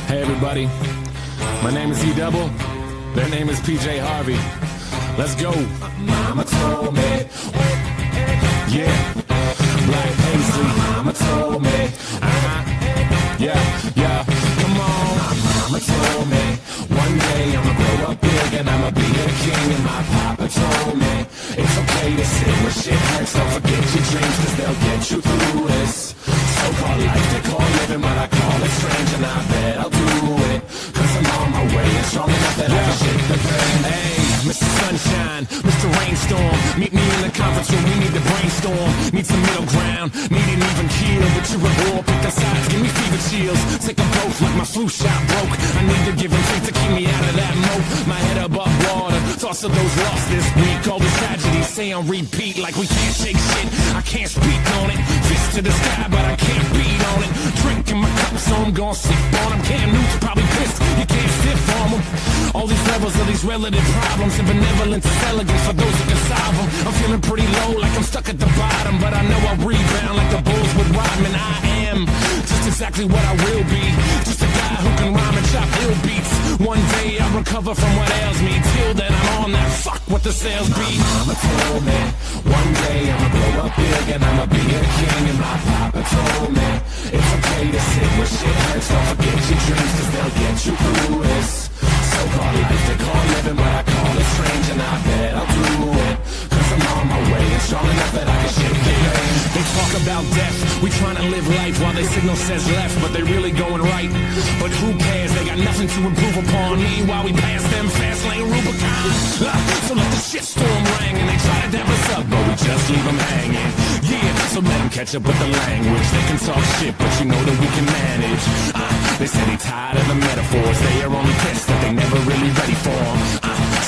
Hey everybody, my name is E-Double, their name is PJ Harvey. Let's go. Mama told me. Yeah. Black Paisley. Mama told me. Yeah. Come on. Mama told me. One day I'ma grow up big and I'ma be a king. And my papa told me it's okay to sit where shit hurts. Don't forget your dreams, cause they'll get you through this so-called life they call living, but I call it strange. And I bet I'll do it, cause I'm on my way and strong enough that I can shake the pain. Hey, Mr. Sunshine, Mr. Rainstorm, meet me in the conference room, we need to brainstorm. Need some middle ground, need an even keel. But you're a war, pick a sides, give me fever chills. Take them both like my flu shot broke. I need to give and take to keep me out of that moat. My head above water, thoughts of those lost this week. All the tragedies say on repeat like we can't shake shit. I can't speak on it, fist to the sky but I can't beat on it. Drinking my cup so I'm gon' sip on them. Cam Newton's probably pissed, you can't stiff on them. All these levels of these relative problems, and benevolence is elegant for those who can solve them. I'm feeling pretty low like I'm stuck at the bottom, but I know I'll rebound like the Bulls with Rodman. I am just exactly what I will be, just a guy who can rhyme and chop ill beats. One day I'll recover from what ails me. Till then I'm on that fuck what the sales be. Mama told me one day I'ma grow up big and I'ma be a king. And my papa told me it's okay to sit where shit hurts. Don't forget your dreams, cause they'll get you through this so-called life they call living, but I call it strange. And I bet I'll do it, cause I'm on my way and strong enough that I can shake the pain. They talk about death, we tryna live life while they signal says left, but they really going right. But who cares, they got nothing to improve upon. Meanwhile we pass them fast lane Rubicon. So let the shitstorm ring and they try to dap us up, but we just leave them hanging. Yeah, so let them catch up with the language. They can talk shit, but you know that we can manage. They say they tired of the metaphors, they are only pissed that they never really ready for them.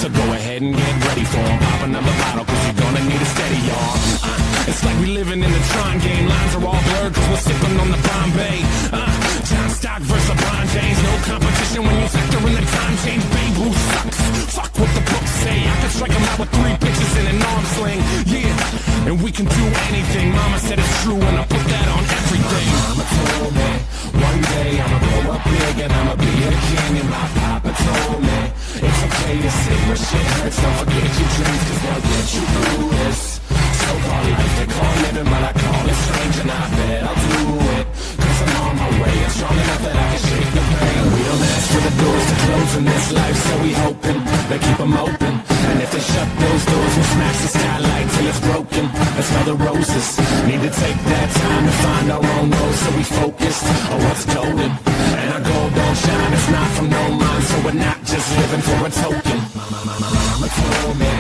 So go ahead and get ready for them. Pop another bottle, cause you're gonna need a steady arm. It's like we living in the Tron game. Lines are all blurred cause we're sipping on the Bombay. John Stock versus LeBron James. No competition when you factor in the time change. Babe, who sucks? Fuck what the books say. I could strike him out with 3 pitches in an arm sling. Yeah, and we can do anything. Mama said it's true and I put that on everything. Mama told me one day I'ma grow up big and I'ma be a king. And my papa told me it's okay to sit where shit hurts. Don't forget your dreams, cause they'll get you through this so-called life they call living, but I call it strange. And I bet I'll do it, cause I'm on my way and strong enough that I can shake the pain. We don't ask for the doors to close in this life, so we hoping they keep them open. And if they shut those doors, we'll smash the skylight till it's broken. That's why the roses need to take that time to find our own road, so we focused on what's golden. And our gold don't shine, it's not from no mind, so we're not just living for a token. Mama told me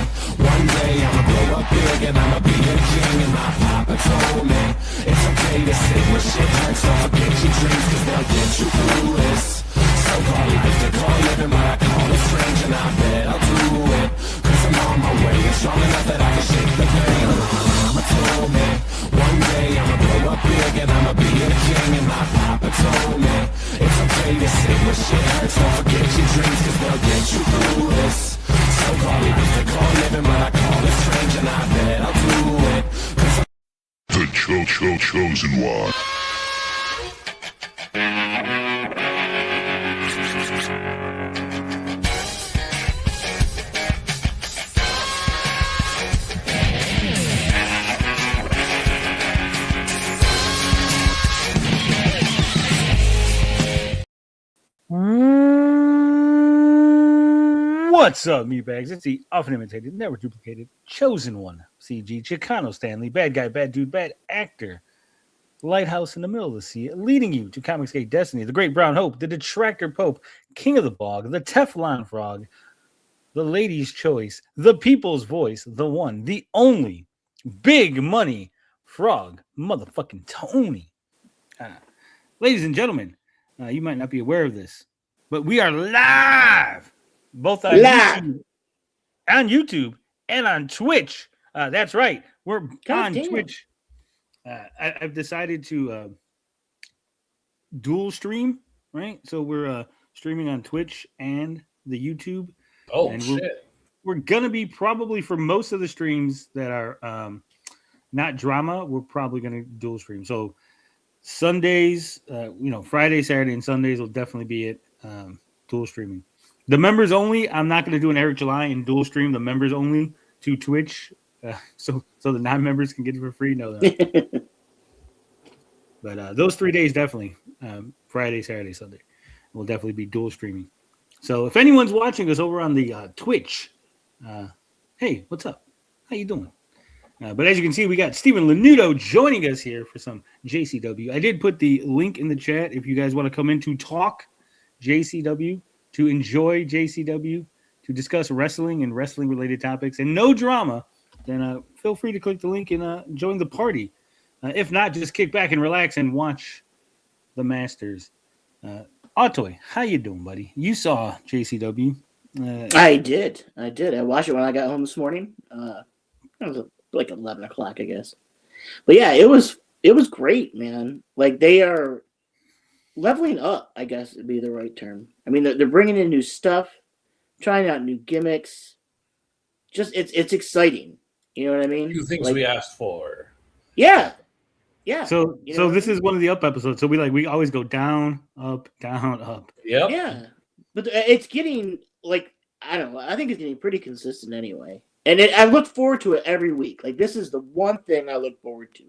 one day I'ma grow up big and I'ma be a king. And my papa told me it's okay to sit where shit hurts. Don't forget your dreams, cause they'll get you through this so-called life they call living, but I call it strange. And I bet I'll do it, cause I'm on my way and strong enough that I can shake the pain. Mama told me one day I'ma grow up big and I'ma be a king. And my papa told me it's okay to sit where shit hurts. Don't forget your dreams, cause they'll get you through this so-called life they call living, but I call it strange. And I bet I'll do it, cause I'm the chosen one. What's up, meatbags? It's the often imitated, never duplicated, chosen one. CG, Chicano Stanley, bad guy, bad dude, bad actor. Lighthouse in the middle of the sea, leading you to Comicsgate Destiny, the Great Brown Hope, the Detractor Pope, King of the Bog, the Teflon Frog, the Lady's Choice, the People's Voice, the one, the only, Big Money Frog, motherfucking Tony. Ladies and gentlemen, you might not be aware of this, but we are live. Both on YouTube and on Twitch. That's right. We're on Twitch. I've decided to dual stream, right? So we're streaming on Twitch and the YouTube. Oh, and shit. We're going to be probably for most of the streams that are not drama, we're probably going to dual stream. So Sundays, Friday, Saturday, and Sundays will definitely be it. dual streaming. The members only. I'm not going to do an Eric July and dual stream the members only to Twitch, so the non-members can get it for free. No, but those 3 days definitely, Friday, Saturday, Sunday, will definitely be dual streaming. So if anyone's watching us over on the Twitch, hey, what's up? How you doing? But as you can see, we got Steven Lanuto joining us here for some JCW. I did put the link in the chat if you guys want to come in to talk JCW, to enjoy JCW, to discuss wrestling and wrestling-related topics, and no drama, then feel free to click the link and join the party. If not, just kick back and relax and watch the Masters. Autoy, how you doing, buddy? You saw JCW. I did. I watched it when I got home this morning. It was like 11 o'clock, I guess. But yeah, it was great, man. Like, they are leveling up, I guess would be the right term. I mean, they're bringing in new stuff, trying out new gimmicks. Just it's exciting. You know what I mean? Few things like, we asked for. Yeah. So this is one of the up episodes. So we always go down, up, down, up. Yep. Yeah. But it's getting, like, I don't know. I think it's getting pretty consistent anyway. And I look forward to it every week. Like, this is the one thing I look forward to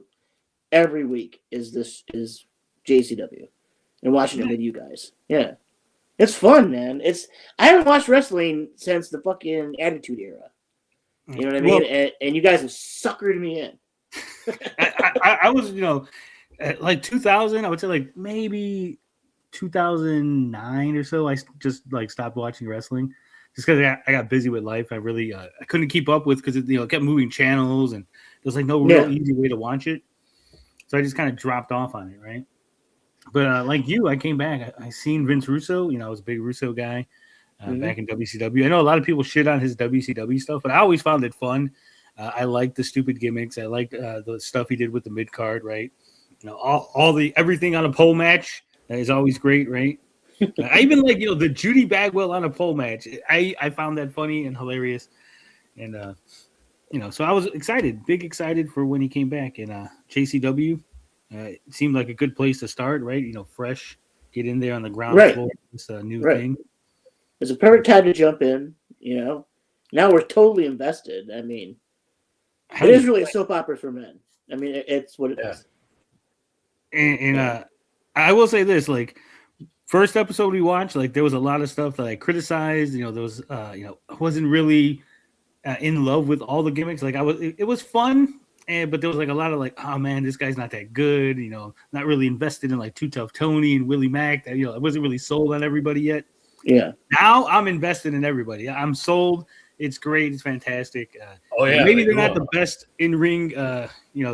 every week is JCW and watching it with you guys. Yeah. It's fun, man. I haven't watched wrestling since the fucking Attitude Era. You know what I mean? Well, and you guys have suckered me in. I was, at like 2000, I would say like maybe 2009 or so. I just like stopped watching wrestling just because I got busy with life. I really I couldn't keep up with because it kept moving channels and there's like no real easy way to watch it. So I just kind of dropped off on it, right? But like you, I came back. I seen Vince Russo. I was a big Russo guy back in WCW. I know a lot of people shit on his WCW stuff, but I always found it fun. I liked the stupid gimmicks. I liked the stuff he did with the mid card, right? Everything on a pole match is always great, right? I even like the Judy Bagwell on a pole match. I found that funny and hilarious, and so I was big excited for when he came back. And JCW it seemed like a good place to start, right? Fresh, get in there on the ground floor. It's a new thing. It's a perfect time to jump in. Now we're totally invested. I mean. It is really a soap opera for men. I mean, it's what it is. And I will say this: like, first episode we watched, like, there was a lot of stuff that I criticized. There was, I wasn't really in love with all the gimmicks. Like, it was fun, but there was like a lot of like, oh man, this guy's not that good. Not really invested in like Too Tough Tony and Willie Mack. That I wasn't really sold on everybody yet. Yeah. Now I'm invested in everybody. I'm sold. It's great. It's fantastic. Maybe they're not the best in-ring,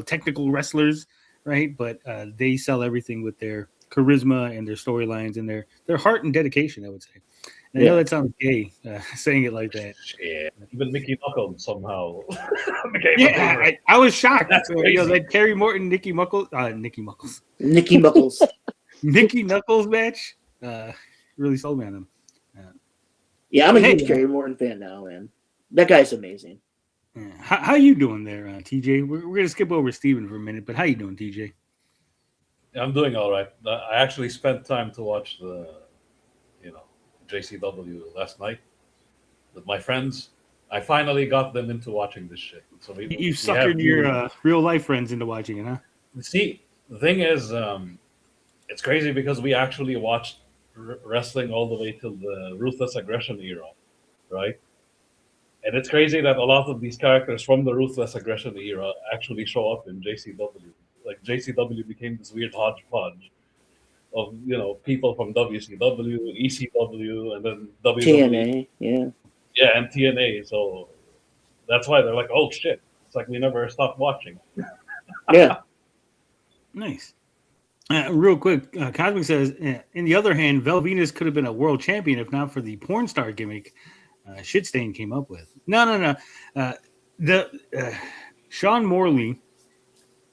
technical wrestlers, right? But they sell everything with their charisma and their storylines and their heart and dedication, I would say. And I know that sounds gay, saying it like that. Yeah, even Mickey Knuckles somehow became I was shocked. That Kerry Morton, Nicky Muckles Nicky Knuckles match really sold me on him. Yeah, I'm a huge Kerry Morton fan now, man. That guy's amazing. Yeah. How you doing there, TJ? We're gonna skip over Steven for a minute, but how you doing, TJ? I'm doing all right. I actually spent time to watch the, JCW last night with my friends. I finally got them into watching this shit. So you suckered your real life friends into watching it, huh? See, the thing is, it's crazy because we actually watched wrestling all the way till the Ruthless Aggression era, right? And it's crazy that a lot of these characters from the Ruthless Aggression era actually show up in JCW. Like, JCW became this weird hodgepodge of, people from WCW, ECW, and then WWE. TNA, yeah. Yeah, and TNA. So that's why they're like, oh shit. It's like we never stopped watching. Yeah. Nice. Real quick, Cosmic says, in the other hand, Val Venus could have been a world champion if not for the porn star gimmick Shitstain came up with. No. Sean Morley,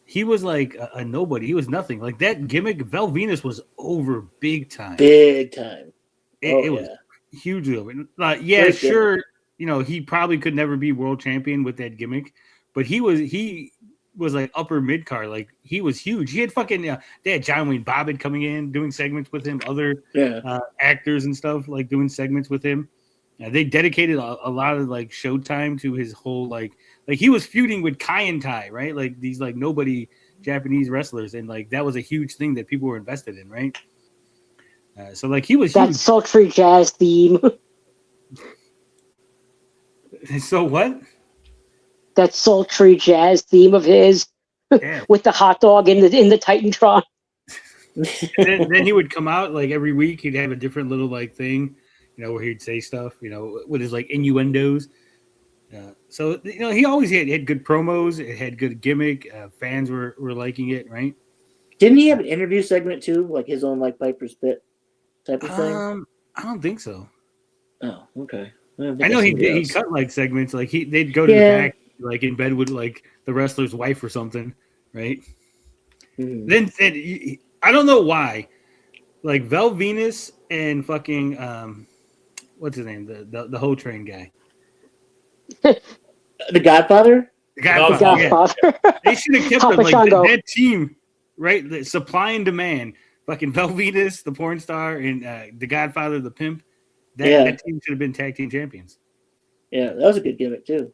he was like a nobody. He was nothing. Like, that gimmick, Val Venus was over big time. Big time. It was hugely over. Sure, he probably could never be world champion with that gimmick, but he was like upper mid card. Like he was huge. He had fucking they had John Wayne Bobbitt coming in doing segments with him, other actors and stuff like doing segments with him. They dedicated a lot of like showtime to his whole like he was feuding with Kai and Tai, right? Like these like nobody Japanese wrestlers, and like that was a huge thing that people were invested in, right? So like he was that huge. sultry jazz theme. So what? That sultry jazz theme of his with the hot dog in the Titantron. then he would come out like every week. He'd have a different little like thing, where he'd say stuff, with his like innuendos. So he always had good promos. It had good gimmick. Fans were liking it, right? Didn't he have an interview segment too, like his own like Piper's Pit type of thing? I don't think so. Oh, okay. I know he cut like segments, like they'd go to the back, like in bed with like the wrestler's wife or something, right? Mm. Then I don't know why, like Val Venus and fucking what's his name, the whole train guy, the Godfather. The Godfather. Yeah. They should have kept them like that team, right? The supply and demand. Fucking Val Venus, the porn star, and the Godfather, the pimp. That team should have been tag team champions. Yeah, that was a good gimmick too.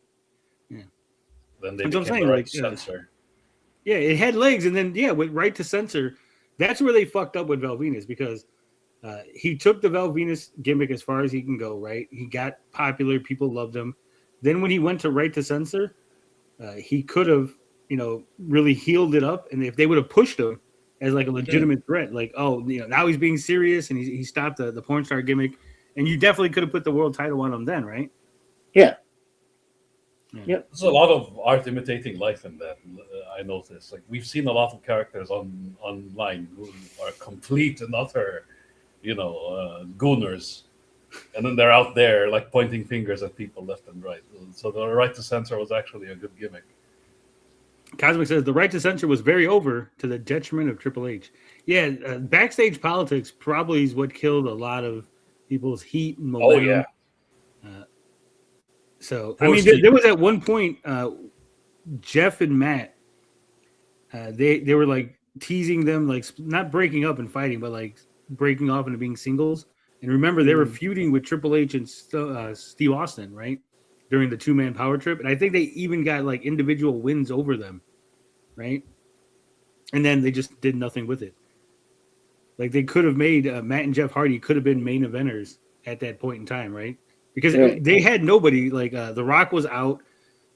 Yeah. Then they became the right to censor. Yeah, it had legs, and then with right to censor, that's where they fucked up with Val Venus, because he took the Val Venus gimmick as far as he can go. Right, he got popular, people loved him. Then when he went to right to censor, he could have really healed it up, and if they would have pushed him as like a legitimate threat, like now he's being serious and he stopped the porn star gimmick. And you definitely could have put the world title on him then, right? Yeah. Yep. There's a lot of art imitating life in that. I noticed. Like we've seen a lot of characters online who are complete and utter, gooners, and then they're out there like pointing fingers at people left and right. So the right to censor was actually a good gimmick. Cosmic says the right to censor was very over to the detriment of Triple H. Yeah, backstage politics probably is what killed a lot of people's heat and momentum. Oh, yeah. I mean, there was at one point, Jeff and Matt, they were like teasing them, like not breaking up and fighting, but like breaking off into being singles. And remember, they were feuding with Triple H and Steve Austin, right? During the 2-man power trip. And I think they even got like individual wins over them, right? And then they just did nothing with it. Like they could have made Matt and Jeff Hardy could have been main eventers at that point in time, right? Because they had nobody. Like The Rock was out,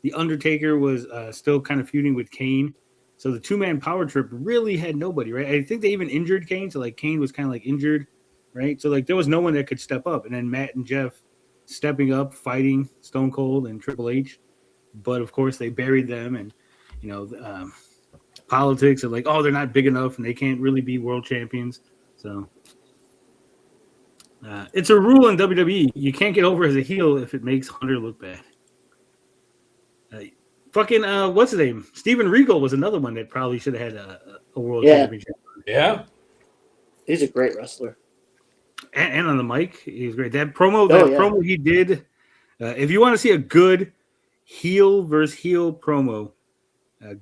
The Undertaker was still kind of feuding with Kane, so the 2-man power trip really had nobody, right? I think they even injured Kane, so like Kane was kind of like injured, right? So like there was no one that could step up, and then Matt and Jeff stepping up, fighting Stone Cold and Triple H, but of course they buried them, and politics of like, they're not big enough and they can't really be world champions. So it's a rule in WWE. You can't get over as a heel if it makes Hunter look bad. What's his name? Steven Regal was another one that probably should have had a world championship. Yeah. He's a great wrestler. And on the mic, he's great. That promo he did, if you want to see a good heel versus heel promo,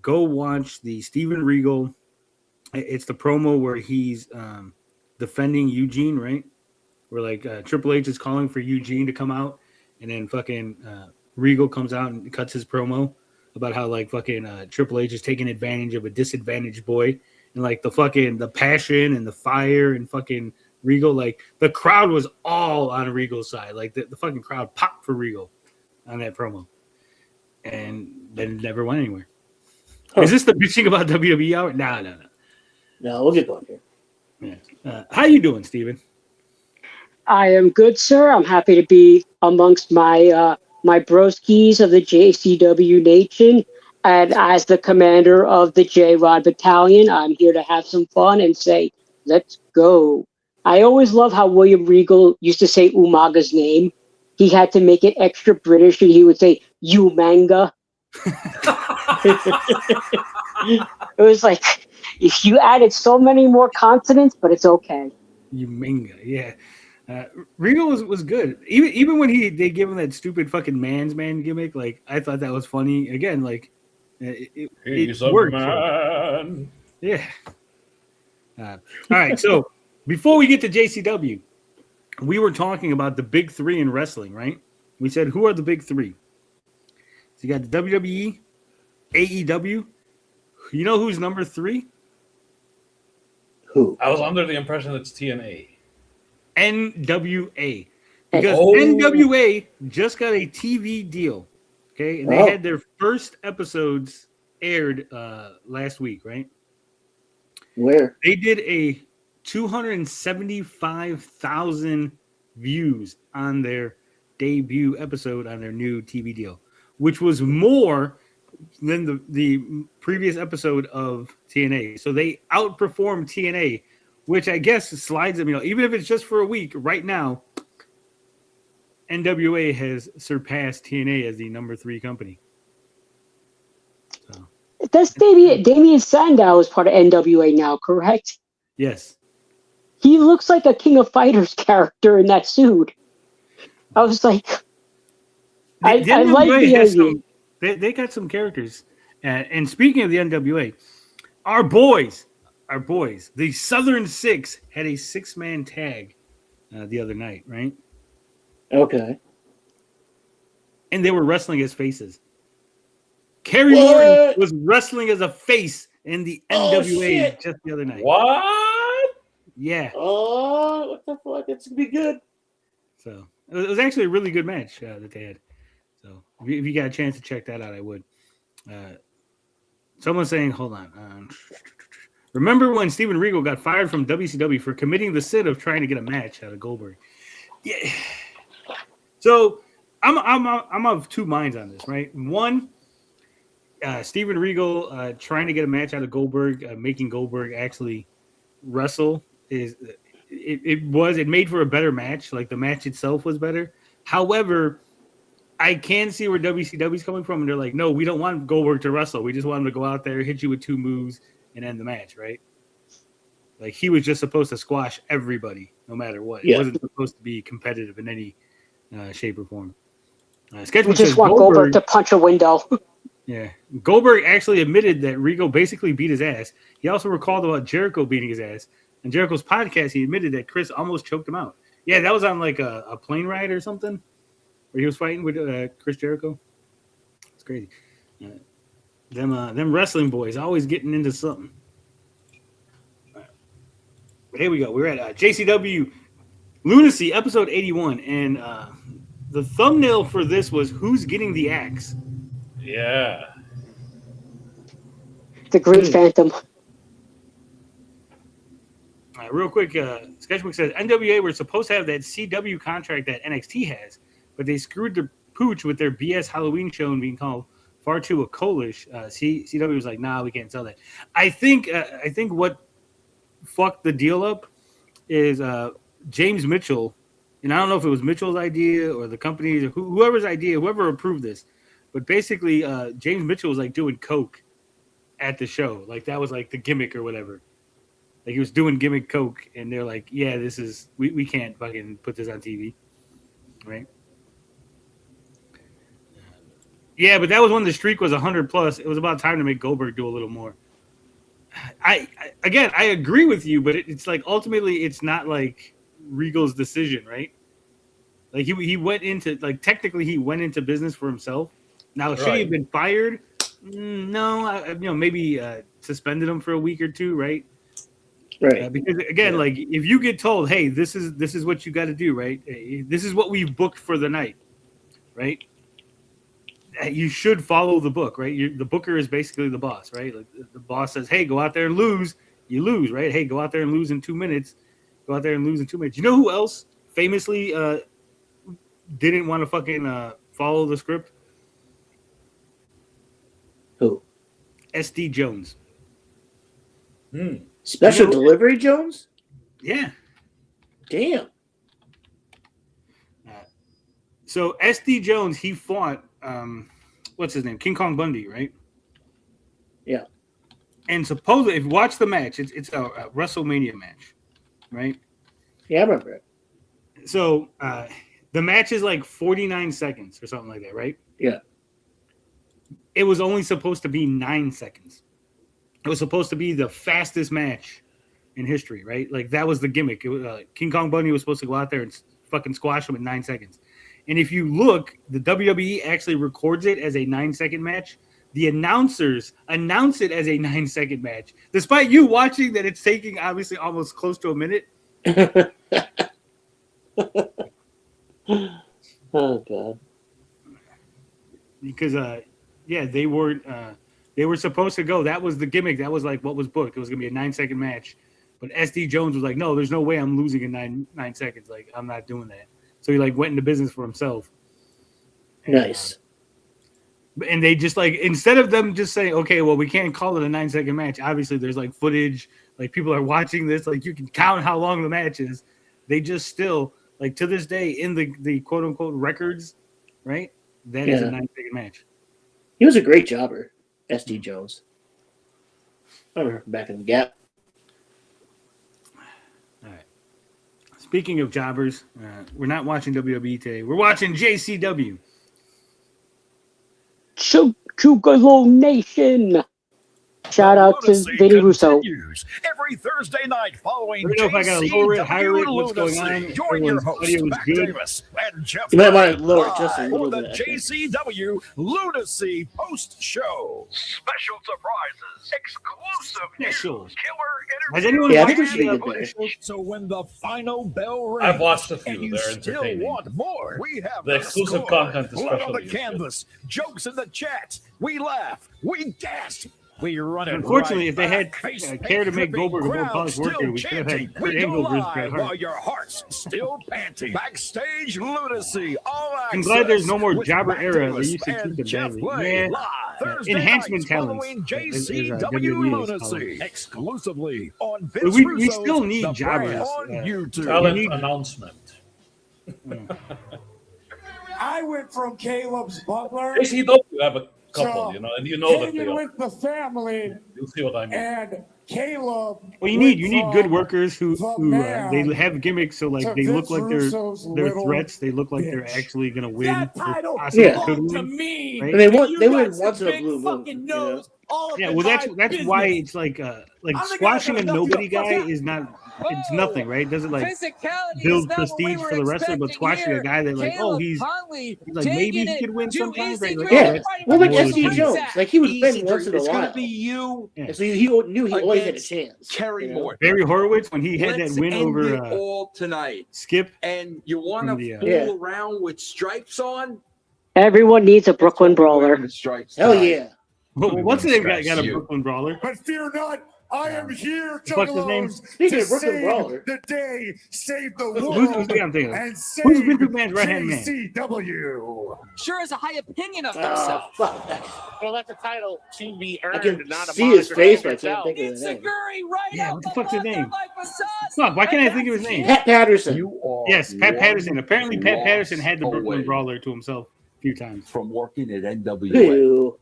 go watch the Steven Regal. It's the promo where he's defending Eugene, right? Where like Triple H is calling for Eugene to come out, and then fucking Regal comes out and cuts his promo about how like fucking Triple H is taking advantage of a disadvantaged boy, and like the passion and the fire and fucking Regal, like the crowd was all on Regal's side. Like the fucking crowd popped for Regal on that promo, and then it never went anywhere. Is this the bitching about WWE hour? No. No, we'll get going here. Yeah. How you doing, Steven? I am good, sir. I'm happy to be amongst my my broskies of the JCW Nation. And as the commander of the J-Rod Battalion, I'm here to have some fun and say, let's go. I always love how William Regal used to say Umaga's name. He had to make it extra British, and he would say, Umanga. It was like, if you added so many more consonants, but it's okay. Umanga, yeah. Regal was good. Even when they give him that stupid fucking man's man gimmick, like I thought that was funny. Again, like He's it a worked. man. Yeah. All right. So before we get to JCW, we were talking about the big three in wrestling, right? We said, who are the big three? So you got the WWE, AEW. You know who's number three? Who? I was under the impression it's TNA. NWA. Because Oh. NWA just got a TV deal. Okay. And they Oh. had their first episodes aired last week, right? Where? They did a 275,000 views on their debut episode on their new TV deal, which was more than the previous episode of TNA. So they outperformed TNA, which I guess slides them, even if it's just for a week. Right now, NWA has surpassed TNA as the number 3 company. So, That's Damien Sandow is part of NWA now, correct? yes. He looks like a King of Fighters character in that suit. I was like, I like the idea. They got some characters. And speaking of the NWA, our boys, the Southern Six had a 6-man tag the other night, right? Okay. And they were wrestling as faces. Kerry Morton was wrestling as a face in the NWA just the other night. What? Yeah. Oh, what the fuck? It's going to be good. So it was actually a really good match that they had. So if you got a chance to check that out, I would. Someone's saying, hold on. Remember when Steven Regal got fired from WCW for committing the sin of trying to get a match out of Goldberg? Yeah. So I'm of two minds on this, right? One, Steven Regal trying to get a match out of Goldberg, making Goldberg actually wrestle it made for a better match. Like the match itself was better. However, I can see where WCW's coming from, and they're like, no, we don't want Goldberg to wrestle. We just want him to go out there, hit you with 2 moves, and end the match, right? Like he was just supposed to squash everybody, no matter what. Yeah. It wasn't supposed to be competitive in any shape or form. We just want Goldberg to punch a window. Yeah. Goldberg actually admitted that Regal basically beat his ass. He also recalled about Jericho beating his ass. On Jericho's podcast, he admitted that Chris almost choked him out. Yeah, that was on like a plane ride or something where he was fighting with Chris Jericho. It's crazy. Them wrestling boys always getting into something. Here we go. We're at JCW Lunacy, episode 81. And the thumbnail for this was Who's Getting the Axe? Yeah. The Green Phantom. Real quick, Sketchbook says NWA were supposed to have that CW contract that NXT has, but they screwed the pooch with their BS Halloween show and being called far too Akolish. CW was like, nah, we can't sell that. I think what fucked the deal up is James Mitchell, and I don't know if it was Mitchell's idea or the company's or whoever's idea, whoever approved this, but basically James Mitchell was like doing coke at the show, like that was like the gimmick or whatever. Like he was doing gimmick coke, and they're like, "Yeah, this is we can't fucking put this on TV, right?" Yeah, but that was when the streak was 100 plus. It was about time to make Goldberg do a little more. I agree with you, but it's like ultimately it's not like Regal's decision, right? Like he went into like technically he went into business for himself. Now should he have been fired? No, maybe suspended him for a week or two, right? Right. Because again, like if you get told, "Hey, this is what you got to do," right? This is what we've booked for the night, right? You should follow the book, right? The booker is basically the boss, right? Like the boss says, "Hey, go out there and lose." You lose, right? Hey, go out there and lose in 2 minutes. Go out there and lose in 2 minutes. You know who else famously didn't want to fucking follow the script? Who? SD Jones. Special Delivery Jones? Yeah. Damn. So SD Jones, he fought what's his name? King Kong Bundy, right? Yeah. And supposedly, if you watch the match, it's a WrestleMania match, right? Yeah, I remember it. So the match is like 49 seconds or something like that, right? Yeah. it was only supposed to be 9 seconds. It was supposed to be the fastest match in history, right? Like that was the gimmick. It was, King Kong Bundy was supposed to go out there and fucking squash him in 9 seconds. And if you look, the WWE actually records it as a 9-second match. The announcers announce it as a 9-second match, despite you watching that it's taking obviously almost close to a minute. Oh God! Because they were supposed to go. That was the gimmick. That was like what was booked. It was gonna be a 9-second match, but SD Jones was like, "No, there's no way I'm losing in 9 seconds. Like I'm not doing that." So he like went into business for himself. Nice. And they just like, instead of them just saying, okay, well, we can't call it a 9-second match. Obviously, there's like footage, like people are watching this, like you can count how long the match is. They just still, like to this day, in the quote unquote records, right? That is a 9-second match. He was a great jobber, SD Jones. I remember him back in the Gap. All right. Speaking of jobbers, we're not watching WWE today. We're watching JCW. Chugalo Nation. Shout out to Lunacy Vinny Russo. continues every Thursday night following I don't know if I gotta lower it, higher it, what's going Lunacy. on. Join your Everyone's hosts, audio was Matt good. Davis and Jeff You might want to Ryan, lower it just a live little for bit. the JCW Lunacy post show. Special surprises, exclusive Special. news, killer Has interviews. anyone Yeah, I think we watched should the be good there. So when the final bell rings, I've watched a few. and you They're still entertaining. want more, we have The exclusive score. content is Blood on the especially canvas, jokes in the chat. We laugh, we gasp. We run it. Unfortunately, right if they had back. Face care to make dripping, Goldberg a more crowd polished worker, still we could have had chanting. Kurt We go Angle versus Bret live Hart. while your heart's still panting. Backstage Lunacy, all access. I'm glad there's no more with jobber Matt era. They Davis used to keep and it Jeff badly. Blay Yeah. live Thursday Enhancement nights talents, following as JCW WWE is called. Lunacy exclusively on But Vince we Russo's still need The jobbers, Brand on YouTube. Talent need- announcement. I went from Caleb's butler JCW have a couple, you know, and you know that they hanging are. with the family, You'll see what I mean. and Caleb. Well, you went need good from workers who man they have gimmicks, so like to they look Vince like Russo's they're little threats. They look like they're bitch. actually gonna win. That title Possibly Yeah. could belonged to win, me. right? And they win You once got in a some blue big moon. fucking You know? nose all up Yeah, in well, my that's business. why it's like I'm the squashing guy a that nobody knows guy you. is not. It's nothing, right? It doesn't like Physicality build is not what prestige we were for the wrestler, but expecting squashing here. a guy that like, oh, Caleb he's Conley like maybe taking he it could win to sometimes, right? Like, EC3. oh, Yeah, that's well, like more SD legitimate. Jones, like he was Easy, winning once in a it's while, going to be you Yeah. and so he knew he always had a against chance. Kerry you know? Morton. Barry Horowitz when he had Let's that win end over it all tonight. Skip. And you want to From the, fool Yeah. around with stripes on? Everyone needs a Brooklyn brawler. The stripes Hell tonight. yeah! What's his name? Got a You. Brooklyn brawler. But fear not, I am here, What's his name? Juggalos, Speaking to of Brooklyn save Brawler. the day, save the Who's world, the guy I'm thinking of? and save Who's Vince McMahon's right-hand man? JCW. Sure has a high opinion of Oh, himself. fuck that. Well, that's a title to be I earned, can not a see his moniker face, for but I can't yourself. think of It's his a name. Gurry right Yeah, up what the the fuck's his butt name? like a sausage. Fuck, why can't I And think of his that's name? Pat Patterson. You are Yes, Pat one Patterson. Apparently, Pat loss Patterson had the Brooklyn away brawler to himself a few times. from working at NWA. Ew.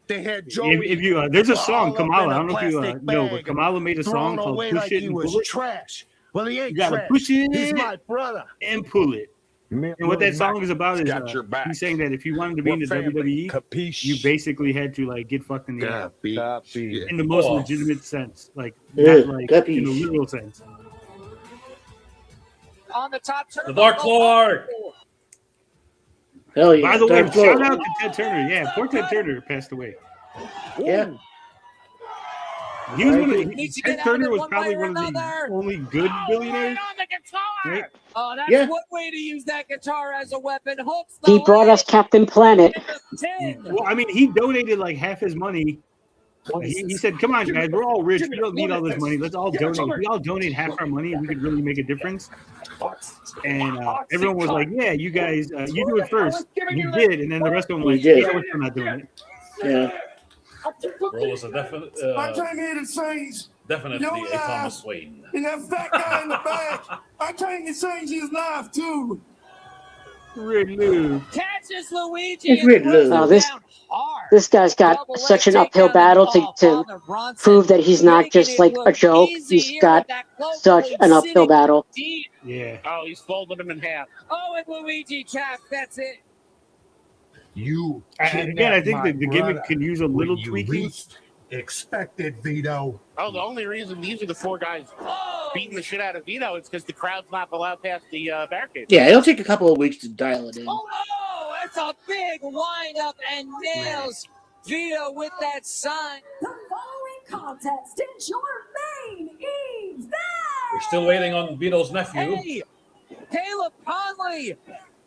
They had If you there's a song, all up Kamala. in I a don't know if you plastic know, bag but Kamala made a song thrown called away "Push like It he and was Pull It." trash. Well, he ain't You gotta trash. push He's it my brother. and pull it. And what that song is about is Got your back. he's saying that if you wanted to be in the WWE, Capiche? you basically had to like get fucked in the ass Copy. in the most Oh. legitimate sense, like Yeah, not like in capiche. the literal sense. on the top The Dark Lord. Hell yeah! By the way, Dark shout Lord. out to Ted Turner. Yeah, poor Ted Turner passed away. Yeah. He was one of Needs to Ted get out of Turner it was one probably way or one of the another. only good billionaires. On the guitar. Right? Oh, that's Yeah. one way to use that guitar as a weapon. Hooks He brought us Captain Planet. the 10. Well, I mean, he donated like half his money. He said, "Come on, guys, we're all rich. We don't need all this money. Let's all donate. If we all donate half our money, we could really make a difference." And everyone was like, "Yeah, you guys, you do it first." He did, and then the rest of them were like, He did. "Yeah, we're still not doing it." Yeah. Bro was a definite, I came here to change, definitely Yo, a Thomas Wayne. and that fat guy in the back, I came to change his life too. Red Lou. Catches Luigi It's and Red throws Lou. him Oh, this- down hard. This guy's got Double leg such an uphill takedown battle to to prove that he's not just like a joke. He's got such an uphill battle. Deep. Yeah. Oh, he's folded him in half. Oh, and Luigi trapped. That's it. You And again, I think kidnapped the my gimmick brother can use a when little you tweaking. least expected, Vito. Oh, the only reason these are the four guys beating the shit out of Vito is because the crowd's not allowed past the barricade. Yeah, it'll take a couple of weeks to dial it in. Oh, it's a big wind-up and nails Vito with that sign. The following contest is your main event. We're still waiting on Vito's nephew. Hey, Caleb Conley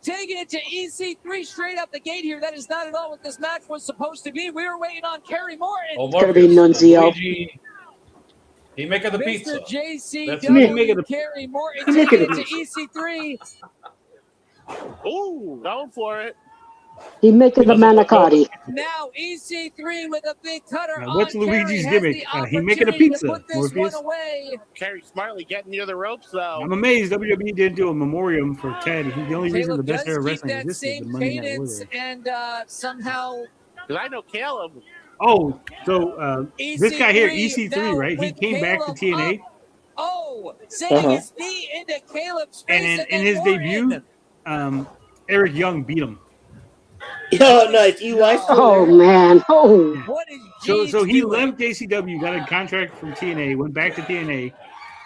taking it to EC3 straight up the gate here. That is not at all what this match was supposed to be. We were waiting on Kerry Morton. Oh, It's gonna be Nunzio. Luigi, he making the pizza. Mr. That's JCW, Kerry Morton taking it to EC3. Ooh, going for it. He making the manicotti. Now EC3 with a big cutter Now, what's on Luigi's Kerry, has gimmick? the He making a opportunity to pizza, put this Morpheus. one away. Kerry smartly getting near the ropes, though. I'm amazed WWE didn't do a memoriam for Ted. The only reason the Caleb best does era keep wrestling that existed is the same Monday Night cadence Warrior. and somehow. Because I know Caleb. Oh, so this guy here, EC3, now right? He with came back to Caleb TNA, up. Oh, sending his knee into Caleb's face. and in then his Morton. debut, Eric Young beat him. Oh, nice. EY. Oh man. Oh. What is So he doing? left JCW, got a contract from TNA, went back to TNA,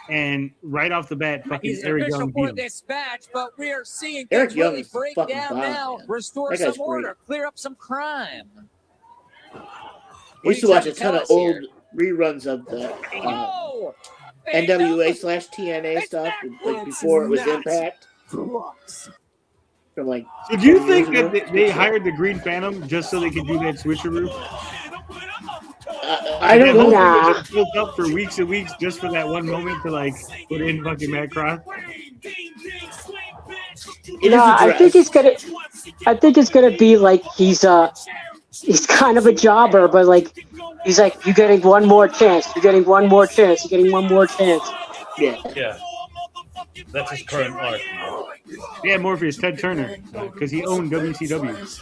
and right off the bat, fucking He's Eric official Young for beat him. this match, but we are seeing Eric things Young really is break fucking down bomb, now, man. restore That some guy's great. order, clear up some crime. I used to What watch are a you ton of trying to old reruns of the Oh! NWA/TNA stuff, like before it was Impact. From like. So do you 10 think years that ago. they hired the Green Phantom just so they could do that switcheroo? I don't know. Nah. Built up for weeks and weeks just for that one moment to like put in fucking Matt Cross. Nah, I think it's gonna be like he's kind of a jobber, but like he's like, you're getting one more chance, you're getting one more chance, you're getting one more chance. Yeah. Yeah. That's his current arc. Yeah, Morpheus, Ted Turner, because he owned WCW,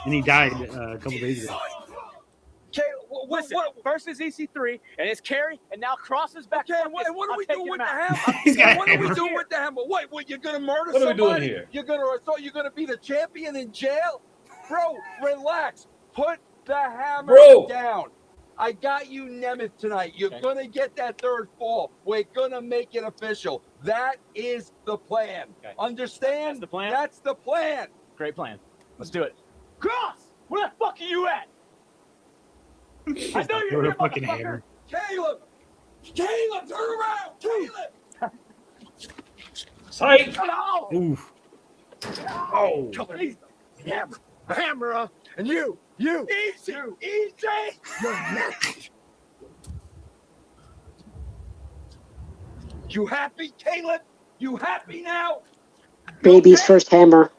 and he died a couple days ago. Okay, first is EC3, and it's Kerry, and now Cross is back. Okay, what are we doing with the hammer? He's got a What are we hammer. doing with the hammer? What you're gonna murder What are we somebody? doing here? You're gonna be the champion in jail? Bro, relax. Put the hammer Bro. down. I got you Nemeth tonight. You're gonna get that third fall. We're gonna make it official. That is the plan. Okay. Understand? That's the plan? That's the plan. Great plan. Let's do it. Cross! Where the fuck are you at? I know you're Throw here, a fucking motherfucker. hammer. Caleb! Caleb, turn around! Caleb! Sight! No! Oof. Oh! Hammer, and you! Easy! You're next! You happy, Caleb? You happy now? Baby's first hammer.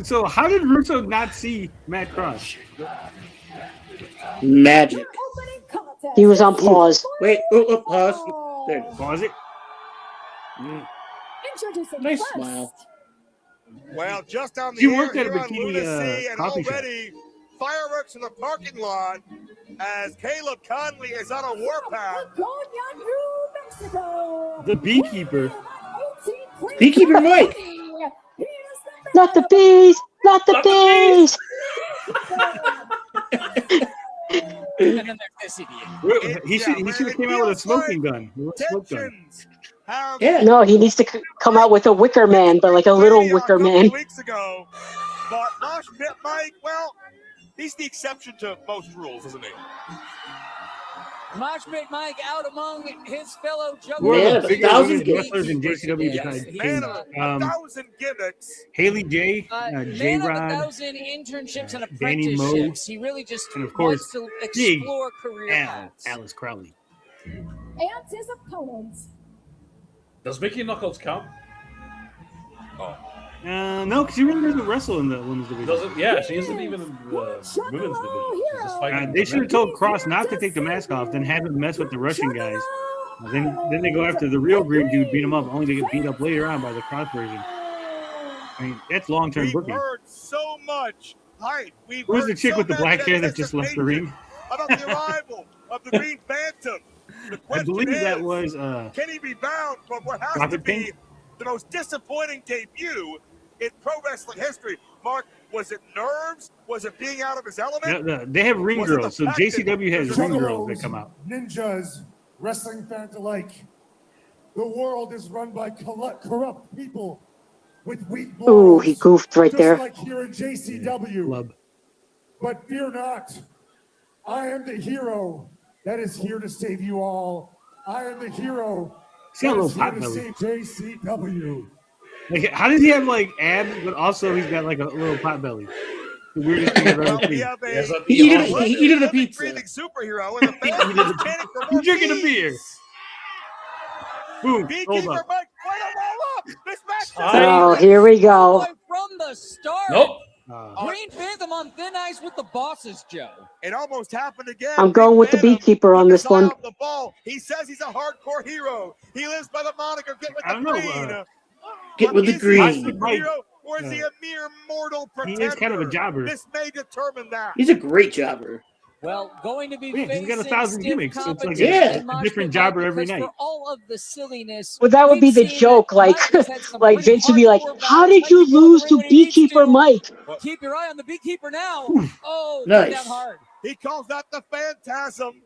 So how did Russo not see Matt Cross? Magic. Opening contest. He was on pause. Wait. Pause. There. Pause it. Introducing Nice first. smile. Well, just on the He air worked at a here on bikini, Lunacy, and coffee shop. already fireworks in the parking lot as Caleb Conley is on a warpath. Colonia, New Mexico. The beekeeper. Beekeeper Mike. Not the bees! Not the bees! And then there's this idiot. He should have came out with a smoking gun. A smoke gun. Tensions have Yeah. No, he needs to come out with a wicker man, but like a little a wicker couple man. weeks ago, but Mosh Pit Mike, well, he's the exception to most rules, isn't he? Mosh Pit Mike out among his fellow One Man of of the a bigger thousand women's gimmicks. wrestlers in JCW Yes. Man of a thousand gimmicks. Haley J, man of a J-Rod, thousand internships and Danny Moe, apprenticeships. He really just and of course, wants to Big explore career paths. Alice Crowley. And his opponents. Does Mickey Knuckles count? No, because he really doesn't wrestle in the women's division. Does it? Yeah, she isn't even in the women's division. She's just fighting They the should have men. told Cross not to take the mask off, then have him mess with the Russian guys. Then they go after the real green dude, beat him up, only to get beat up later on by the Cross version. I mean, that's long-term We've booking. heard so much hype. We've Who's heard the chick so with the much black hair that just left the ring? about the arrival of the Green Phantom. The I question believe that is, was can he be bound for what has to Profit be Pink? the most disappointing debut in pro wrestling history. Mark, was it nerves? Was it being out of his element? No, they have ring Was it girls. the So fact that JCW has there's a- ring girls that come out. Ninjas, wrestling fans alike. The world is run by corrupt people with weak balls. Ooh, he goofed right just there. like here in JCW. Club. But fear not. I am the hero that is here to save you all. I am the hero He's got a that little is here pot to belly. save JCW. Like, how does he have like abs, but also he's got like a little pot belly? The weirdest thing I've ever Well, we seen. have Yes, a He eated the pizza. breathing superhero, and the fans are chanting for more He's drinking a bees. beer. Boom. Hold Beekeeper up. Mike, fight them all up. This match. Oh, here we go. Boy, from the start. Nope. Green Phantom on thin ice with the bosses, Joe. It almost happened again. I'm going with the Phantom beekeeper on took this his eye one. off the ball. He says he's a hardcore hero. He lives by the moniker "Get with I the don't know, green." Get with the Is he a green. superhero, or is he a mere mortal He pretender? is kind of a jobber. This may determine that. He's a great jobber. Well, going to be Yeah, he's got facing 1,000 stiff gimmicks, so it's like competition, a different Moshpit jobber Mike, every because night. For all of the silliness, Well, that would be we've the seen joke. that Like, Mike has had some like pretty Vince would be like, hardcore "How battles. did Mike you can go to the lose ring to when he needs Beekeeper to. Mike?" Keep your eye on the beekeeper now. Oh, Nice. down hard. He calls that the Phantasm.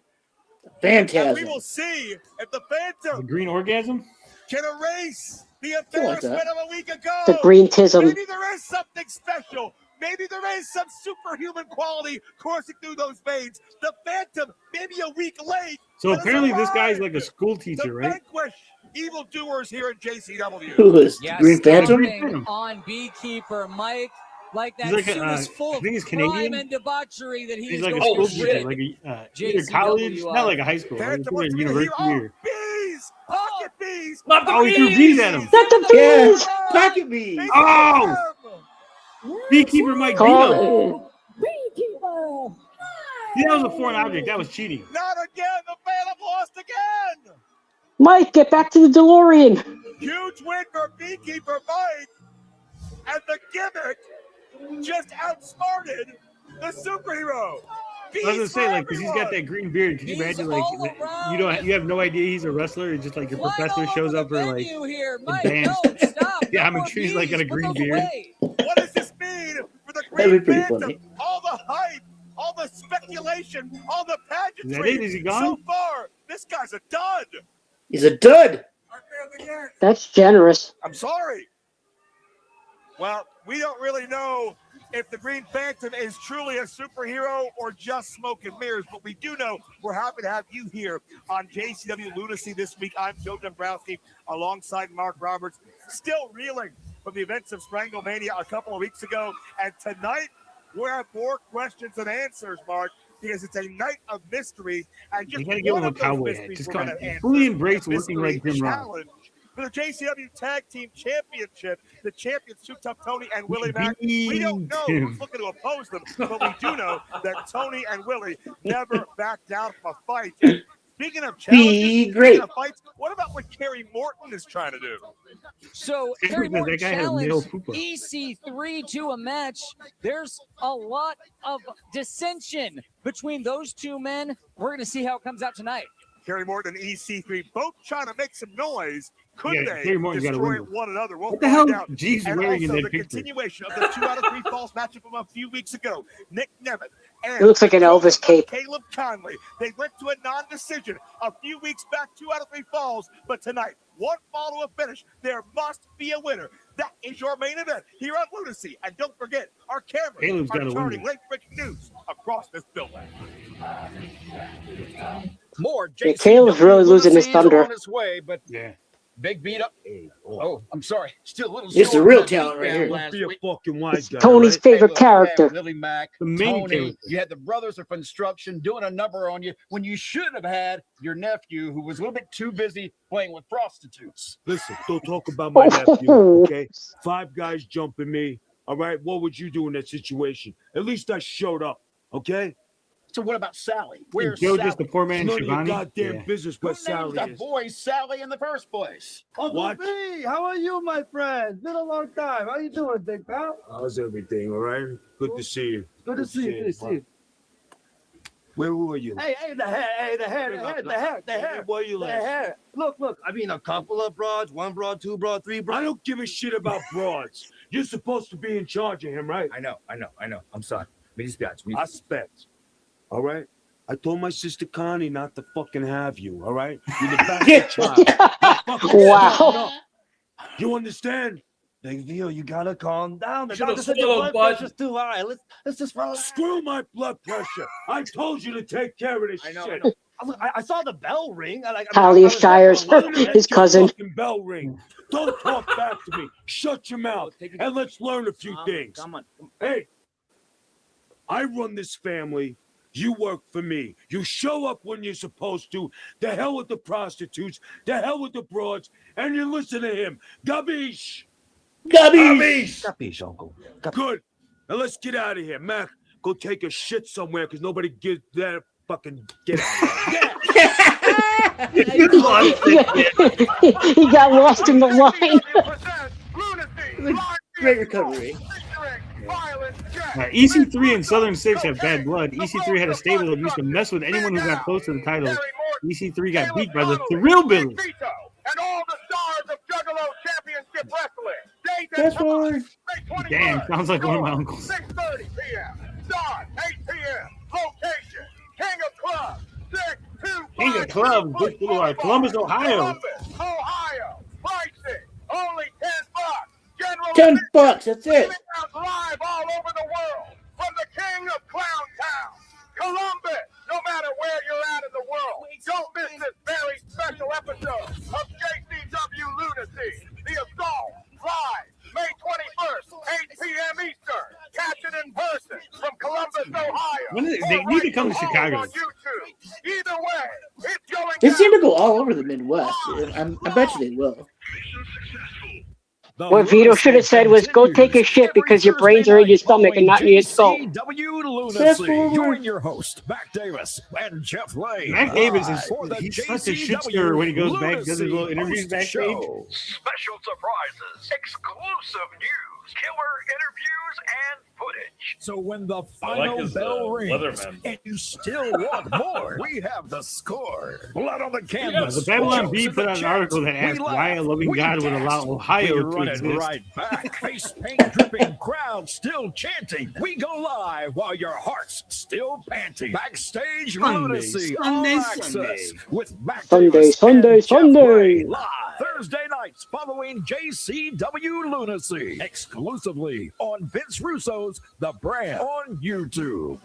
And Phantasm. we will see if the The Phantom green orgasm? can erase the like embarrassment that. of a week ago. The green tism. Maybe there is something special. Maybe there is some superhuman quality coursing through those veins. The Phantom, maybe a week late. So but has apparently this guy's arrived like a school to teacher, right? vanquish evildoers here in JCW. Who is the Yeah, Green Phantom? stomping on beekeeper Mike. Like that He's like suit a, is full I of think he's crime Canadian. and debauchery that he He's is like a going school to teacher, rid like either JCW college, of. not like a high school, like Phantom either wants to be the university hero. or. Bees! Pocket bees! Not the Oh, he threw bees! bees at him. Not the Yeah, bees. pocket bees. They Oh! swarm! Beekeeper Mike beat him. Call, Beekeeper. See, that was a foreign object. That was cheating. Not again! The Phantom lost again! Mike, get back to the DeLorean. Huge win for Beekeeper Mike! And the gimmick just outsmarted the superhero! I was gonna say, like, because he's got that green beard. Can you Bees imagine, like, all around. you have no idea he's a wrestler. It's just like your Flying professor all shows over up the for like. venue here. Mike, dance. no, stop. Yeah, No I'm more sure he's, like, got a bees. Put green those beard. away. What does this mean for the That'd be Green pretty Phantom? funny. All the hype, all the speculation, all the Is that pageantry. it? Is he So gone? far, this guy's a dud. He's a dud. That's generous. I'm sorry. Well, we don't really know if the Green Phantom is truly a superhero or just smoke and mirrors, but we do know we're happy to have you here on JCW Lunacy this week. I'm Joe Dombrowski alongside Mark Roberts, still reeling from the events of Stranglemania a couple of weeks ago. And tonight, we have more questions than answers, Mark, because it's a night of mystery. And just You gotta give one him a of those cowboy hat. mysteries Just we're come gonna on. answer. Fully embrace The working like mystery Jim Ross. challenge for the JCW Tag Team Championship, the champions Too Tough Tony and Willie Mack. We don't know who's looking to oppose them, but we do know that Tony and Willie never back down from a fight. And speaking of challenges, great. speaking of fights, what about what Kerry Morton is trying to do? So That Kerry Morton guy has male challenged fupa. EC3 to a match. There's a lot of dissension between those two men. We're going to see how it comes out tonight. Kerry Morton and EC3 both trying to make some noise. Could Yeah, they Kerry Morton's gotta destroy win. one another? We'll What the find hell out. G's And wearing in also that the picture? continuation of the 2 out of 3 falls matchup from a few weeks ago. Nick Nemeth and It looks like an Elvis cape. Caleb Conley. They went to a non-decision a few weeks back, 2 out of 3 falls. But tonight, one fall to a finish. There must be a winner. That is your main event here on Lunacy. And don't forget, our cameras Caleb's are gotta win turning this. late-breaking news across this building. More Yeah, JCW Caleb's really losing his Lunacy is thunder. on his way, but Yeah. big beat up. Oh, I'm sorry. Still a little It's the sore real from that talent right beatdown here. last Be a week. fucking wise It's guy. Tony's right? favorite Hey, look, character. Lily Mack, The main Tony, character. you had the brothers of construction doing a number on you when you should have had your nephew, who was a little bit too busy playing with prostitutes. Listen, don't talk about my nephew, okay? 5 guys jumping me. All right, what would you do in that situation? At least I showed up, okay? So what about Sally? Where's Joe Sally? just the poor man It's none of your Shivani. goddamn Yeah. business Who what named Sally that is. boy Sally in the first place? What? B, how are you, my friend? Been a long time. How you doing, big pal? How's everything, all right? Good to see you. Good to see you. Good to see you. Where were you? Hey, the hair. Where you The last? hair. Look. I mean, a couple of broads, 1 broad, 2 broad, 3 broad. I don't give a shit about broads. You're supposed to be in charge of him, right? I know. I'm sorry. I spent. All right? I told my sister Connie not to fucking have you, all right? You're the bastard child. Wow. You understand? Big deal. You gotta calm down. The Should've doctor said your swallowed, blood bud. pressure's too high. Let's just relax. Screw my blood pressure. I told you to take care of this I know. shit. Look, I saw the bell ring. Talia Shires, his cousin. Fucking bell ring. Don't talk back to me. Shut your mouth and let's learn a few things. Come on. Hey, I run this family. You work for me. You show up when you're supposed to. The hell with the prostitutes. The hell with the broads. And you listen to him. Gabish. Capiche, uncle. Good. Now let's get out of here. Mac, go take a shit somewhere because nobody gives that fucking get out of here. He got lost in the line. Great recovery. EC3 and Southern Six have bad blood. EC3 had a stable that used to mess with anyone who got close to the title. EC3 got beat by the Thrill Billies. And all the stars of Juggalo Championship Wrestling. That's right. Damn, sounds like one of my uncles. 6:30 p.m. Start 8 p.m. Location: King of Clubs, 625. King of Clubs, Big Boulevard, Columbus, Ohio. Columbus, Ohio. Pricing only $10. General $10. That's it. Live all over the world from the King of Clown Town, Columbus. No matter where you're at in the world, don't miss this very special episode of JCW Lunacy, the Assault, live May 21st, 8 p.m. Eastern. Catch it in person from Columbus, Ohio. They need to come to Chicago. On YouTube. Either way, it's going They down. seem to go all over the Midwest. I bet you they will. What Vito should have said was, go take a shit because your brains are in your stomach and not in your skull. JCW Lunacy. Join your host, Mac Davis and Jeff Lane. Mac Davis is for the he's such a JCW shitster when he goes back, does his little Lunacy interviews post backstage. show. Special surprises, exclusive news, killer interviews, and footage. So when the final bell rings Leatherman. and you still want more, we have the score. Blood on the canvas. The Babylon Jokes B in put the out an chat. article that We asked laugh. why a loving We God would cast. allow We Ohio run to it exist. right back. Face paint dripping, crowd still chanting. We go live while your heart's still panting. Backstage Lunacy, all access with Mac Davis and Jeff Ray live Thursday nights following JCW Lunacy exclusively on Vince Russo's The Brand on YouTube.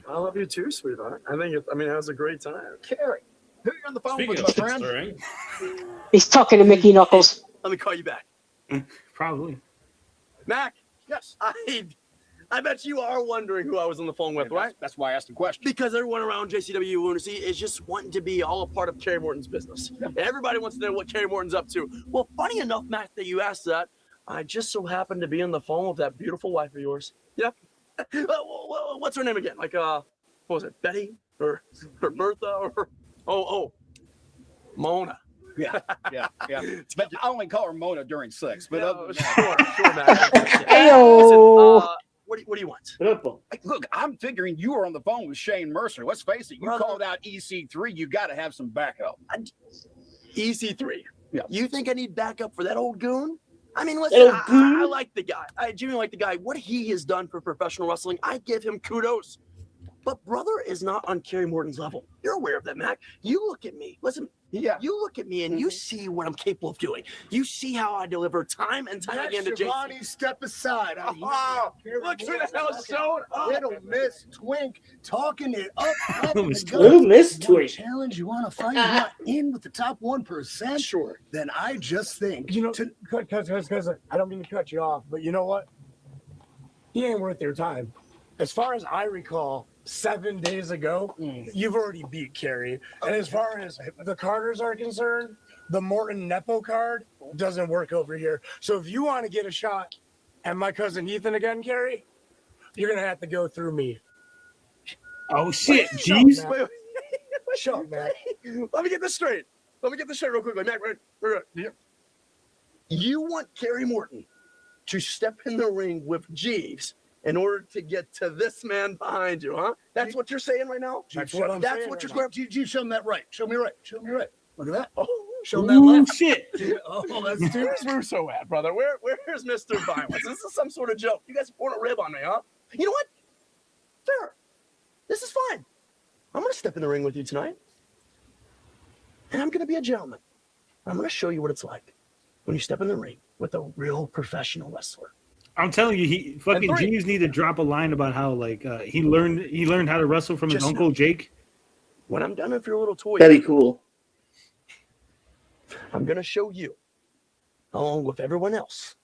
I love you too, sweetheart. I think it was a great time. Carrie, who are you on the phone Speaking with, of my friend? stirring, He's talking to Mickey Knuckles. Let me call you back. Probably. Mac, Yes. I bet you are wondering who I was on the phone with, right? That's why I asked the question. Because everyone around JCW Lunacy is just wanting to be all a part of Kerry Morton's business. Everybody wants to know what Kerry Morton's up to. Well, funny enough, Mac, that you asked that, I just so happened to be on the phone with that beautiful wife of yours. Yeah. What's her name again? Like, what was it? Betty? Or Bertha? Or Mona. Yeah. But I only call her Mona during sex. But No, sure, Mac. Ayo. Listen, what do you want? Look, I'm figuring you were on the phone with Shane Mercer. Let's face it, you Brother. called out EC3. You got to have some backup. EC3. Yeah. You think I need backup for that old goon? I mean, That listen, old goon? I like the guy. I genuinely like the guy. What he has done for professional wrestling, I give him kudos. But brother is not on Kerry Morton's level. You're aware of that, Mac. You look at me. Listen, Yeah. you look at me and you see what I'm capable of doing. You see how I deliver time and time again to JC. Step aside. Oh, look who the hell's showing up. Little Miss Twink talking it up. Little Miss Little Miss Twink. Challenge, you want to fight? You want in with the top 1%? Sure. Then I just think, Because I don't mean to cut you off, but you know what? He ain't worth your time. As far as I recall, 7 days ago, you've already beat Kerry. And as far as the Carters are concerned, the Morton Nepo card doesn't work over here. So if you want to get a shot at my cousin Ethan again, Kerry, you're going to have to go through me. Oh, shit, Shut jeez. up, Mac. Shut up, Mac. Let me get this straight. Real quickly. Mac, right. You want Kerry Morton to step in the ring with Jeeves in order to get to this man behind you, huh? That's what you're saying right now? That's what I'm saying what right you're G, show him that right. Show me right. Show me right. Look at that. Oh, show him that Ooh, left. shit. Oh, that's Where's Russo at, brother? Where's Mr. Violence? This is some sort of joke. You guys are pouring a rib on me, huh? You know what? Fair. This is fine. I'm going to step in the ring with you tonight. And I'm going to be a gentleman. I'm going to show you what it's like when you step in the ring with a real professional wrestler. I'm telling you, he fucking Jeeves need to drop a line about how like he learned how to wrestle from his Just uncle Jake. When I'm done with your little toy, That'd be cool. I'm going to show you, along with everyone else,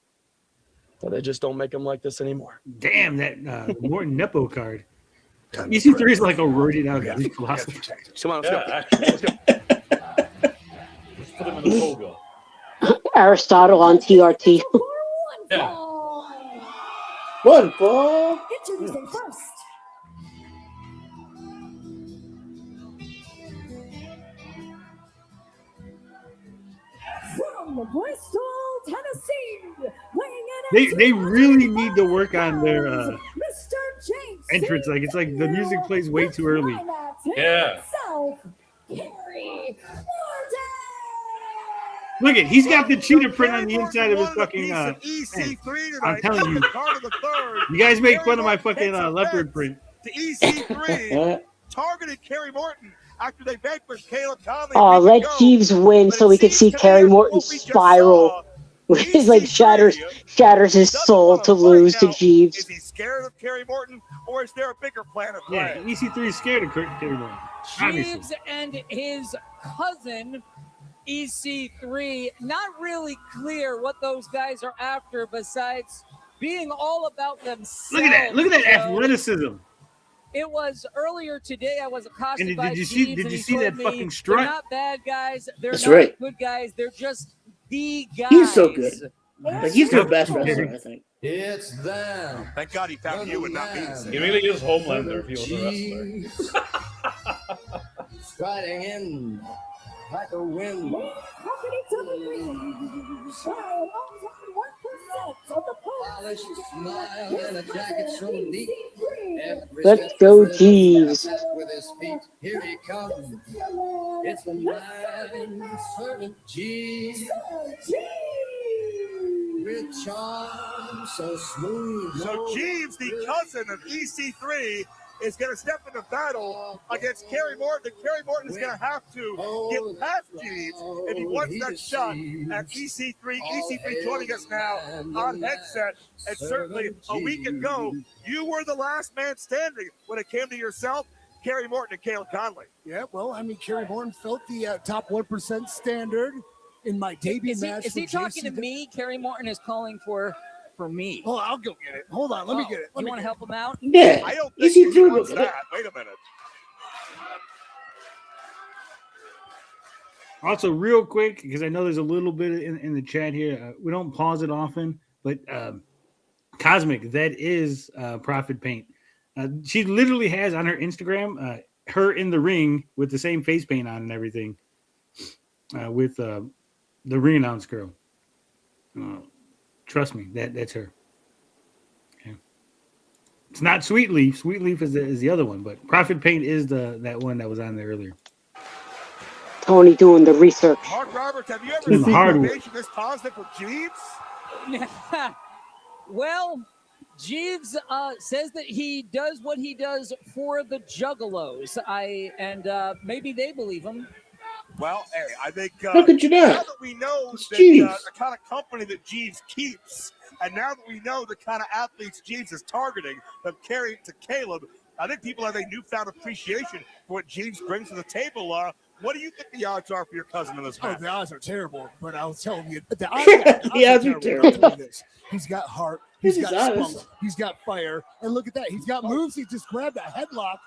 that they just don't make them like this anymore. Damn, that Morton Nepo card. EC3 is like a roided out Greek philosopher. Come on, let's go. Let's go. Let's put him in the toga. Aristotle on TRT. Yeah. One fall. Introducing first. From Bristol, Tennessee, weighing in They really need to work on their Mr. James entrance. Like it's like the music plays way too early. Yeah. Gary Look at he's got the cheetah print on the inside of his fucking EC3 I'm tonight. telling you. Part of the third. You guys make fun of my fucking leopard print. The EC3 targeted Kerry Morton after they vanquished Caleb Conley. Oh, let Jeeves win so we can see Kerry Morton spiral. He like shatters his soul to lose to Jeeves. Is he scared of Kerry Morton, or is there a bigger plan of Yeah, play? EC3 is scared of Kerry Morton. Obviously. Jeeves and his cousin EC3, not really clear what those guys are after besides being all about themselves. Look at that athleticism. It was earlier today. I was accosted And by did you see Jeeves, and he that told me fucking strut? They're not bad guys. They're That's not right. good guys. They're just the guys. He's so good. Like, he's the best wrestler, I think. It's them. Thank God he found you and not me. He really is Homelander if he was a wrestler. Striding in like a wind. Company to the ring. By 1% of the Polished smile and a jacket so neat. Let's go, Jeeves. With his feet, here he comes. It's the man servant Jeeves. With charm so smooth. So Jeeves, the cousin of EC3, is going to step into battle against Kerry Morton. And Kerry Morton is going to have to get past Jeeves if he wants that shot at EC3. EC3 joining us now on headset. And certainly a week ago, you were the last man standing when it came to yourself, Kerry Morton, and Caleb Conley. Yeah, well, I mean, Kerry Morton felt the top 1% standard in my debut match. Is he talking to me? Kerry Morton is calling for me. Oh, I'll go get it. Hold on, let me get it. You want to help him out? Yeah. I don't think he EC3 wants will that. Wait a minute. Also, real quick, because I know there's a little bit in the chat here. We don't pause it often, but Cosmic, that is Profit Paint. She literally has on her Instagram her in the ring with the same face paint on and everything with the ring announce girl. Trust me, that's her. Okay. It's not Sweet Leaf. Sweet Leaf is the other one, but Profit Paint is that one that was on there earlier. Tony doing the research. Mark Roberts, have you ever seen motivation this positive for Jeeves? Well, Jeeves says that he does what he does for the Juggalos. Maybe they believe him. Well, hey, I think How could you now not? that we know It's that, Jeeves. the kind of company that Jeeves keeps, and now that we know the kind of athletes Jeeves is targeting, from Kerry to Caleb, I think people have a newfound appreciation for what Jeeves brings to the table. What do you think the odds are for your cousin in this match? Oh, the odds are terrible, but I'll tell you. The odds are terrible. I'll tell you this. He's got heart. He's This is got spunk. honest. He's got fire. And look at that. He's got moves. He just grabbed a headlock,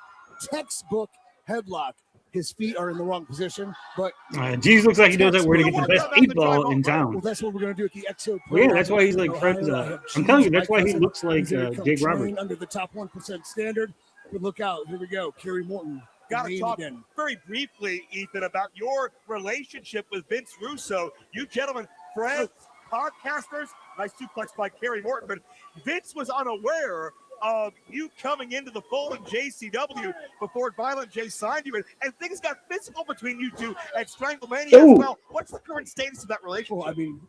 textbook headlock. His feet are in the wrong position, but Jeeves looks like he knows that where to get the best 8-ball in well, town. that's what we're going to do at the Exo. Yeah, that's why he's like friends. I'm telling you, that's why he looks like Jake Roberts. Under the top 1% standard. But look out. Here we go. Kerry Morton. Got to Main talk again. very briefly, Ethan, about your relationship with Vince Russo. You gentlemen, friends, podcasters. Nice suplex by Kerry Morton, but Vince was unaware of you coming into the fold in JCW before Violent J signed you, and things got physical between you two at Stranglemania as well. What's the current status of that relationship? Well, I mean,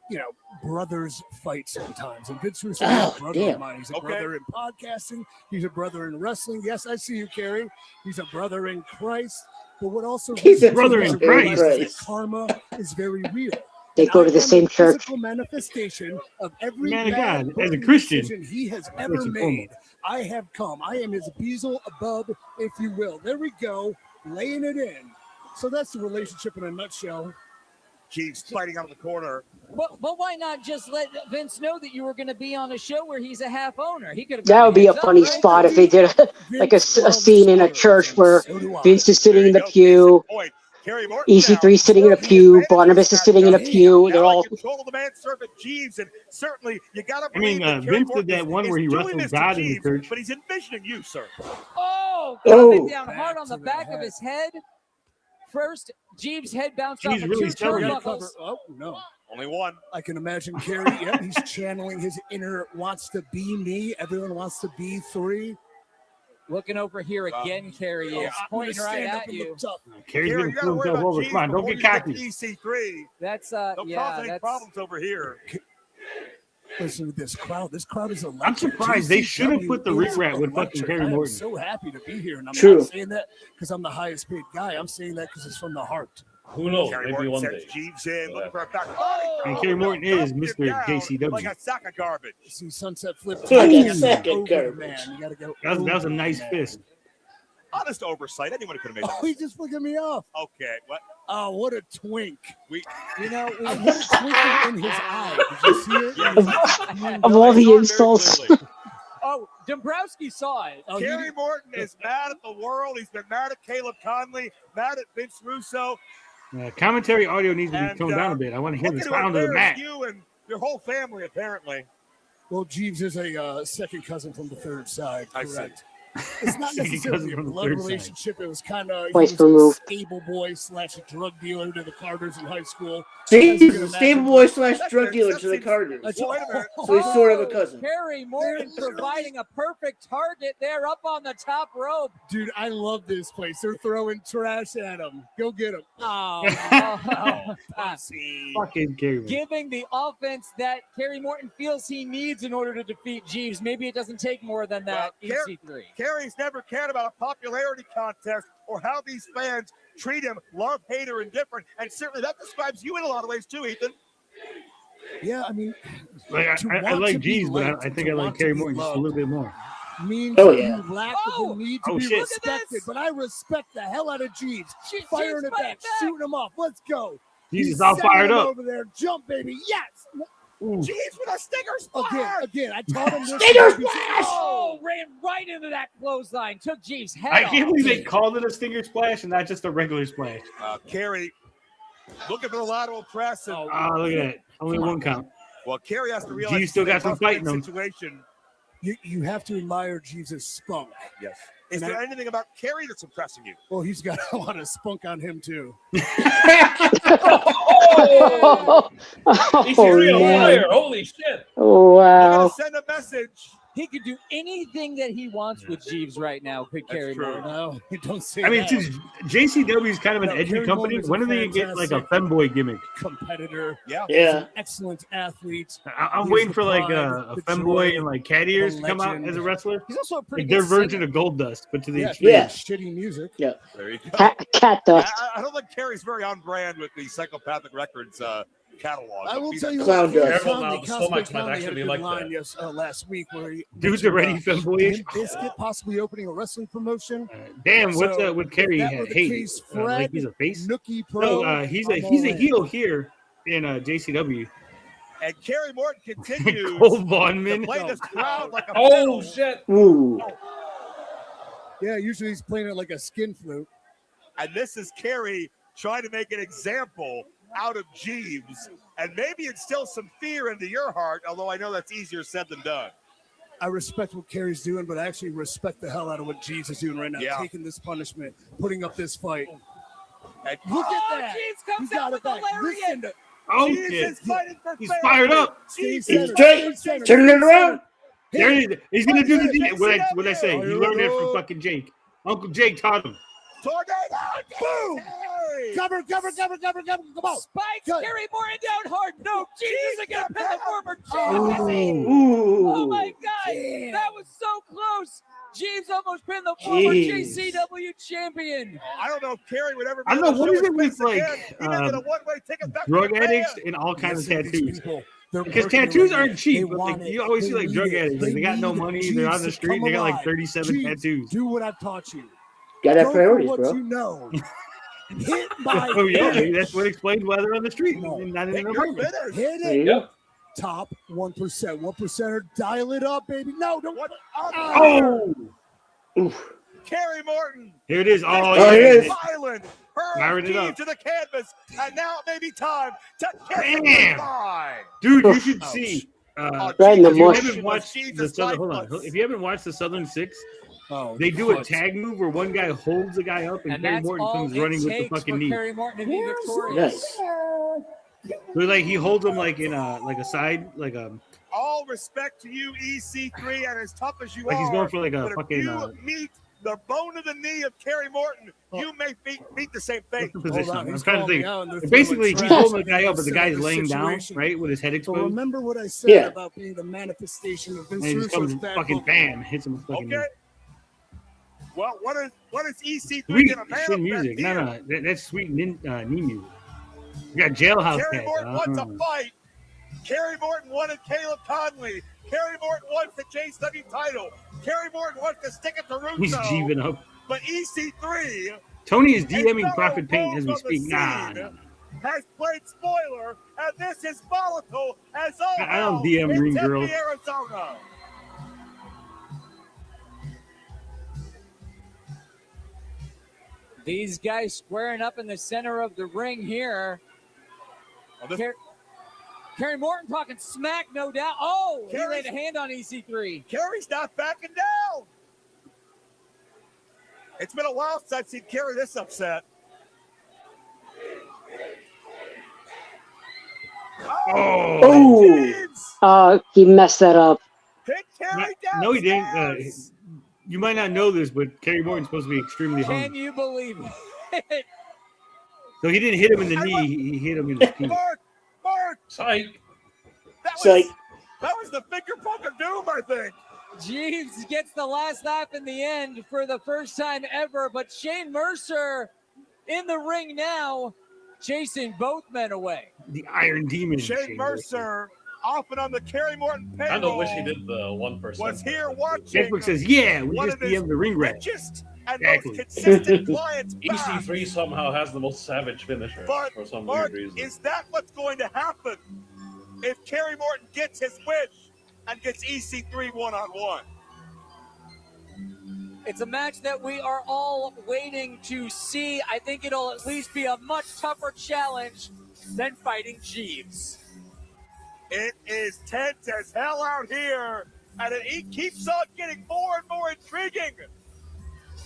brothers fight sometimes, and Vince Russo is a brother of mine. He's a brother in podcasting. He's a brother in wrestling. Yes, I see you, Kerry. He's a brother in Christ. But what also he's a brother in Christ. Is that karma is very real. They go to the same church. Physical manifestation of every Man of bad God, as a Christian, decision he has ever made. I have come. I am his Beelzebub above, if you will. There we go, laying it in. So that's the relationship in a nutshell. Jeeves fighting out of the corner. But why not just let Vince know that you were going to be on a show where he's a half owner? He could have. That would be a funny spot if they did a scene in a church where Vince is sitting in the pew, EC3 sitting in a pew, Barnabas is sitting in a pew. They're all. Control of the manservant Jeeves, and certainly you got to. I mean, Vince did that one where he wrestled God in the church. But he's envisioning you, sir. Oh, coming down hard on the back of his head. First, Jeeves' head bounced off of really two turnbuckles. Oh, no. Only one. I can imagine Kerry. Yeah, he's channeling his inner wants to be me. Everyone wants to be 3. Looking over here again, Kerry is pointing right at you. Kerry's going to pull himself over. Come on, don't get cocky. EC3. That's no causing problems over here. Listen to this crowd. This crowd is electric. I'm surprised they should have put the rat with fucking Kerry Morton. I'm so happy to be here, and I'm True. not saying that because I'm the highest paid guy. I'm saying that because it's from the heart. Who knows? Kerry Maybe Morton one sends day. Jeeves in, looking for a back. And Kerry Morton is Mr. JCW. Like a sack of garbage. See sunset flip. Like a sack of garbage. Man, you gotta go. That was a nice fist. Honest oversight. Anyone could have made that. Oh, he's just flicking me off. Okay, what? Oh, what a twink. We what a twinkle in his eye. Did you see it? Of all the insults. Oh, Dombrowski saw it. Oh, Kerry Morton is mad at the world. He's been mad at Caleb Conley, mad at Vince Russo. Commentary audio needs to be toned down a bit. I want to hear the sound of the match. You and your whole family, apparently. Well, Jeeves is a second cousin from the third side, I see. correct? It's not necessarily a blood relationship. It was kind of a stable boy / drug dealer to the Carters in high school. Stable boy / drug dealer to the Carters. Well, wait a minute. So he's sort of a cousin. Kerry Morton providing a perfect target there up on the top rope. Dude, I love this place. They're throwing trash at him. Go get him. Oh, Fucking Kerry Morton. giving the offense that Kerry Morton feels he needs in order to defeat Jeeves. Maybe it doesn't take more than that. EC3. Kerry's never cared about a popularity contest or how these fans treat him, love, hate, or indifferent. And certainly that describes you in a lot of ways too, Ethan. Yeah, I mean, I like Jeeves, but I think I like Kerry Morton just a little bit more. Means Oh, you yeah. lack the need to be shit. respected, but I respect the hell out of Jeeves. Firing Jeeves it back, shooting him off. Let's go. Jeeves He's is all sending fired him up. over there. Jump, baby. Yes. Jeeves with a stinger splash. Again, I taught him this. Stinger splash! Oh, ran right into that clothesline. Took Jeeves' head I off. can't believe they called it a stinger splash and not just a regular splash. Kerry looking for the lateral press. And, Look at that. Only one count. well, Kerry has to realize Jeeves still got some fight in him. situation. You have to admire Jeeves' spunk. Yes. Is there anything about Kerry that's impressing you? Well, he's got a lot of spunk on him too. He's real man. fire. Holy shit. Wow. Send a message. He could do anything that he wants with Jeeves right now. Could Kerry true. Morton. No, you don't say I mean, that. since JCW is kind of an edgy Kerry company, Morton's when a do they get like a fantastic femboy gimmick? competitor. Yeah. He's an excellent athlete. I'm He's waiting the for like pride, a the femboy joy, and like cat ears the to come out legend. as a wrestler. He's also a pretty Like good their version singer. of Gold Dust, but to the Yeah, extreme. Yeah. shitty music. Yeah. There you go. Cat dust. I don't think Kerry's very on brand with the Psychopathic Records catalog. I will tell you Clown what, dust. Careful now, Conley, the stomachs might Conley had a actually good like line that. last week where he Dude's mentioned, already femboyish. Limp Bizkit possibly opening a wrestling promotion. Damn, what's So, with Kerry? if that were the Hate case, like Fred, he's a face. Nookie Pro. No, he's I'm a all in. heel here in JCW. And Kerry Morton continues Cole to Vaughnman. play this crowd like a Oh fiddle. shit. Ooh. Yeah, usually he's playing it like a skin flute. And this is Kerry trying to make an example out of Jeeves. And maybe instill some fear into your heart, although I know that's easier said than done. I respect what Kerry's doing, but I actually respect the hell out of what Jeeves is doing right now. Yeah. Taking this punishment, putting up this fight. And Look at that. Jeeves comes He's got out it with the back. lariat. Listen to Oh Jeeves shit! is fighting for He's family. fired up. Stay Jeeves center, is straight. stay center, Turning stay it around. center. There it is. He's gonna do the JCW. what I say. He learned that from fucking Jake. Uncle Jake taught him. Tornado! Boom! Cover. Come on. Spikes, Gary Morton down hard. No, Jesus again. Pin the former Ooh. Oh my God. That was so close. Jeeves almost pinned the former JCW champion. I don't know if Kerry would ever be I don't know able what to is show it his with face like again. He may get a one-way ticket back drug to Japan. addicts and all kinds of tattoos. They're Because working tattoos already. aren't cheap, They but want like it. you always They see like need drug it. addicts. Like they got no need money. Jeeves They're on the to street. come They got like alive. 37 Jeeves, tattoos. Do what I've taught you. Gotta have Go priorities, for what bro. you know. Hit my Oh yeah, finish. that's what explains why they're on the street. And not in an apartment. Hit There it. you go. Top 1%. 1%er. Dial it up, baby. No, don't. Oh! Kerry Morton. Here it is. Oh, Oh, here it is. Island. Firing it Hurls up. to the canvas. And now it may be time to kiss Damn. it goodbye. Dude, you should see. Right in the if you mush. haven't watched the Southern, hold on. If you haven't watched the Southern Six, they do a tag move where one guy holds the guy up and And Kerry that's Morton all comes it running with the takes fucking for knee. Kerry Morton to be victorious. Nice. So like he holds him like in a side All respect to you, EC3, and as tough as you like are. he's going for like a but fucking if you meet the bone of the knee of Kerry Morton, you may meet the same fate. position. I'm he's trying to calling me think. out, and they're Basically, throwing he's trash holding the guy up, but the into guy's the laying down, situation. right, with his head So exposed. remember what I said Yeah. about being the manifestation of And Vince he just Russo's comes bad fucking book. bam, hits him with fucking Okay. Well, what is EC3 sweet going to manifest shit music. here? No, that's sweet knee music. You got Jailhouse Kerry Cat. Morton wants a fight. Kerry Morton wanted Caleb Conley. Kerry Morton wants the JCW title. Kerry Morton wants to stick it to Russo. He's jeeving up. But EC3 Tony is a DMing fellow Profit Paint as we wolf on the speak. Nah. scene, has played spoiler, and this is volatile as all I don't hell DM in green Tempe, girls. Arizona. These guys squaring up in the center of the ring here. Kerry Morton talking smack, no doubt. Oh, he laid a hand on EC3. Kerry's not backing down. It's been a while since I've seen Kerry this upset. Oh, he messed that up. Hit Kerry down. No, he didn't. You might not know this, but Kerry Morton's supposed to be extremely Can hungry. you believe it? So he didn't hit him in the knee. He hit him in his teeth. Mark. Psych. That was the finger poke of doom, I think. Jeeves gets the last laugh in the end for the first time ever, but Shane Mercer in the ring now, chasing both men away. The Iron Demon. Shane Mercer, often on the Kerry Morton I payroll, don't wish he did the 1%. was here watching. Facebook says, yeah, we one just of his DM'd the ring rat. richest and Exactly. most consistent clients back. EC3 somehow has the most savage finisher But for some Mark, weird reason. is that what's going to happen if Kerry Morton gets his wish and gets EC3 one-on-one? It's a match that we are all waiting to see. I think it'll at least be a much tougher challenge than fighting Jeeves. It is tense as hell out here, and it keeps on getting more and more intriguing.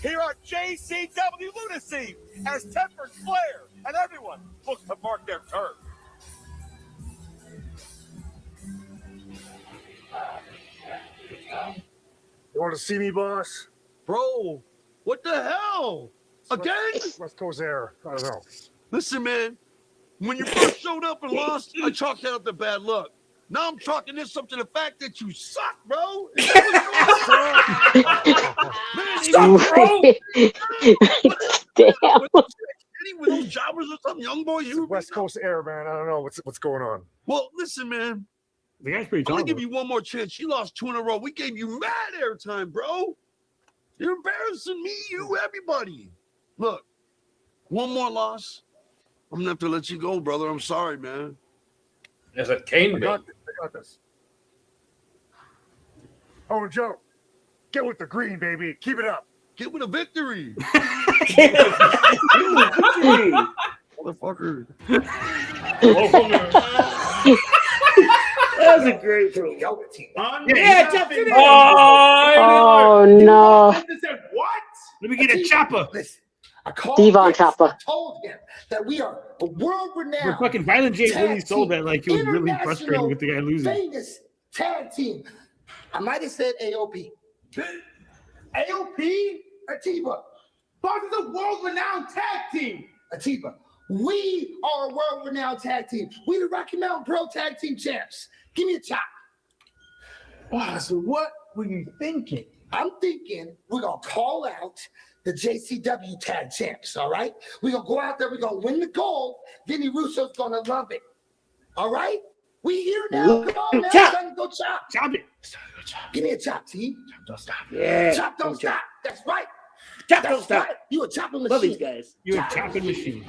Here on JCW Lunacy, as Tempered Flair and everyone looks to mark their turn. You want to see me, boss? Bro, what the hell? Again? West Coast Air. I don't know. Listen, man, when you first showed up and lost, I chalked that up to bad luck. Now I'm chalking this up to the fact that you suck, bro. Is that what's going on? Man, you suck, bro. Damn. With those jobbers or something, young boy, you West Coast Air, man. I don't know what's going on. Well, listen, man. The guy's pretty I'm gonna tall. give you one more chance. You lost 2 in a row. We gave you mad airtime, bro. You're embarrassing me, you, everybody. Look, one more loss. I'm gonna have to let you go, brother. I'm sorry, man. Is it Kane? I got this. Oh, and Joe, get with the green, baby. Keep it up. Get with a victory. Motherfucker. That was a great throw. Yeah, jump in. Oh, no. What? Let me get a chopper. Devon Chopper. Told him that we are a world-renowned, But fucking Violent J really tag sold team, that like he was really frustrated with the guy losing. famous tag team. I might have said AOP. AOP? Atiba. Boss is a world-renowned tag team. Atiba, we are a world-renowned tag team. We the Rocky Mountain Pro Tag Team champs. Give me a chop. Boss, what were you thinking? I'm thinking we're going to call out the JCW tag champs, all right? We're going to go out there, we're going to win the gold. Vinny Russo's going to love it. All right? We here now. Come on, man. Chop. Time to go chop. Chop it. Give me a chop, T. Chop, don't stop. Yeah. Chop, don't stop. That's right. Chop, That's don't stop. right. You a chopping machine. Love these guys. You're a chopping machine.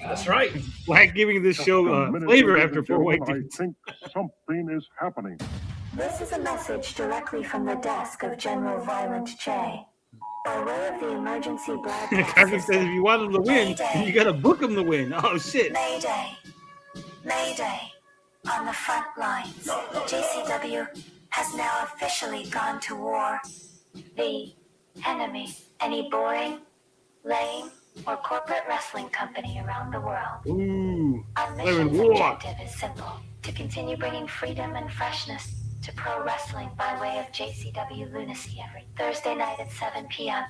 That's right. Like giving this show flavor after 4 white dudes. I think something is happening. This is a message directly from the desk of General Violent J. By way of the emergency broadcast Carson says if you want him to win, you gotta book him to win. Oh shit. Mayday. Mayday. On the front lines, JCW has now officially gone to war. The enemy, any boring, lame, or corporate wrestling company around the world. Ooh. Our mission's objective is simple: to continue bringing freedom and freshness to pro wrestling by way of JCW Lunacy every Thursday night at 7 p.m.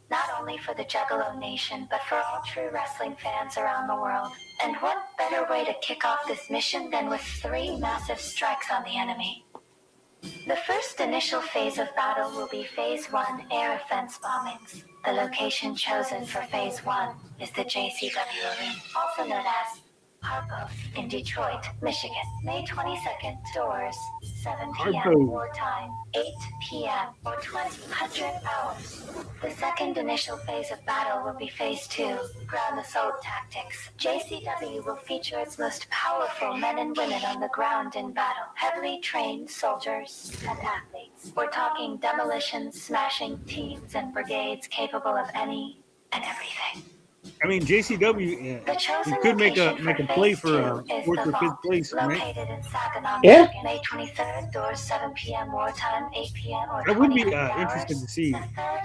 Not only for the Juggalo Nation, but for all true wrestling fans around the world. And what better way to kick off this mission than with 3 massive strikes on the enemy? The first initial phase of battle will be Phase 1 air offense bombings. The location chosen for Phase 1 is the JCW Arena, also known as Harpo in Detroit, Michigan. May 22nd, doors, 7 p.m. Harpo. wartime, 8 p.m. or 2000 hours. The second initial phase of battle will be Phase 2, ground assault tactics. JCW will feature its most powerful men and women on the ground in battle. Heavily trained soldiers and athletes. We're talking demolition, smashing teams and brigades capable of any and everything. I mean, JCW, you could make a play for fourth or fifth place, right? Located in Saginaw, Yeah. Michigan, May 23rd, doors 7 p.m. wartime, 8 p.m. or I would be 2000 hours. interested to see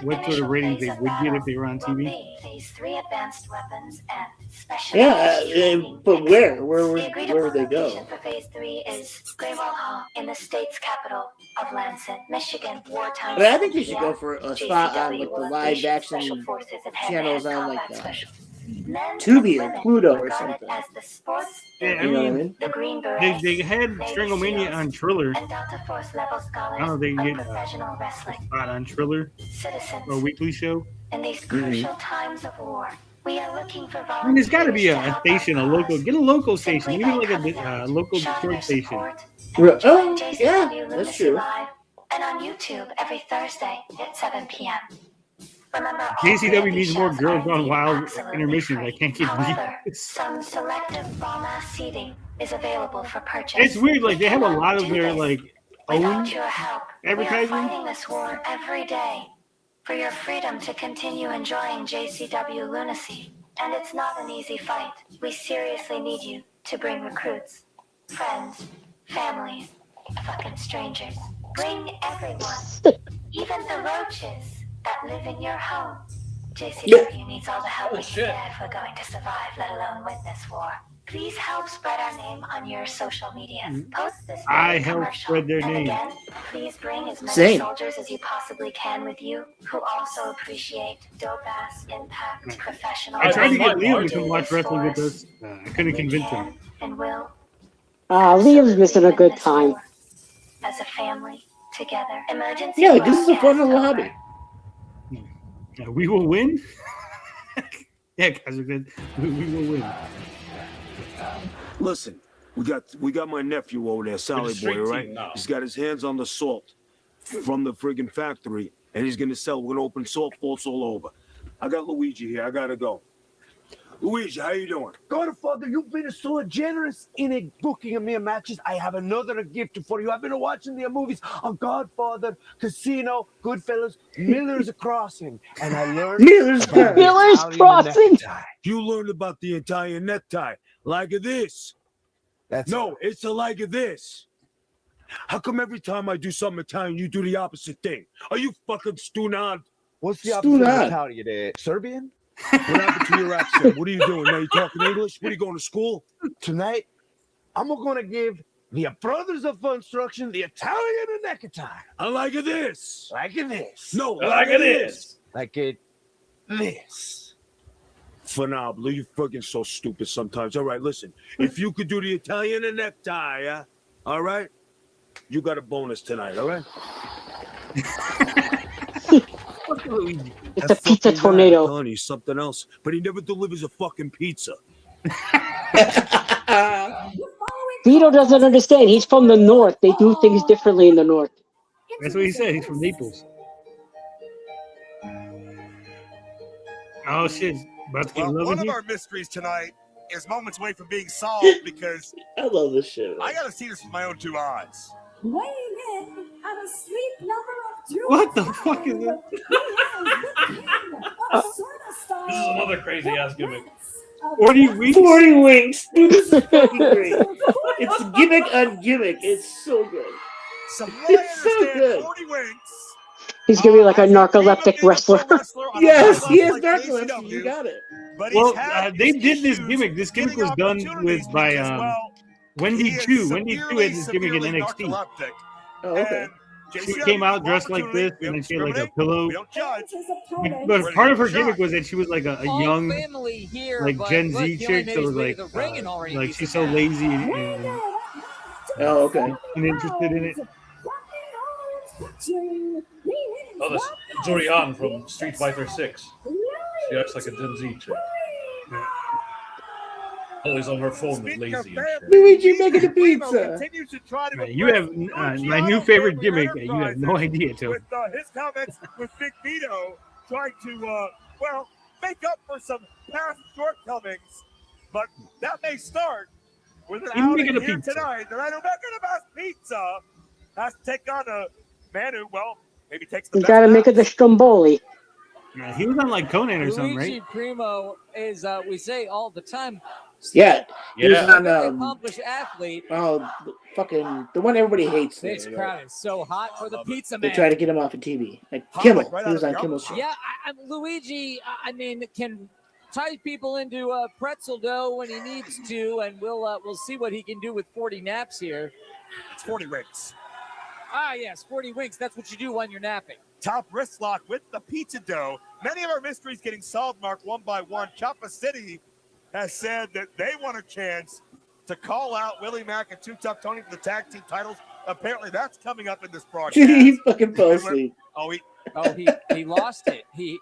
what sort of ratings they would get if they were on TV. Phase 3 advanced weapons and specialized But where The would they go? location for Phase 3 is Greywall Hall in the state's capital of Lansing, Michigan. Wartime. But I think you should 7 go p.m. for a spot on JCW like the will live unleash action special forces and channels hand-to-hand on like combat special. Tubi or Pluto or Regarded something. as the sports Yeah, I You know what I mean, mean? the Green Berets, they had Navy Stranglemania SEALs, on Triller. and Delta Force level I scholars don't know if they of can get professional a wrestling. spot on Triller Citizens, or a weekly show. in these crucial times of war, we are looking for I mean, there's got to be volunteers to a help station, a local, get a local station, even like a local Detroit station. Oh, JCW yeah, that's Lunacy true. Live and on YouTube every Thursday at 7 p.m. Remember, all JCW needs more shows girls are gone wild absolutely intermissions. free. I can't get However, these. some selective bomb-ass seating is available for purchase. It's weird, like they have a lot of Do their this like without own your help. We are advertising. fighting this war every day for your freedom to continue enjoying JCW Lunacy. And it's not an easy fight. We seriously need you to bring recruits, friends, families, fucking strangers. Bring everyone, even the roaches that live in your home. JCW needs all the help we can get if we're going to survive, let alone win this war. Please help spread our name on your social medias. Post this I video help commercial. spread their And name. again, please bring as many Same. soldiers as you possibly can with you who also appreciate dope-ass, impact, professional. I tried to get wrestling. Liam to come watch wrestling with us. I couldn't convince him. And will, Liam's missing a good time. as a family, together. Emergency Yeah, like this is a fun little broadcast hobby. We will win. Yeah, guys, we will win. Listen, we got my nephew over there, Sally street Boy, team right? now. He's got his hands on the salt from the friggin' factory, and he's gonna sell. We're gonna open salt forts all over. I got Luigi here. I gotta go. Luigi, how you doing? Godfather, you've been so generous in booking me matches. I have another gift for you. I've been watching the movies of Godfather, Casino, Goodfellas, Miller's Crossing, and I learned Miller's about the Miller's Italian Crossing. necktie. You learned about the Italian necktie like this. No, it's like this. How come every time I do something Italian, you do the opposite thing? Are you fucking stunad? What's the opposite of Italian? Serbian? What happened to your accent? What are you doing? Now you talking English? What are you going to school? Tonight, I'm gonna give The brothers of construction, the Italian and necktie. I like it this. Like it this. No, I like it this. Like it this. Phenomenal. You fucking so stupid sometimes. All right, listen. If you could do the Italian and necktie, yeah? All right? You got a bonus tonight, all right? It's a pizza tornado. I'm telling you, something else. But he never delivers a fucking pizza. Vito doesn't understand. He's from the north. They do things differently in the north. That's what he said. He's from Naples. Oh shit! About to get love One in of here. our mysteries tonight is moments away from being solved because I love this shit. I got to see this with my own two eyes. Weighing in at a sleep number of 2. What the fuck is that? This is another crazy ass gimmick. 40 weeks. 40 winks. Dude, this is fucking great. It's gimmick on gimmick. It's so good. It's so good. 40 winks. He's gonna be like a narcoleptic wrestler. Yes, he is narcolepsy. You got it. Well, they did this gimmick. This gimmick was done by Wendy Chu. Wendy Chu had this gimmick in NXT. Oh, okay. She came out dressed like this, and then she had like a pillow. But part of her gimmick was that she was like a young, like Gen Z chick. So it was like she's so lazy and oh, okay, uninterested in it. Oh, that's Zorian from Street Fighter 6. She acts like a Gen Z chick. Always on her phone with lazy and shit. Luigi making the pizza. Right, you have my new favorite gimmick. You have no idea, Tony. With his comments with Big Vito trying to, make up for some past shortcomings. But that may start with an outing here tonight. The night who making the best pizza has to take on a man who, maybe takes the You gotta make it the Stromboli. Yeah, he was on like Conan or something, Luigi right? Primo is, we say all the time. Yeah, he was on accomplished athlete. Oh, the one everybody hates. This crowd is so hot for the pizza They man. try to get him off of TV. Like Kimmel, he was on Kimmel's show. Yeah, Luigi, I mean, can tie people into pretzel dough when he needs to, and we'll see what he can do with 40 naps here. It's 40 winks. Ah, yes, 40 winks. That's what you do when you're napping. Top wrist lock with the pizza dough. Many of our mysteries getting solved, Mark, one by one. Choppa City has said that they want a chance to call out Willie Mack and Too Tough Tony for the tag team titles. Apparently, that's coming up in this broadcast. He fucking fell asleep. He lost it. He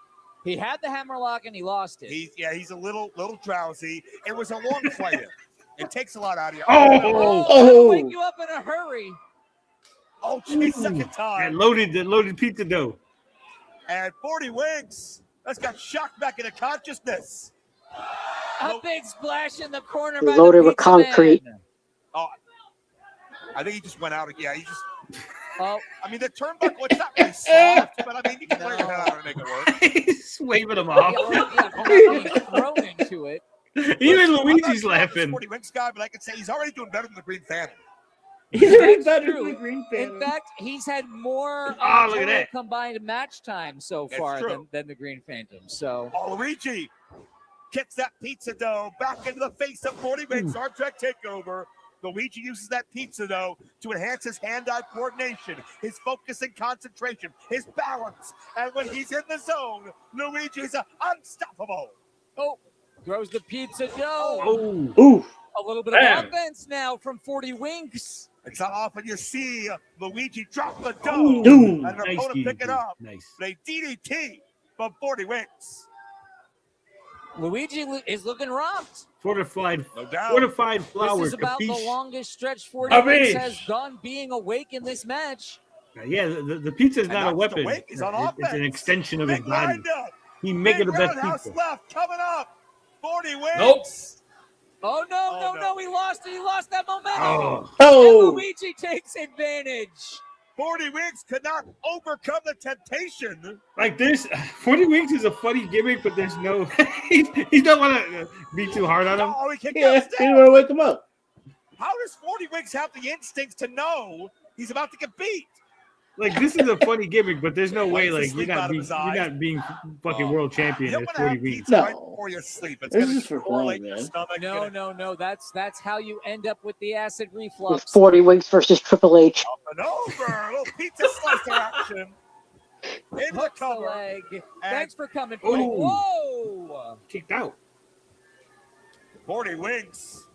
had the hammerlock and he lost it. He's a little drowsy. It was a long flight. It takes a lot out of you. That'll wake you up in a hurry. Oh, geez, second time. And loaded pizza dough. And 40 winks. That's got shocked back into consciousness. A big splash in the corner. Loaded with concrete. Oh, I think he just went out. Yeah, he just. Oh, I mean, the turnbuckle, it's not really soft, but I mean, you can play your head out and make it work. He's waving him off. Being thrown into it. Even Luigi's laughing. 40 winks guy, but I could say he's already doing better than the Green Phantom. He's already better than the Green Phantom. In fact, he's had more look at total that. combined match time so far than the Green Phantom. So, Luigi kicks that pizza dough back into the face of 40 winks. Arm track takeover. Luigi uses that pizza dough to enhance his hand-eye coordination, his focus and concentration, his balance. And when he's in the zone, Luigi's unstoppable. Oh, throws the pizza dough. Ooh. A little bit of offense now from 40 winks. It's not often you see Luigi drop the dough Ooh. and an Nice opponent pick DDT. it up. Nice. They DDT from 40 winks. Luigi is looking rocked. Fortified doubt. flour. This is about capiche? the longest stretch 40 winks has gone being awake in this match. Yeah, the pizza is not a weapon. He's on It's an extension of his Big body. windup. He make it the best Roundhouse pizza. left coming up. 40 winks. Nope. Oh, no, he lost it. He lost that momentum. Oh. And Luigi takes advantage. 40 winks could not overcome the temptation. Like this, 40 winks is a funny gimmick, but there's no. he don't want to be too hard on him. Oh, he kicked Yeah, out he Steph. didn't want to wake him up. How does 40 winks have the instincts to know he's about to get beat? Like this is a funny gimmick, but there's no way Wipes the like sleep out of his eyes. you're not being fucking world champion You at want 40 to weeks. have pizza right before you sleep. It's This going is to for correlate fun, your man. stomach. No. That's how you end up with the acid With reflux. 40 Winks versus Triple H. Up and over. A little pizza slicer action. In the Hooks the cover. leg. And- Thanks for coming, Forty. Ooh. Whoa! Kicked out. 40 Winks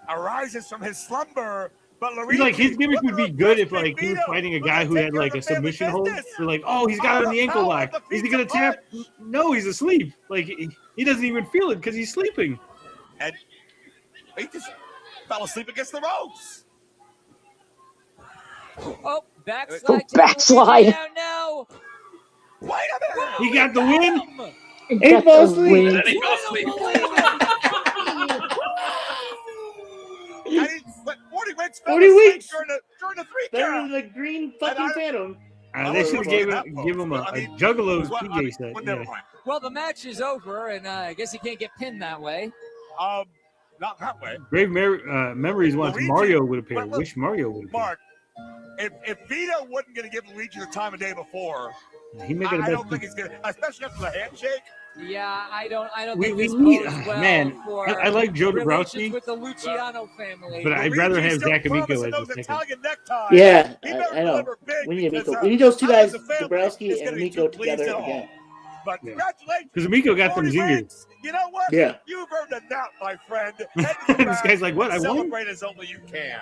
arises from his slumber. But He's like his gimmick would be good if like he was Vito, fighting a guy who had like a submission hold. They're like, oh, he's got it on the ankle lock. Is he gonna tap? No, he's asleep. Like he doesn't even feel it because he's sleeping. And he just fell asleep against the ropes. Oh, backslide. Oh, backslide. Down now. Wait a minute. He got the win. He got fell the asleep. win. And he fell asleep. But 40 Winks fell 40 asleep Winks. during the 3 They're count. in the green fucking phantom. They should have give him a Juggalo PJ set. Well, Yeah. never mind. Well, the match is over, and I guess he can't get pinned that way. Not that way. Grave Memories wants Luigi- Mario would appear. Look, Wish Mario would appear. Mark, if Vito wasn't going to give Luigi the time of day before, He make it a I don't best. think he's going to, especially after the handshake. Yeah, I don't We think this need bodes well man. for I like Joe relations Dabrowski, with the Luciano family. but I'd rather have Luigi Zach still Amico promising as those the second. Italian neckties. Yeah, He better I know. deliver big We need because, Amico. We need those two I guys, as a family, Dabrowski is and gonna be Amico, too pleased together at all. again. But Yeah. congratulations. Because Amico got them 40 zingers. Winks. You know what? Yeah. You've earned a nap, my friend. This guy's like, what? I won? Celebrate as only you can.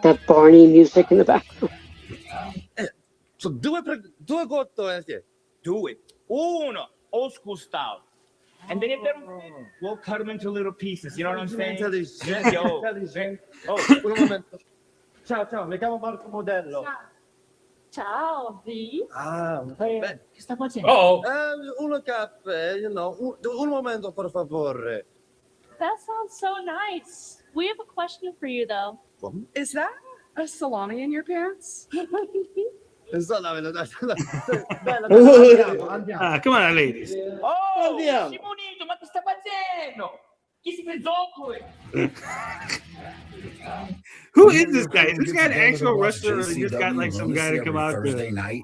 That Barney music in the background. So do it gotto and say, do it. Uno, old school style. And then if they we'll cut them into little pieces. You know what I'm saying? Yo. Oh, un momento. Ciao, mi chiamo Marco Modello. Ciao, V. Che sta facendo? Oh, Uno caffè, you know. Un momento, por favore. That sounds so nice. We have a question for you, though. Is that a salami in your pants? Come on, ladies. Oh, yeah. Simonito, ma che sta facendo? Chi si pensò qui? Who is this guy? Is this guy an actual wrestler, or they just got like some guy to come out Thursday to? night.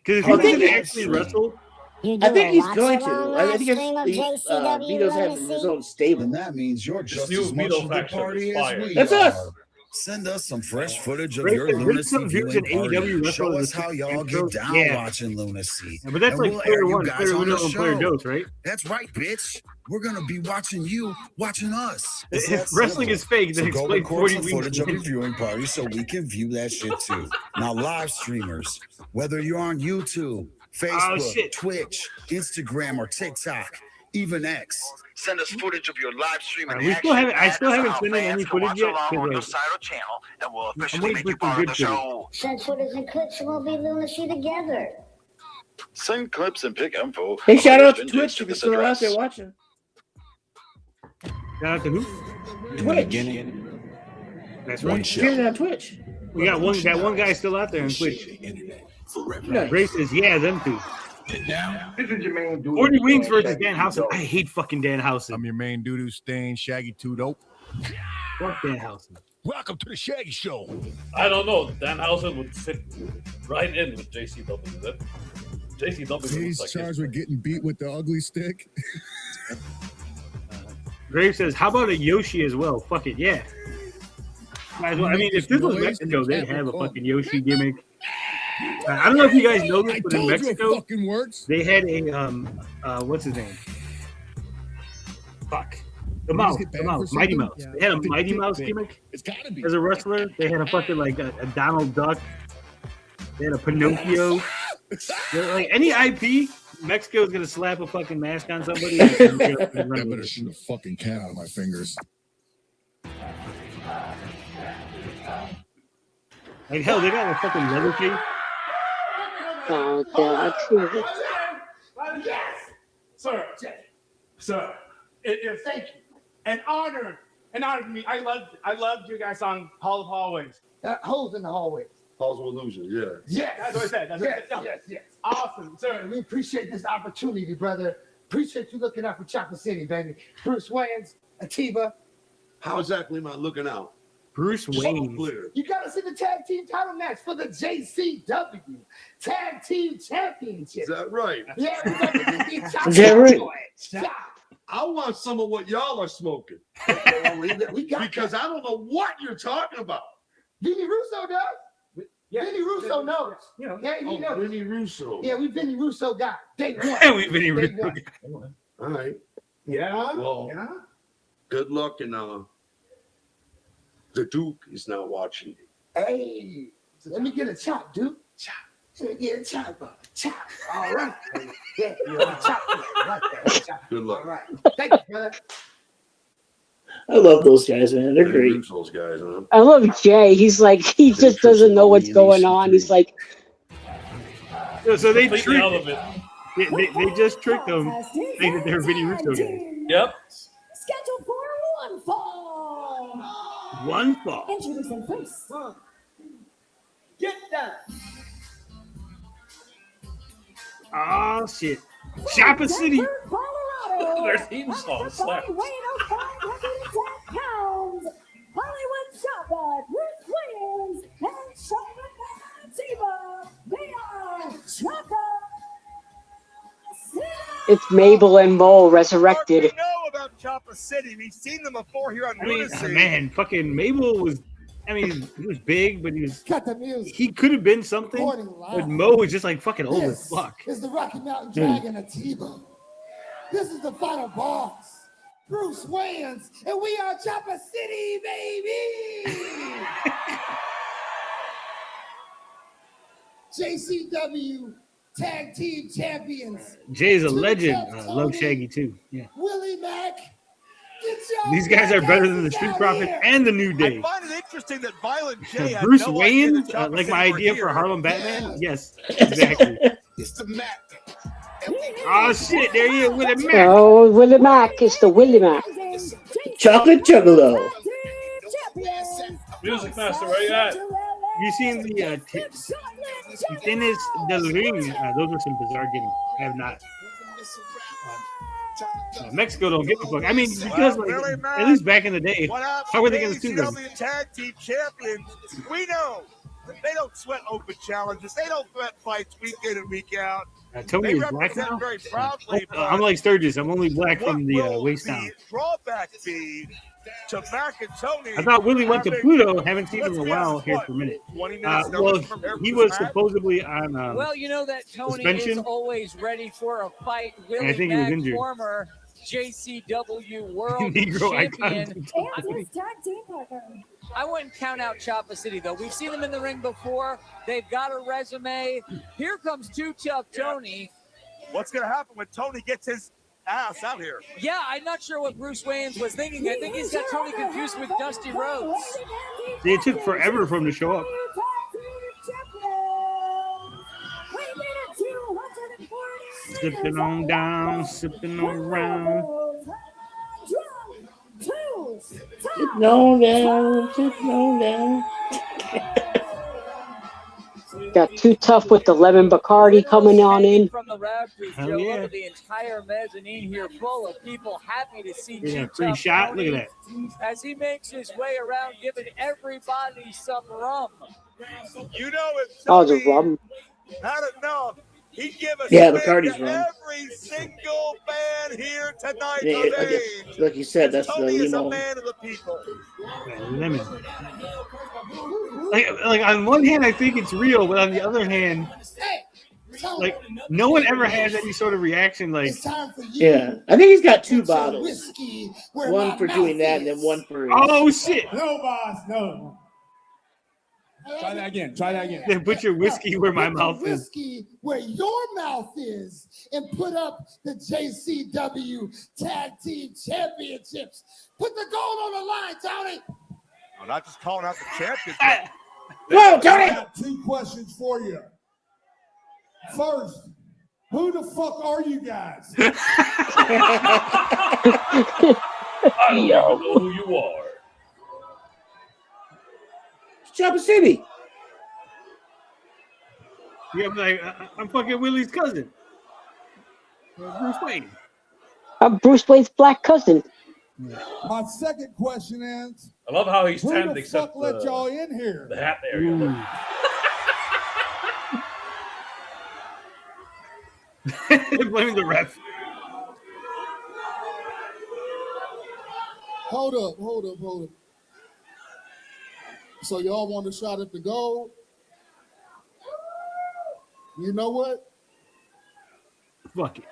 Because I if he think doesn't it's- actually wrestle, I think he's going to. I think Vito's having his own stable. And that means you're just new as much Beatle of the faction party is as fired. we That's are. us. Send us some fresh footage of Great- your great Lunacy some views viewing in AEW party. Show wrestlers us how y'all intros. get down Yeah. watching Lunacy. yeah, but that's And like we'll player air you one, guys player on winner, the and player show. dose, right? That's right, bitch. We're gonna be watching you, watching us. It's If that wrestling simple. is fake, then So go explain record 40 some weeks. footage of your viewing party so we can view that shit too. Now, live streamers, whether you're on YouTube, Facebook, shit. Twitch, Instagram, or TikTok, even X, send us footage of your live stream. We still haven't. I still haven't sent in any footage yet. Because channel, and we'll I'm waiting for some good footage. Send footage and clips and we'll be Lunacy together. Send clips and pick info. Hey, shout out to Vintage Twitch to if you're this still out address. there watching. Shout out to who? Twitch. That's One right. show. Get it on Twitch. We got one guy still out there on Twitch. Nice. Grace says, yeah, them two. This is your main dude. 40 Wings versus Dan Housen. I hate fucking Dan Housen. I'm your main doo-doo stain, Shaggy 2 Dope. Fuck Dan Housen. Welcome to the Shaggy Show. I don't know. Dan Housen would fit right in with JCW. That JCW. He's looks charged with getting beat with the ugly stick. Grave says, how about a Yoshi as well? Fuck it, yeah. Might as well. I mean, if this was Mexico, they'd have a fucking Yoshi gimmick. I don't know if you guys know this, but in Mexico, they had a what's his name? Fuck. The mouse, Mighty Mouse. They had a Mighty Mouse gimmick as a wrestler. They had a fucking like a Donald Duck. They had a Pinocchio. Like any IP, Mexico is gonna slap a fucking mask on somebody. I better shoot a fucking cat out of my fingers. Like hell, they got a fucking leather case. Oh, God. Yes, sir. Sir, thank you. An honor to me. I loved you guys on Hall of Hallways. Holes in the hallways. Halls of Illusion, yeah. Yes, that's what I said. Yes. Awesome, sir. We appreciate this opportunity, brother. Appreciate you looking out for Chocolate City, baby. Bruce Wayans, Atiba. How exactly am I looking out? Bruce Wayne. You got to see the tag team title match for the JCW Tag Team Championship. Is that right? Yeah, we got to see Is that right? I want some of what y'all are smoking. We got because I don't know what you're talking about. Vinny Russo does. Vinny Russo knows. Yeah, he knows. Vinny Russo. Yeah, we Vinny Russo guy. Day one. We Vinny Day Russo one. guy. All right. Yeah. Well, Yeah. good luck, and the Duke is now watching. Hey, let me get a chop, dude. Chop. Let me get a chop, brother. Chop. All right. Yeah, you want a chop? Right there. Chop. Good luck. All right. Thank you, brother. I love those guys, man. They're great. Those guys, huh? I love Jay. He's like, he just doesn't know what's going on. He's like, So they Completely out of tricked. it. They just tricked them, saying that they're Vinny Russo guys. Yep. Scheduled for one fall. One fall. Introducing first. Get down. Oh shit! Shopper City. Colorado. Their theme song slaps. Weighing out 510 pounds. Hollywood Chopper, Bruce Williams, and Shaman Tiva. They are Chopper City. it's Mabel and Mo resurrected. We know about Chopper City. We've seen them before here on I mean, Lunacy. man, fucking Mabel was. I mean, he was big, but he was. Cut the music. He could have been something, Recording live. but Mo was just like fucking old as This fuck. is the Rocky Mountain Dragon of Tebow. This is the final boss, Bruce Wayans, and we are Chopper City, baby! JCW Tag Team Champions. Jay's a Two legend. Tough Love Tony, Shaggy too. Yeah, Willie Mack. Get your these guys are better than the asses Street out Profits here. and the New I Day. find it interesting that Violent J had Bruce no idea Wayne, that Chopper like City my were idea here. for Harlem Batman. Yes, exactly. It's the Mac. Oh shit! There he is with a Mac. Oh, Willie Mack. It's the Willie Mack. Chocolate Juggalo. Music master, where you at? You seen the Tennis del Ring? Those are some bizarre gimmicks. I have not. Mexico don't give a fuck. I mean, because like, Willie Mack, at least back in the day, what happened how were they to going to sue them? JCW Tag Team Champions? We know that they don't sweat open challenges. They don't sweat fights week in and week out. Tony They is black represent now. very proudly. but I'm like Sturgis. I'm only black what from the will waist down. the drawback be to Mac and Tony? I thought Willie went to having- Pluto. Haven't seen him in let's a be while honest, here what, for a minute. 20 minutes Well, notice from he Bruce was Mack? supposedly on. Well, you know that Tony suspension? is always ready for a fight. Willie I think he was Mack, injured. former JCW World Negro Champion. icon. And his tag team partner. I wouldn't count out Chopper City, though. We've seen them in the ring before. They've got a resume. Here comes Too Tough Tony. What's going to happen when Tony gets his ass out here? Yeah, I'm not sure what Bruce Wayans was thinking. I think he's got Tony confused with Dusty Rhodes. It took forever for him to show up. Sipping on down, sipping around. Sitting on down, sitting on down. Got Too Tough with the lemon Bacardi coming on in. From the rafters, Hell Joe, yeah. look at the entire mezzanine here full of people happy to see Yeah, Too free Tough shot. Tony Look at as he makes his way around giving everybody some rum. You know it. Oh, the rum. Had enough. He'd give us Yeah, Bacardi's wrong. every single man here tonight. Yeah, of I guess, age. like you said, that's the Tony is a limo. man of the people. Lemon. Like on one hand, I think it's real, but on the other hand, like no one ever has any sort of reaction. Like, Yeah, I think he's got two bottles. Whiskey where One my for doing mouth that, and then is. one for. oh shit! No, boss, no. Try that again. Try that again. Then put your whiskey where my Put the mouth is. whiskey where your mouth is, and put up the JCW Tag Team Championships. Put the gold on the line, Tony. No, not just calling out the champions. Whoa, I Tony! got two questions for you. First, who the fuck are you guys? I don't even know who you are. Chopper City. Yeah, I'm like, I'm fucking Willie's cousin. Bruce Wayne. I'm Bruce Wayne's black cousin. My second question is, I love how he's who tanned the except fuck let y'all in here? the hat area. Blaming the ref. Hold up. So y'all want a shot at the gold? You know what? Fuck it.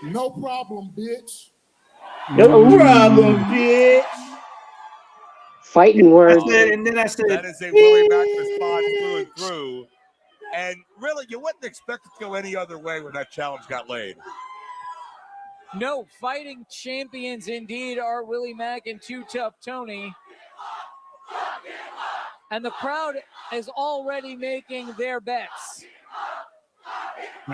No problem, bitch. No problem, bitch. Fighting words. And then I said, that is a Willie Mack response through and through. And really, you wouldn't expect it to go any other way when that challenge got laid. No, fighting champions indeed are Willie Mack and Too Tough Tony. And the crowd is already making their bets.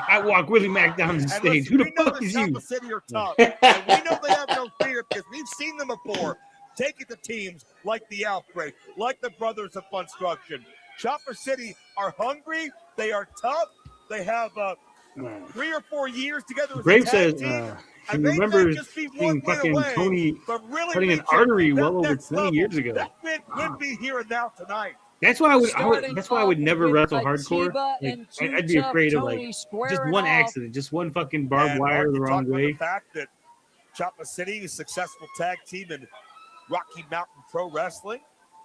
I walk Willie Mack down the stage. Who the fuck is you? City are tough. And we know they have no fear because we've seen them before. Take it to teams like the Outbreak, like the Brothers of Construction. Chopper City are hungry. They are tough. They have 3 or 4 years together as Brave a tag says team. he remembers seeing fucking Tony cutting an artery well over 20 years ago. That win could be here and now tonight. That's why I would never wrestle hardcore. Like, I'd be afraid of like just one accident, just one fucking barbed wire the wrong way. The fact that Chopper City is a successful tag team in Rocky Mountain Pro Wrestling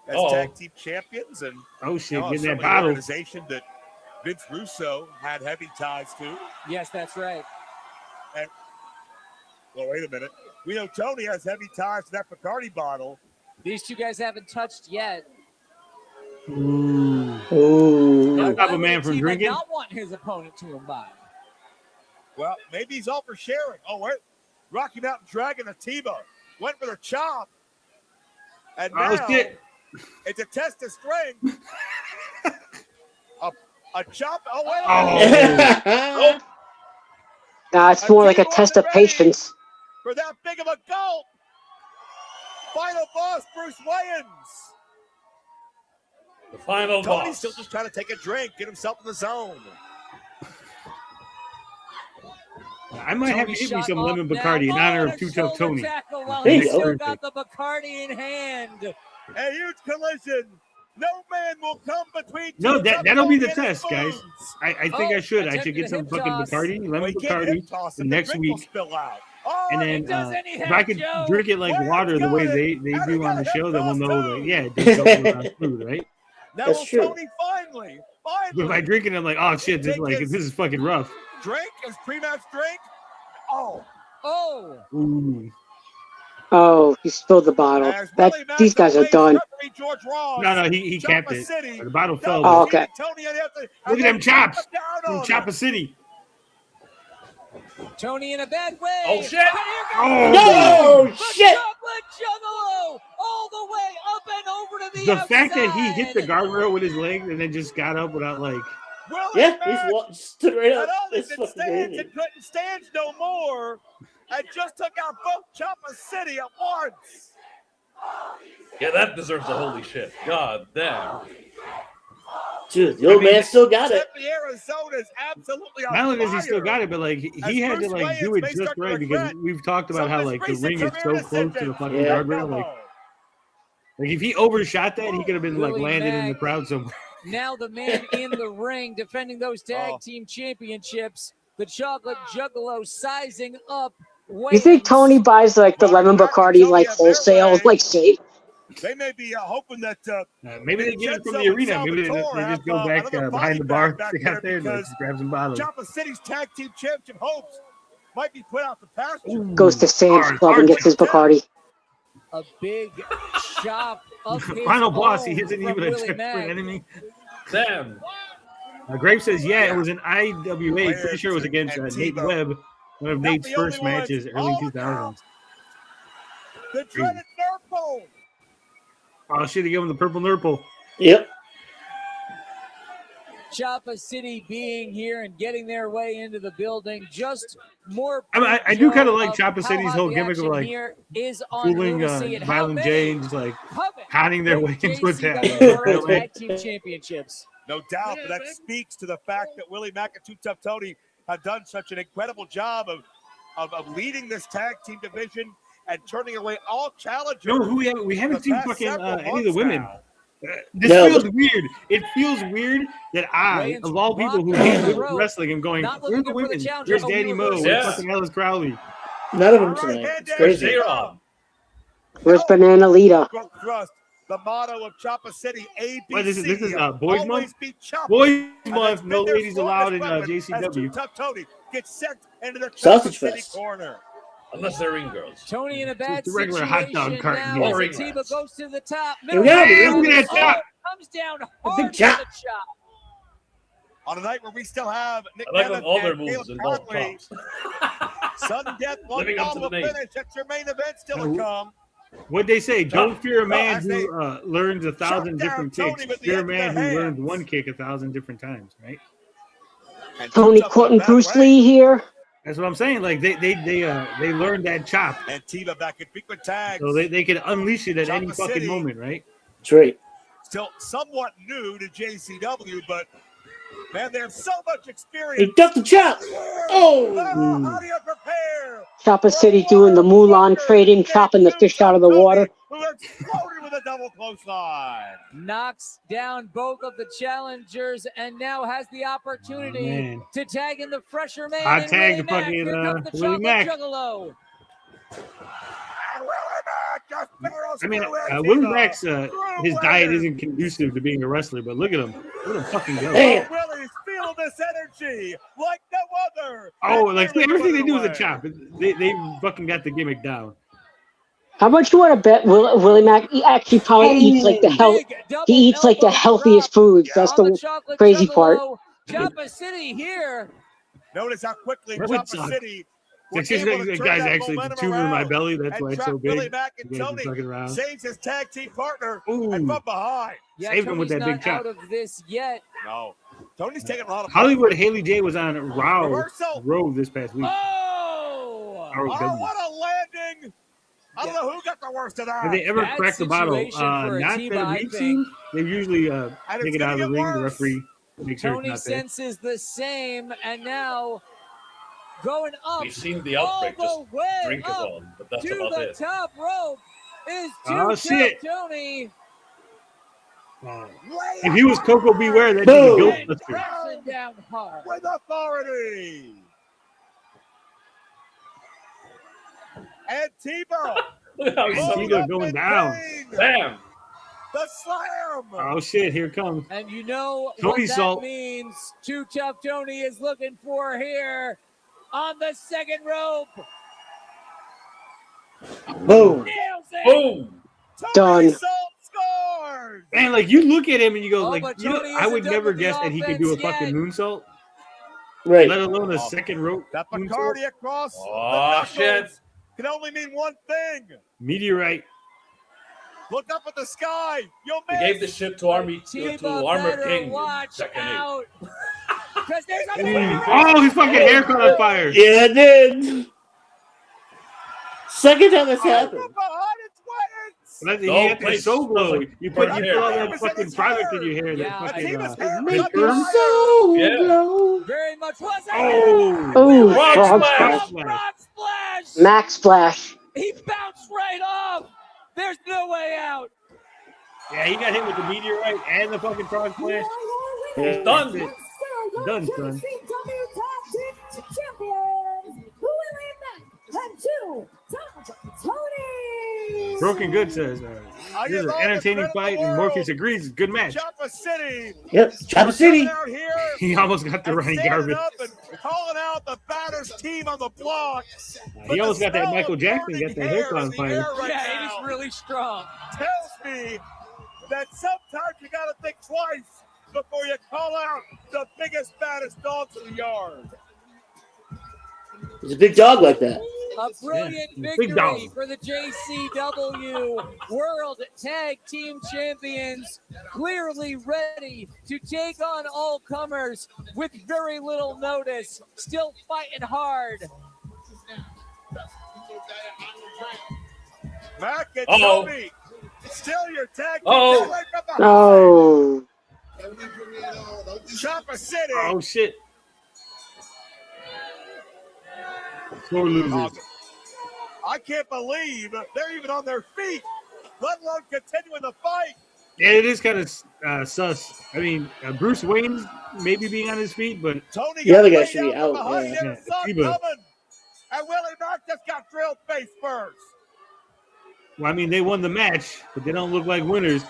as tag team champions, and getting that bottle. Organization that Vince Russo had heavy ties to. Yes, that's right. And well, wait a minute. We know Tony has heavy ties to that Bacardi bottle. These two guys haven't touched yet. Ooh. Stop a man from drinking. Not want his opponent to imbibe. Well, maybe he's all for sharing. Oh, wait. Rocky Mountain Dragon Atiba went for their chop. And now it's a test of strength. a chop. Oh, wait. Oh. Nah, it's more like a test of patience. For that big of a gulp. Final boss, Bruce Wayans. The final Tony's boss. still just trying to take a drink, get himself in the zone. I might have to give me some lemon Bacardi in honor of Too Tough Tony. He's still got the Bacardi in hand. A huge collision. No man will come between. No, that'll be the test, guys. I think I should get some fucking Bacardi, lemon Bacardi, the next week. And then if I could drink it like water the way they do on the show, then we'll know that, yeah, it does go on food, right? That's true. Tony finally. But if I drink it, I'm like, oh shit, this is fucking rough. Drink his pre-match drink. Ooh. Oh, he spilled the bottle. These guys are done. No, he capped it. The bottle fell. Oh, okay. Look at them chops from Chopper City. Tony in a bad way. Oh shit! Oh shit! Chocolate Juggalo all the way up and over to The outside. fact that he hit the guardrail with his leg and then just got up without like. Yeah, he's stood right up. It couldn't stand no more. And just took out both Chopper City at once. Yeah, that deserves a holy shit. God damn. Dude, the old man still got it. Arizona is absolutely on Not only does he fire. still got it, but like he had to like do it just right because we've talked about how like the ring is so close to the fucking guardrail. Like if he overshot that, he could have been like landed in the crowd somewhere. Now the man in the ring defending those tag team championships. The Chocolate Juggalo sizing up. You think Tony buys like the lemon Bacardi like wholesale, like safe? They may be hoping that maybe they get it from the arena. Maybe they just go back behind the bar, stick out there, and just grab some bottles. Chopper City's tag team championship hopes might be put out the pasture. Goes to Sam's Club and gets his Bacardi. A big chop of his Final boss. own He isn't from even a Willie separate Mack. enemy. Damn. Graves says, yeah, it was an IWA. Pretty sure it was against Nate Webb, one of Nate's first matches, early 2000s. The dreaded Nurple. Oh, shit, he gave him the purple Nurple. Yep. Chopper City being here and getting their way into the building. Just more. I do kind of like Chopper City's whole the gimmick of action like here is on fooling Lunacy and how Violent many J and just like conning their way into a JCW tag team championships. No doubt, but that speaks to the fact that Willie Mack and Too Tough Tony have done such an incredible job of of leading this tag team division and turning away all challengers. No, we haven't seen fucking any of the women. Now. This feels weird. It feels weird that I, of all people who hate women's wrestling, am going, where's the women? Where's Danny Moe? Where's fucking Alice Crowley? None of them tonight. It's crazy. Where's Banana Lita? Thrust, the motto of Choppa City, ABC. What, this is Boys Month? Always be Choppa. Boys And Month, that's no been their ladies allowed in strongest weapon as JCW. Too Tough Tony gets sent into the Sausage Choppa City Fest. corner. Unless they're ring girls. Tony in a bad It's a regular hot dog situation carton now here. as Atiba goes to the top. Here we go. Look at that chop. Comes down big hard chop. with the chop. On a night where we still have Nick I like Neville when all their and moves Caleb involve Conley. chops. Sudden death, one Living up to fall the of name. finish. That's your main event still to come. What'd they say? Don't fear a man as they who learns 1,000 different Tony kicks. with the Fear a end of man the who learns hands. one kick 1,000 different times, right? And Tony Tiba quoting back Bruce way. Lee here. That's what I'm saying. Like they learned that chop, And Tiba back in frequent tags. so they can unleash it at any Choppa fucking City. moment, right? That's right. Still somewhat new to JCW, but man, they have so much He experience. ducked the chop. Oh. How do you prepare? Choppa City doing the Mulan trading, chopping the fish out of the water. Who exploded with a double clothesline. Knocks down both of the challengers and now has the opportunity man. to tag in the fresher man. Hot in tag Willie to Mack. fucking, Here comes the Willie chocolate Mack. juggalo. And Willie Mack just barrels I mean, through Willie Tiba. Mack's Through his diet Willie. isn't conducive to being a wrestler, but look at him fucking go. Damn. Willie's feeling this energy like no other. Oh, And like nearly everything put they it do is a away. chop. They fucking got the gimmick down. How much you want to bet Willie Mack? He actually probably eats like the Big double He eats like the elbow healthiest drop foods. That's on the the chocolate crazy part. juggalo. Choppa City here. Notice how quickly That would Choppa suck. City It's were just able to that turn guy's that actually the momentum tumor in my around belly. That's and why it's trap so Willie big. Mack and You guys are Tony fucking around. saves his tag team partner Ooh. and from behind. Yeah, Saved him with Tony's that big not chop. out of this yet. No, Tony's taking a lot of Hollywood Haley J was on Reversal. Raw this past week. Oh! Raw Oh, W. what a landing! I don't know who got the worst of that. Have they ever Bad cracked the bottle? situation for Not Atiba, that I we've think. seen. They usually And take it's it out of the gonna ring. get The worse. referee makes sure Tony it's not there. senses the same, and now going up We've seen the all outbreak just the way drink it up all, but that's to about the it. top rope is Oh, Two shit. Tony. If he was Coco Beware, that'd Boom. be a And goat buster. pressing down hard. With authority. And Tebow. Look how he's And so Tebow good. going down. Bam! The slam. Oh shit! Here it comes. And you know Tony what that Salt. means. Too Tough Tony is looking for here on the second rope. Boom. Nails it. Boom! Tony Done. Salt scores. And like you look at him and you go Oh, like, but you know, Tony I isn't would done never with the guess that he could do a offense fucking yet. moonsault, Right. let alone a second rope That moonsault. Bacardi across Oh, the knuckles shit. can only mean one thing. Meteorite. Look up at the sky. You'll They miss. gave the ship to Army to Tiba Armor better King. watch Second eight. out. Because there's a Oh, his fucking hair caught on fire. Yeah, it did. Second time this happened. From behind its wings. That's, he Don't had play that soul glow. like You put burnt all hair. that fucking product in your hair. Yeah, That fucking Atiba's hair fake cut perm. fire. So Yeah. glow. very much was it. Oh, Oh, Frog frog splash. splash. Frog splash. Max splash. He bounced right off. There's no way out. yeah, he got hit with the meteorite and the fucking frog splash. He's done. Done, son. JCW Tag Team Champions, Willie Mack and Two Tough Tony. Broken Good says, this is an entertaining fight, and Morpheus agrees. It's a good match. Choppa City. Yep. Choppa City. Coming out here He almost got the and running standing garbage. up and calling out the baddest team on the block. He almost got that Michael Jackson, got that hair caught on fire. Right Yeah, it now is really strong. tells me that sometimes you got to think twice before you call out the biggest, baddest dogs in the yard. He's a big dog like that. A brilliant Yeah, big victory dog. for the JCW World Tag Team Champions. Clearly ready to take on all comers with very little notice. Still fighting hard. Mac and Uh-oh. Tony, still your tag team. Uh-oh. Right from behind. Oh. Choppa City. Oh shit! Sore losers. I can't believe they're even on their feet, let alone continuing the fight. Yeah, it is kind of sus. I mean, Bruce Wayne's maybe being on his feet, but Tony The other got guy laid should be out from out, behind yeah. there and saw it Sheba. coming. And Willie Mack just got drilled face first. Well, I mean, they won the match, but they don't look like winners.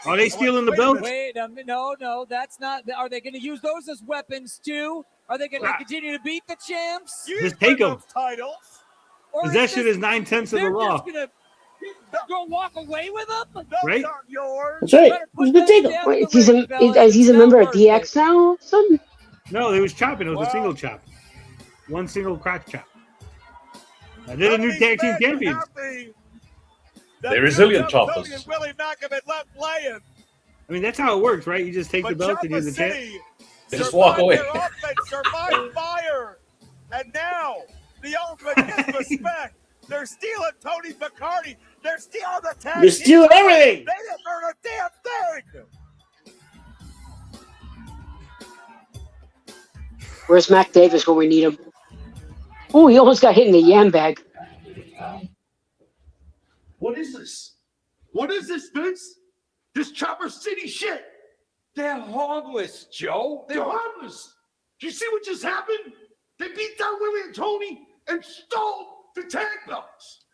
Are they stealing the belt? Wait, no, that's not. Are they going to use those as weapons too? Are they going to continue to beat the champs? Just take them. Titles. Or Because that shit is 9/10 of the they're law. just going to go walk away with them? Right? That's right. He's gonna take him. Wait, he's a member of DX now? Something? No, they was chopping. It was a single chop. One single crotch chop. They're the new tag team champions. They're resilient choppers. Willie Mack have been left laying. I mean, that's how it works, right? You just take the belt and you're the champ. They just walk away. Their offense survived fire. And now, the ultimate disrespect. They're stealing Tony Bacardi. They're stealing the tag. They're stealing everything. They didn't earn a damn thing. Where's Mac Davis when we need him? Oh, he almost got hit in the yam bag. What is this? What is this, Vince? This Chopper City shit. They're harmless, Joe. They're harmless. Do you see what just happened? They beat down Willie and Tony and stole the tag belts.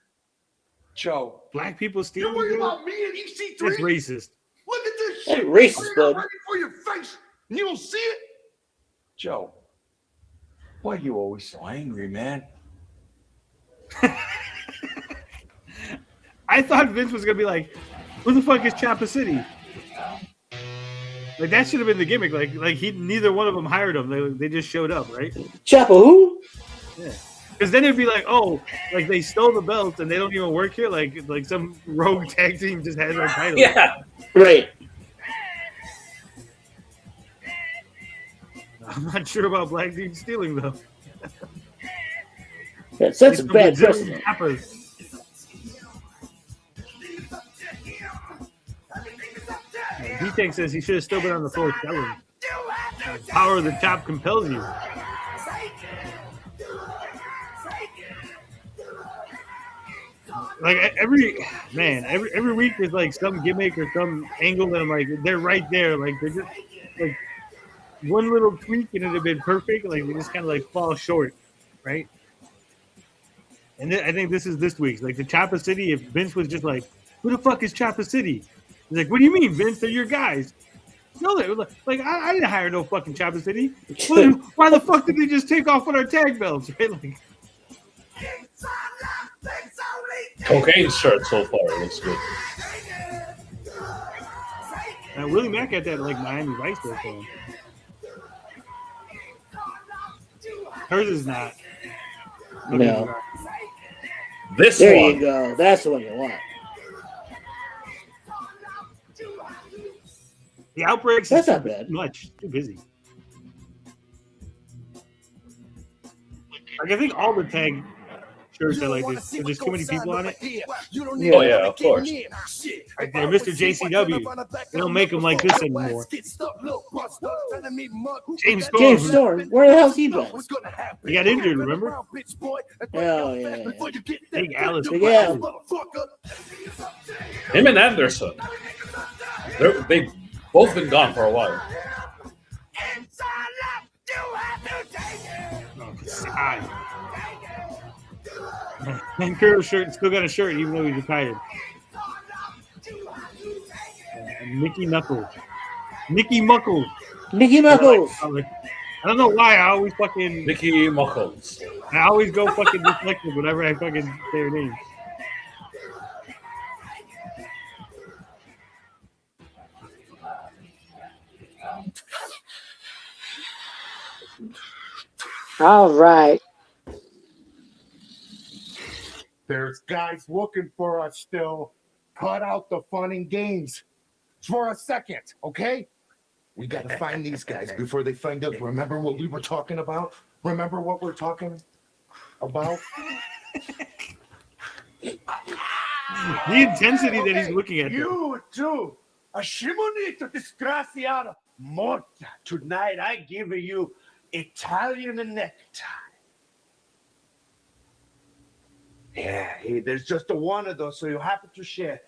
Joe. Black people You're stealing worried the belt? about me and EC3? That's racist. Look at this That's shit. racist, I got bud. ready for your face. And you don't see it? Joe. Why are you always so angry, man? I thought Vince was going to be like, who the fuck is Chopper City? Like, that should have been the gimmick. Like neither one of them hired him. They just showed up, right? Chopper who? Yeah. Because then it'd be like, oh, like they stole the belt and they don't even work here. Like some rogue tag team just has their title. Yeah. Right. I'm not sure about black dudes stealing though. That's a bad precedent. D-Tank says he should have still been on the floor selling. Power of the chop compels you. Like every week there's like some gimmick or some angle that I'm like, they're right there. Like they're just like one little tweak and it'd have been perfect. Like they just kind of like fall short, right? And I think this is this week's. Like the Chopper City, if Vince was just like, who the fuck is Chopper City? He's like, what do you mean, Vince? They're your guys. No, they were like I didn't hire no fucking Chopper City. Why the fuck did they just take off with our tag belts? Right? Like, Cocaine shirt so far looks good. Willie Mack got that like Miami Vice there for him. Hers is not. No. This there one. you go. That's the one you want. The Outbreaks That's is not bad. Much too busy. Like I think all the tag shirts are like this. There's too many people on it. Oh yeah, of course. Right there, Mr. JCW. They don't make them like this anymore. James Storm. Where the hell's he been? He got injured, remember? Oh yeah. Big Alice. Big Al. Him and Anderson. They've both been gone for a while. God. And Curl's shirt still got a shirt even though he's retired. Mickey Knuckles. Mickey Muckles. Mickey Muckles. I don't know why I always fucking Mickey Muckles. I always go fucking dyslexic whenever I fucking say her name. All right. There's guys looking for us still. Cut out the fun and games for a second, okay? We got to find these guys before they find us. Remember what we were talking about? Remember what we're talking about? The intensity that he's looking at. You too. A shimonito disgraciado. Morta. Tonight I give you Italian necktie. Yeah, hey, there's just a one of those, so you happen to share.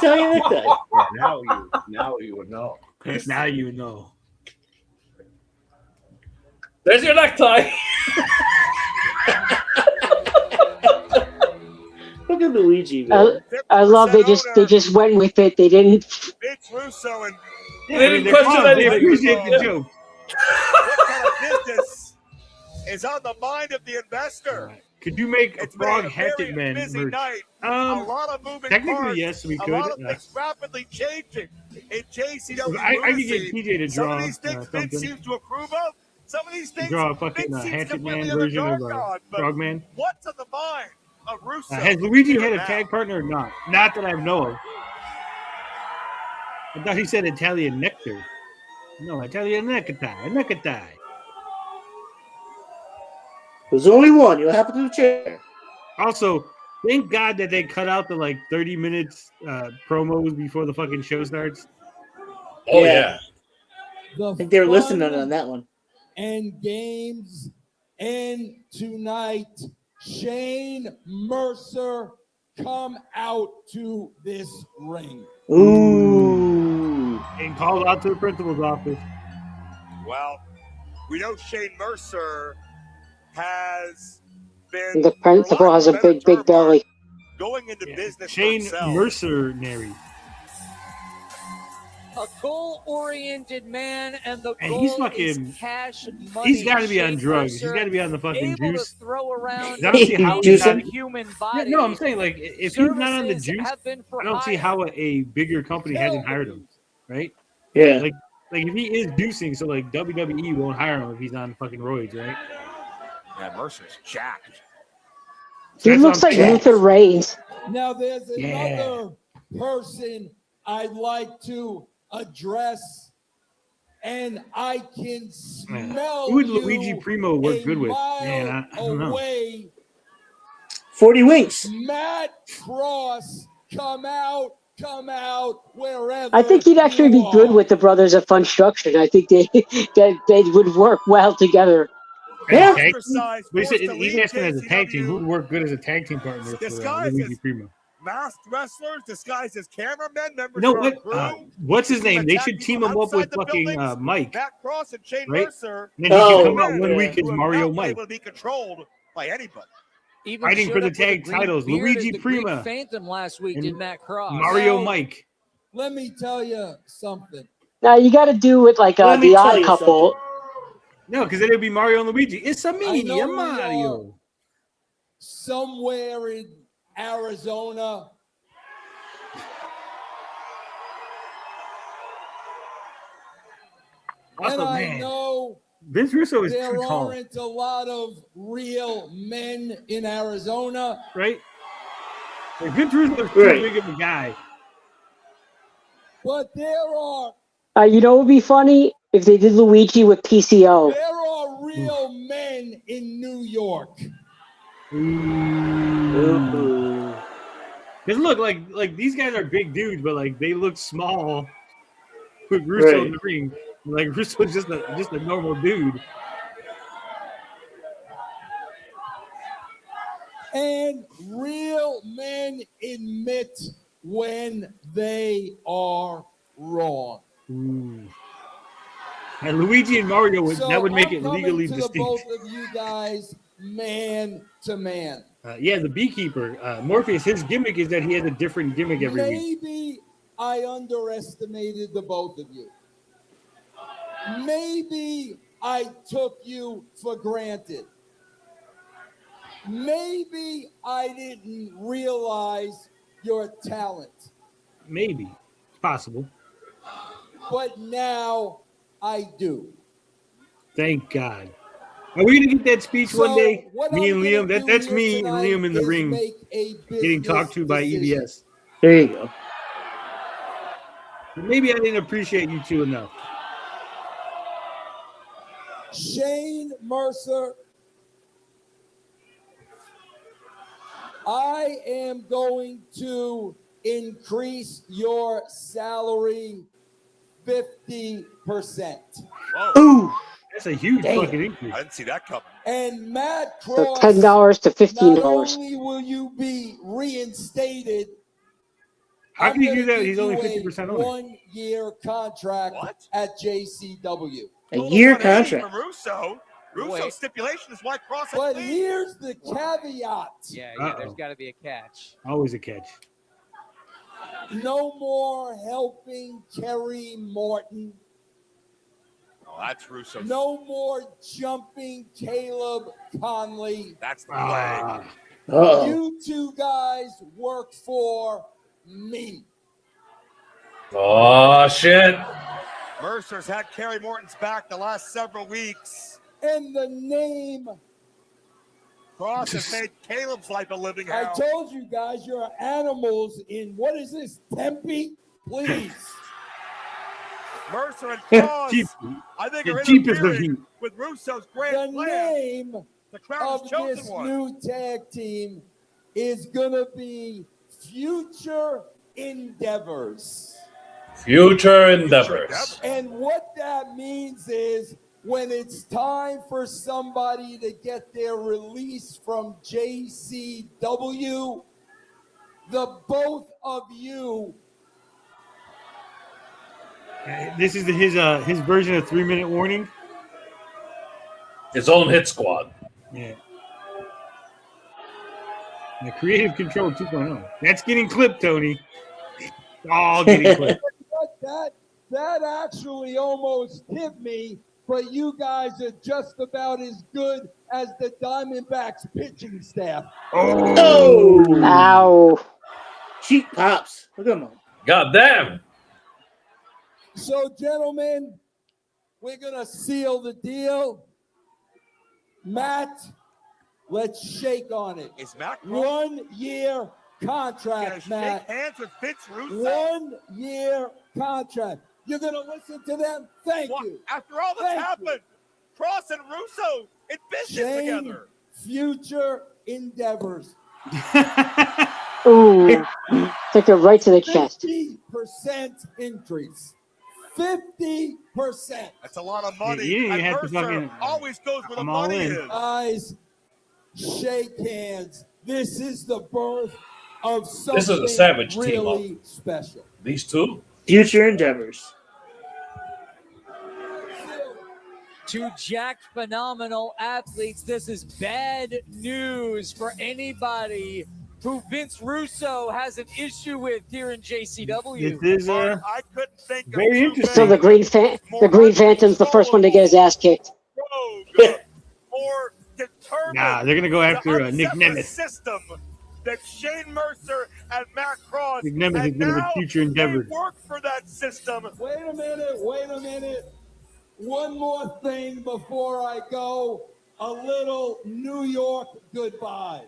Tell you that guy. Now you would know. Now you know. There's your necktie. Look at Luigi, I, man. I love they just went with it. They didn't. Vince Russo and They didn't question They anything. appreciate the joke. what kind of business is on the mind of the investor? Could you make a It's been frog a hatchet very man busy merch? night. A lot of moving Technically, parts. yes, we A could. lot of things rapidly changing in JCW. I could get Lunacy. TJ to Some draw of these things Vince something. seems to approve of. Some of these things Draw a fucking Vince seems hatchet man completely in the version of dark on. But Frogman. what's on the mind of Russo? Has Luigi here had a now? tag partner or not? Not that I know of. I thought he said Italian nectar. No, Italian necktie. There's only one. You'll have to do the chair. Also, thank God that they cut out the like 30 minutes promos before the fucking show starts. Oh yeah. I think they were listening on that one. And games end tonight. Shane Mercer, come out to this ring. Ooh. And called out to the principal's office. Well, we know Shane Mercer has been The principal has a big belly. going into business Shane for himself. Mercenary. A goal-oriented man, and the And goal he's fucking. is cash money. He's got to be on Shane drugs. He's Mercer, got to be on the fucking able juice. to throw around I don't see how he's not. human Yeah, body. no, I'm saying like if he's not on the Services juice, have been for I don't see hire. how a bigger company hasn't hired him, right? Yeah. Like if he is juicing, so like WWE won't hire him if he's on fucking roids, right? Yeah, Mercer's jacked. He That's looks what like I'm saying. Luther Reigns. Now there's Yeah. another person I'd like to address, and I can smell Who would you Luigi Primo work a good with? mile Man, I don't know. away. 40 winks. Matt Cross, come out, wherever. I think he'd actually you be good are. with the Brothers of Funstruction. I think they would work well together. Yeah. Tag team? But he's asking as a tag team. Who would work good as a tag team partner for Disguised Luigi as Primo? masked wrestlers disguised as cameramen, members You know of our what? crew. What's his name? They attack should team people him up with outside the fucking buildings. Mike. Matt Cross and Shane Right? Mercer. And then he can come out one week as who have Mario not been Mike. able to be controlled by anybody. Even Fighting showed for the up with a tag green titles, beard Luigi as the Greek Prima Phantom last week and did Matt Cross. Mario Now, Mike. Let me tell you something. Now you got to do it like Let me the tell Odd you Couple. No, because then it'd be Mario and Luigi. It's a I me, know a we Mario. Somewhere in Arizona. Also, And I man, know Vince Russo is there too tall, aren't a lot of real men in Arizona. right? Like, Vince Russo is too Right. big of a guy. But there are You know what would be funny if they did Luigi with PCO. real men in New York. Because look, like these guys are big dudes, but like they look small with Russo in the ring. Like Russo's just a normal dude. And real men admit when they are wrong. And Luigi and Mario that would make I'm it coming legally to distinct. the both of you guys, man to man. Yeah, the beekeeper, Morpheus, his gimmick is that he has a different gimmick every week. Maybe I underestimated the both of you. Maybe I took you for granted. Maybe I didn't realize your talent. Maybe. It's possible. But now I do. Thank God. Are we going to get that speech one day? what Me and I'm Liam? gonna do That's here me and tonight Liam in the is ring make a getting talked to by decision. EBS. There you go. Maybe I didn't appreciate you two enough. Shane Mercer, I am going to increase your salary 50%. Ooh, that's a huge fucking increase. I didn't see that coming. And Matt So Cross, $10 to not $15. only will you be reinstated, How can he I'm do gonna that? He's give only you 50% a owner. 1-year contract at JCW. A year contract. From Russo. Russo's Wait. stipulation is why Cross But had here's the caveat. Yeah, Uh-oh. there's got to be a catch. Always a catch. No more helping Kerry Morton. Oh, that's Russo. No more jumping Caleb Conley. That's the play. Uh-oh. You two guys work for me. Oh shit! Mercer's had Kerry Morton's back the last several weeks. In the name, Cross has made Caleb's life a living I hell. told you guys you're animals in, what is this, Tempe? Please. Mercer and Cross, Cheap. I think, The are cheapest of interfering heat. with Russo's The grand plan. name The crowd has of chosen this one. new tag team is going to be Future Endeavors. Future endeavors. And what that means is when it's time for somebody to get their release from JCW, the both of you. This is his version of 3-minute warning. His own hit squad. Yeah. The creative control 2.0. That's getting clipped, Tony. All getting clipped. That actually almost hit me, but you guys are just about as good as the Diamondbacks pitching staff. Oh! Ow. Cheap pops. Look at him. God damn. So, gentlemen, we're going to seal the deal. Matt, let's shake on it. Is Matt 1-year contract, shake Matt. hands with Vince Russo? 1-year contract. You're going to listen to them? Thank you. After all that's happened, Cross and Russo in business Same together. future endeavors. Ooh. Took it right to the chest. 50% increase. 50%. That's a lot of money. Yeah, you and had to Mercer fucking- always goes where the I'm all money in. is. Guys, shake hands. This is the birth of something This is a savage team really up. special. These two. Future endeavors. Two jacked, phenomenal athletes. This is bad news for anybody who Vince Russo has an issue with here in JCW. This is I couldn't think of very two interesting. So the Green Phantom's the first one to get his ass kicked. more determined Nah, they're gonna go after to Nick upset the Nemeth. system that Shane Mercer and Matt Cross. Nick Nemeth and is gonna be now future they endeavor. work for that system. Wait a minute. One more thing before I go. A little New York goodbye.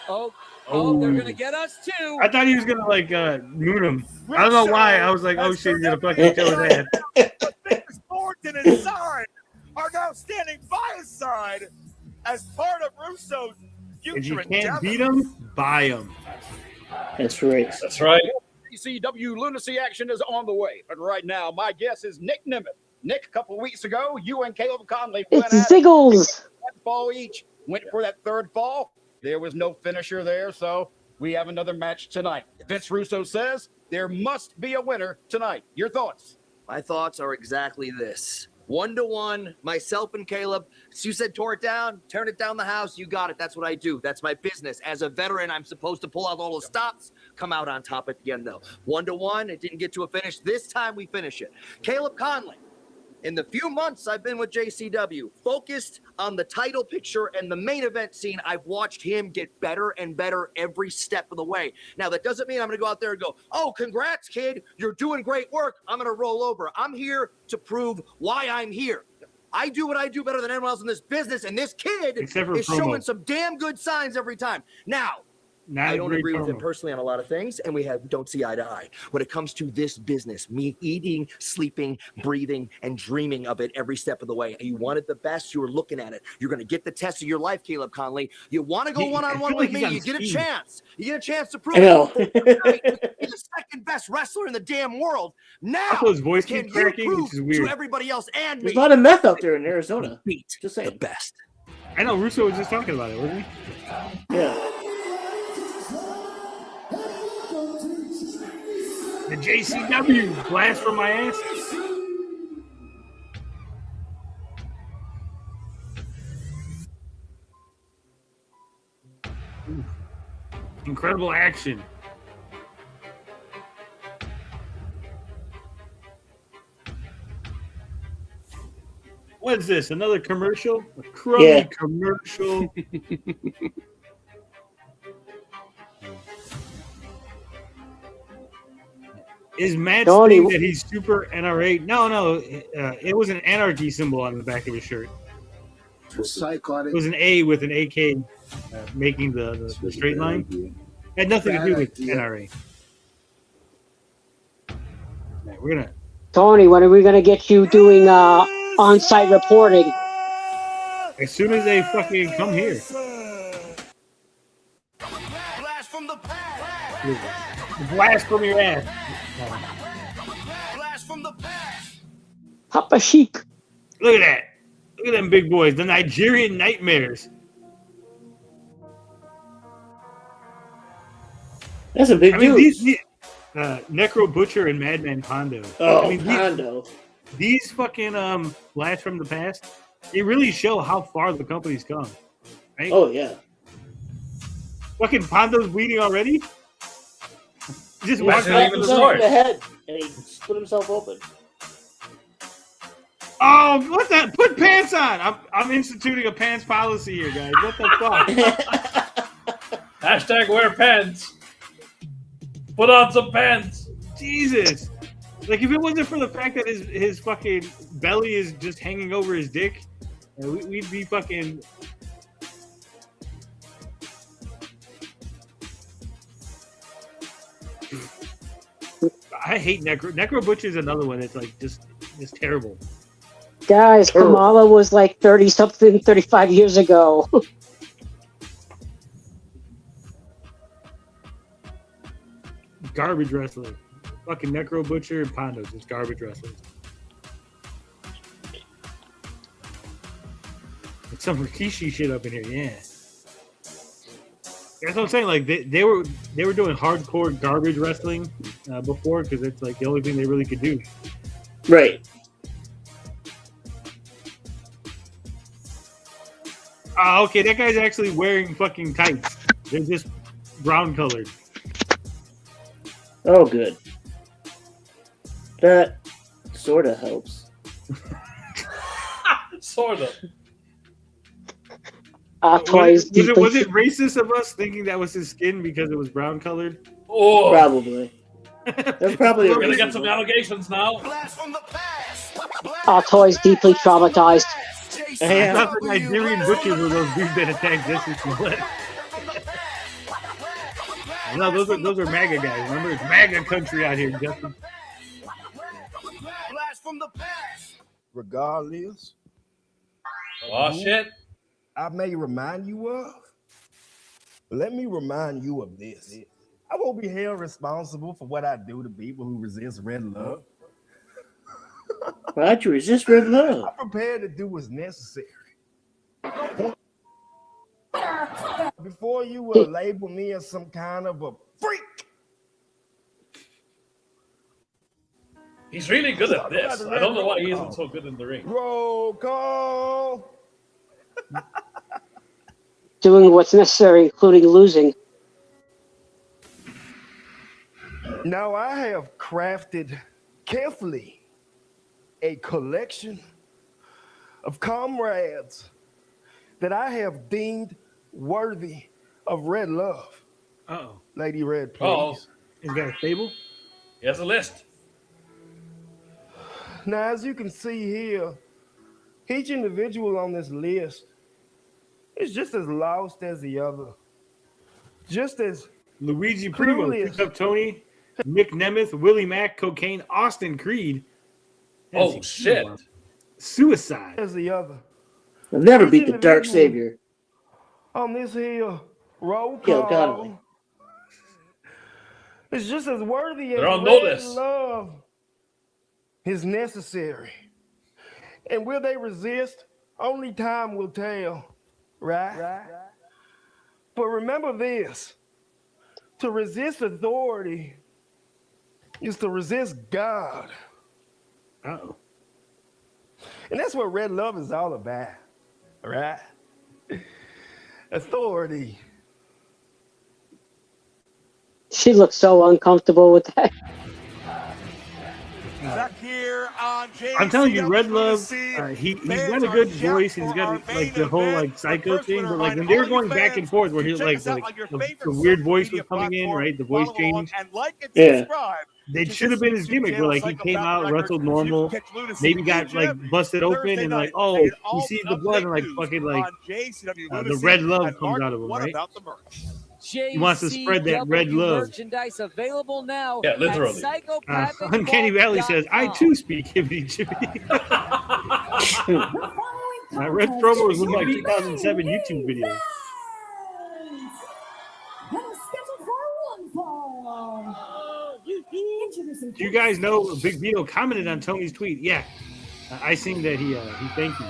Oh, Oh. they're gonna get us too. I thought he was gonna moon him. I don't know why. I was like, oh shit, he's gonna fucking kill his ass. The biggest thorns in his side are now standing by his side as part of Russo's If you future can't endeavor. beat him, buy him. That's right. That's right. JCW Lunacy action is on the way, but right now, my guess is Nick Nemeth. Nick, a couple of weeks ago, you and Caleb Conley went It's at it. Ziggles. One fall each. Went for that third fall. There was no finisher there, so we have another match tonight. Vince Russo says there must be a winner tonight. Your thoughts? My thoughts are exactly this. 1-to-1, myself and Caleb. So you said tore it down, turn it down the house. You got it. That's what I do. That's my business. As a veteran, I'm supposed to pull out all the stops, come out on top at the end, though. 1-to-1, it didn't get to a finish. This time we finish it. Caleb Conley. In the few months I've been with JCW, focused on the title picture and the main event scene, I've watched him get better and better every step of the way. Now, that doesn't mean I'm going to go out there and go, oh, congrats, kid. You're doing great work. I'm going to roll over. I'm here to prove why I'm here. I do what I do better than anyone else in this business, and this kid Except for is promo. showing some damn good signs every time. Now, I don't agree with him personally on a lot of things, and we don't see eye to eye. When it comes to this business, me eating, sleeping, breathing, and dreaming of it every step of the way. And you wanted the best, you were looking at it. You're going to get the test of your life, Caleb Conley. You want to go one-on-one with me, you get a chance. You get a chance to prove it. You're the second best wrestler in the damn world. Now, his voice can keeps you cracking, prove which is weird. to everybody else and There's me a lot of meth out there in Arizona. beat Just saying. the best? I know Russo was just talking about it, wasn't he? Yeah. The JCW blast from my ass. Ooh. Incredible action. What is this? Another commercial? A crummy commercial. Is Matt saying that he's super NRA? No. It was an anarchy symbol on the back of his shirt. It was an A with an AK making the straight line. Had nothing to do with NRA. Right, we're gonna. Tony, when are we gonna get you doing on-site reporting? As soon as they fucking come here. Blast from your ass. Papa Chic. Look at that. Look at them big boys. The Nigerian Nightmares. That's a big dude. These Necro Butcher and Madman Pondo. Oh, Pondo. These fucking blasts from the past, they really show how far the company's come. Right? Oh, yeah. Fucking Pondo's bleeding already? He just walked out in the head and he split himself open. Oh, what that? Put pants on. I'm instituting a pants policy here, guys. What the fuck? Hashtag wear pants. Put on some pants. Jesus. Like, if it wasn't for the fact that his fucking belly is just hanging over his dick, we'd be fucking... I hate Necro Butcher is another one that's like just terrible. Guys, Kamala was like 30-something, 35 years ago. Garbage wrestler. Fucking Necro Butcher and Pondo, just garbage wrestlers. It's some Rikishi shit up in here, yeah. That's what I'm saying. Like they were doing hardcore garbage wrestling before because it's like the only thing they really could do. Right. Oh, okay. That guy's actually wearing fucking tights. They're just brown colored. Oh, good. That sort of helps. Sort of. Was it racist of us thinking that was his skin because it was brown colored? Oh, probably. That's probably. We're gonna get some allegations now. Toys deeply traumatized. I thought the Nigerian butchers were those dudes that attacked Jesse Smollett. No, those are MAGA guys. Remember, it's MAGA country out here, Justin. Regardless. Oh shit. I may remind you of. Let me remind you of this. I won't be held responsible for what I do to people who resist red love. Why'd you resist red love? I'm prepared to do what's necessary. Before you will label me as some kind of a freak. He's really good at this. I don't know why he isn't so good in the ring. Roll call. Doing what's necessary, including losing. Now I have crafted carefully a collection of comrades that I have deemed worthy of red love. Uh-oh. Lady Red, please. Uh-oh. Is that a stable? He has a list. Now, as you can see here, each individual on this list is just as lost as the other. just as Luigi Primo clueless. picked up Tony, Nick Nemeth, Willie Mack, Cocaine, Austin Creed. Oh, shit. Suicide. as the other. I'll never Each beat the Dark individual Savior. on this here roll Kill call Connolly. is just as worthy as They're on red notice. love is necessary. And will they resist? Only time will tell, right? But remember this, to resist authority is to resist God. Uh-oh. And that's what red love is all about, right? Authority. She looks so uncomfortable with that. Back here on JCW I'm telling you, Red Love, Lunacy. he's Fans got a are good jacked voice. He's for got our like main the whole event. like psycho First, thing. we're But gonna like when remind they were all you going back fans and forth, where to he check like us out on your the favorite weird social voice media was coming in, platform. right? The voice Follow along change. and like and Yeah. subscribe. They to should have this been his YouTube gimmick, where channel, like he came Psychopath out, Records. wrestled You can normal, catch Lunacy maybe got each like and every busted open, Thursday and night. like, oh, Get he all sees the the blood, and like up-to-date fucking news like on JCW the Lunacy. red love And comes Mark, out of him, what right? about the merch? He wants to spread that red JCW love. merchandise available now Yeah, at literally. Uncanny Valley says, I too speak hibbity jibbity. My red promos look like 2007 YouTube videos. And is scheduled for one fall. Introducing Do you guys know Big Vito commented on Tony's tweet? Yeah. I seen that he thanked me.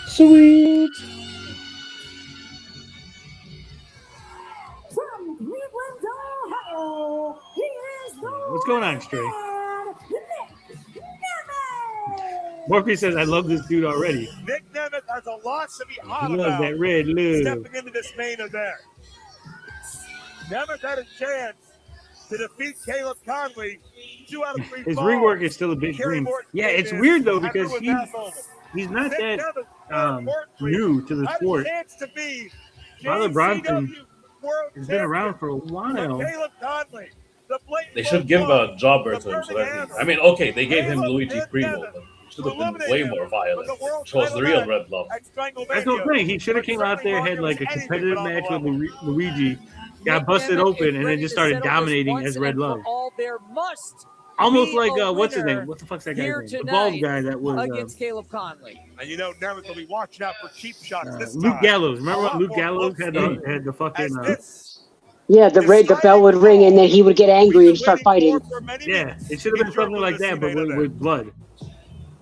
Sweet. from Cleveland, Ohio. He is the What's going on, Stray? Nick Nemeth. Morphe says, I love this dude already. Nick Nemeth has a lot to be hot He loves about that red love. stepping into this main event. Nemeth had a chance to defeat Caleb Conley 2 out of 3 His falls. rework is still a bit Kerry green. Morton Yeah, it's came weird though in and because ruined that moment. he's not Nick that Nemeth, new to the had a sport. chance to be Father Bronson JCW World has been around for a Champion. while. But Caleb Conley, the blatant They should give a jobber to him. So that I mean, okay, they gave him Luigi Primo, but should have been way more violent. Shows the real red love. That's what I'm saying. He should have came out there, had like a competitive match with Luigi, got busted open, and then just started dominating as Red Love. All there must Almost be like a what's his winner name? What the fuck's that guy's here name? The bald tonight guy that was against Caleb Conley. And you know, Nemeth will be watching out for cheap shots this Luke time. Gallows. Remember A what lot Luke more Gallows had close the fucking Yeah, the bell would ring and then he would get angry and start fighting. yeah. It should have been something like that, but with blood.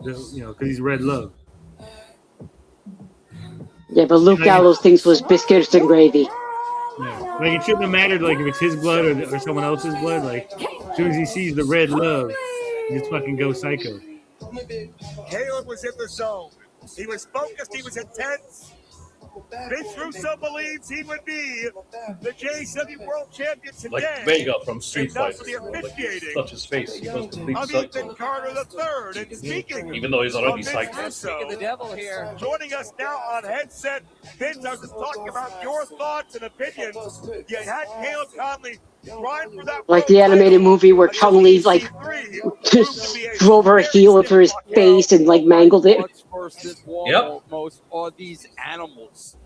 You know, because he's Red Love. Yeah, but Luke Gallows thinks was biscuits and gravy. Yeah. Like it shouldn't have mattered like if it's his blood or someone else's blood. Like as soon as he sees the Red Love, he just fucking goes psycho. Caleb was in the zone. He was focused. He was intense. Vince Russo believes he would be the JCW World Champion today. Like Vega from Street If not Fighter. for the officiating Touch his face. He goes complete of psycho. Ethan Carter III. And speaking Even though he's already of Vince psycho. Russo, The devil here. joining us now on headset. Vince, I was just talking about your thoughts and opinions. You had Caleb Conley run for that Like the animated movie where Chun-Li like just drove her heel into his face and like mangled it. What's first and foremost are these animals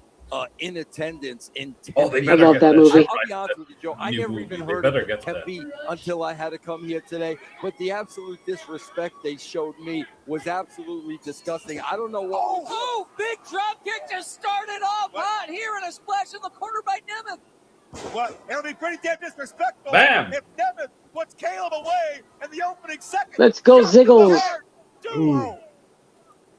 in attendance in Tempe. Oh, they I love that movie. I'll be honest with you, Joe. I New never movie. even They heard better of get that. Tempe until I had to come here today. But the absolute disrespect they showed me was absolutely disgusting. I don't know what. Oh, big drop kick just started off hot here and a splash in the corner by Nemeth. What? It'll be pretty damn disrespectful Bam. if Nemeth puts Caleb away in the opening second. Let's go, Ziggles. Duo.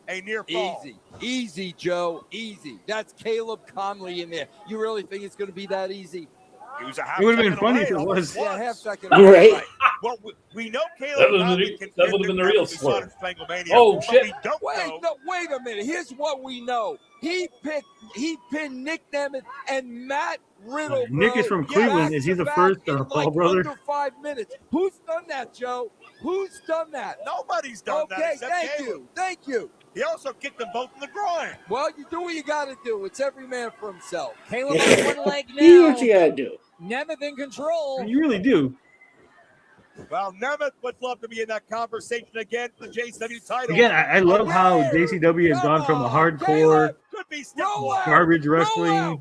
A near fall. Easy, Joe. Easy. That's Caleb Conley in there. You really think it's going to be that easy? He was a half It would have been second funny away, if it almost was. Yeah, half second. Right. Well, we know Caleb That would've Conley been can that would've been the real Sonic swerve. Stranglemania, Oh, but shit. we don't know. Wait a minute. Here's what we know. He pinned Nick Nemeth and Matt Riddle. Nick is from Cleveland. Is he the first Paul brother? Under 5 minutes. Who's done that, Joe? Who's done that? Nobody's done that Okay, except thank Caleb. you. Thank you. He also kicked them both in the groin. Well, you do what you got to do. It's every man for himself. Caleb on one leg Do now. what you gotta do. Nemeth in control. You really do. Well, Nemeth would love to be in that conversation again for the JCW title. Again, I love how JCW has gone from a hardcore Could be stepwise. garbage wrestling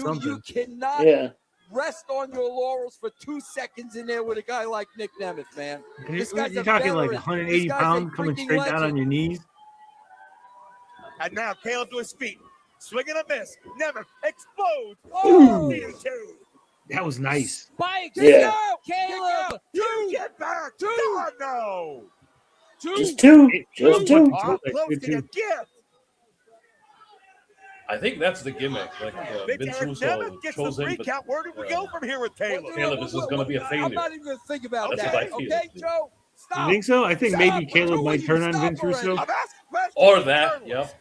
You cannot Yeah. rest on your laurels for 2 seconds in there with a guy like Nick Nemeth, man. This guy's You're a talking like veteran. 180 This guy's a pounds coming freaking straight down legend. on your knees. And now Caleb to his feet. Swing and a miss. Nemeth explodes. Ooh. Two. That was nice. Spikes. Yeah. Caleb. Get back. Oh, no. Just two. Just two. Oh, close to your gift. I think that's the gimmick. Like Big Vince Aaron Russo Nemeth gets the chose him, three but count. Where do we go from here with Caleb? Caleb, this is going to be a failure. I'm not even going to think about That's that. what I feel. Okay, Joe? Stop. You think so? I think Stop. maybe We're Caleb telling might you turn to on stop Vince already. Russo. I'm asking questions. Or that, yep.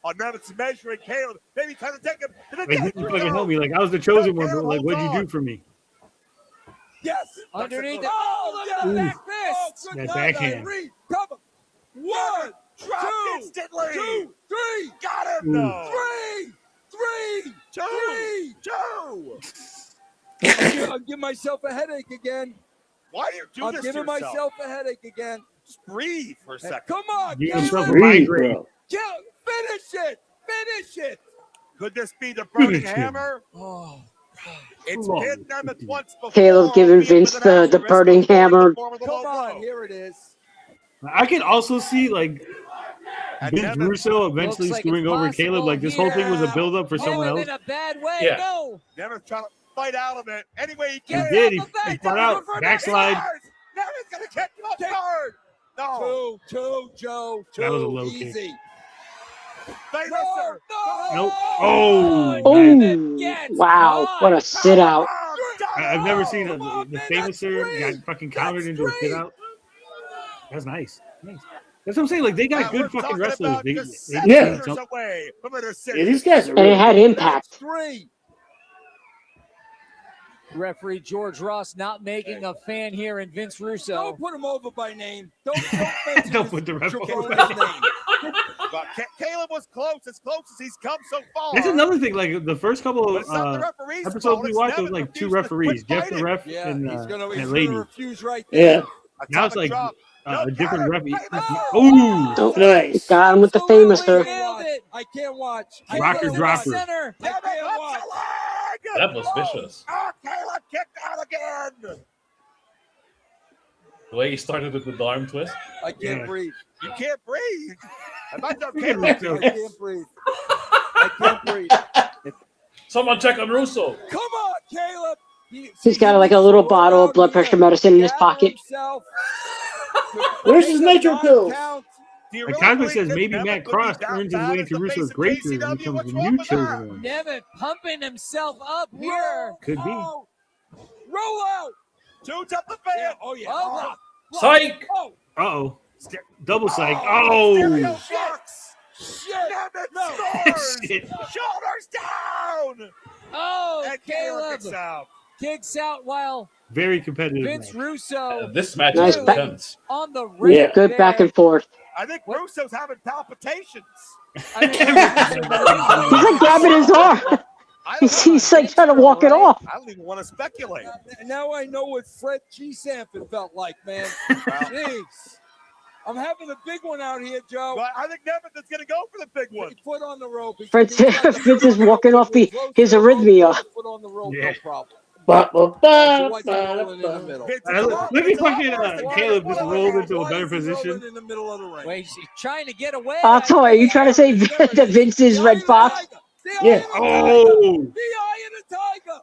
On Nemeth's measuring Caleb. Maybe trying to take him to the Like, death. you fucking help me. Like, I was the chosen one, but like, what'd you do for me? Yes. Underneath it. Oh, look at Ooh. that fist. That backhand. Reed, cover. One, Drop two, instantly. 2, 3. Got him, Ooh. no. 3. Two. I'm giving myself a headache again. Why do you do I'm this giving to yourself? myself a headache again. Just breathe for a second. Come on, Give Caleb. yourself a Breathe, migraine. bro. Finish it. Finish it. Could this be the burning Finish him. hammer? Oh, It's Long. hit Nemeth once before. Caleb giving albeit Vince with an the asterisk burning before in the hammer. form of the come low on. blow. Here it is. I can also see like And Vince Nemeth- Russo eventually Looks like screwing it's over Caleb. Like this whole thing was a Yeah. build-up for someone Caleb else. in a bad way. Yeah. No. Nemeth trying to fight out of it any way he He can. did. He off the back. fought out. Backslide. Nemeth's gonna kick him off guard. No. 2, Joe. 2. That was a low kick. Easy. Finisher. Nope. Oh. Oh, Yes, wow. God. What a sit out. I've never seen the famouser got fucking countered into a sit out. That's nice. Nice. That's what I'm saying. Like they got good We're fucking talking wrestlers. about They just need Yeah. something. away from a Yeah, decision. these guys are And it really had good. impact. 3. Referee George Ross not making a fan here in Vince Russo. Don't put him over by name. Don't mention Don't his put the ref over Tripoli's by name. But Caleb was close as he's come so far. That's another thing. Like the first couple But of it's not the referee's episodes fault. we It's watched, there Nemeth was like two refusing to referees, quit Jeff the fighting. ref Yeah, and he's that gonna lady. refuse right Yeah. there. Now it's like Drop. a different counter. ref. Oh! Ooh, Nice. Got him with the famouser. Nailed it. I can't watch. Rocker Caleb in the dropper. center. I Nemeth can't up watch. the leg. That was vicious. Oh, Caleb kicked out again. The way he started with the arm twist. I can't Yeah. breathe. You can't breathe. I might not Yeah, Caleb. me I too. can't breathe. I can't breathe. Someone check on Russo. Come on, Caleb. He's got like a little bottle of blood pressure medicine in his pocket. Where's his nitro pills? Do you Like really Cosmic says, believe maybe Nemeth Matt would be Cross that earns his bad way as into the Russo's face of greatness and JCW? becomes What's the wrong new with chosen that? one. Nemeth pumping himself up here. Could be. Roll out. Shoots up the fan. Oh, yeah. Oh, Psych! Oh, Uh-oh. Double psych. Stereo Oh. shocks. shit. Nemeth No. scores. Shit. Shoulders down. Oh, And Caleb kicks out. kicks out while Very competitive. Vince match. Russo This match Nice is back- intense. on the ring. Yeah. Good back and forth. I think Russo's having palpitations. I mean, He's like grabbing his arm. I don't He's know. like trying to walk it off. I don't even want to speculate. Now I know what Fred G. Sanford felt like, man. Jeez. I'm having a big one out here, Joe. But I think Nemeth is going to go for the big one. Foot on the rope. Fritz is walking off his arrhythmia. Foot on the rope, Yeah. no problem. Ba, ba, ba, So why is he ba, rolling in the ba. middle? Vince, Look at fucking Caleb just rolled into a Why better is he position. rolling in the middle of the ring? wait, he's trying to get away. I'll tell you, you trying to say that Vince is Red Fox? Yeah. Oh. The eye of the tiger.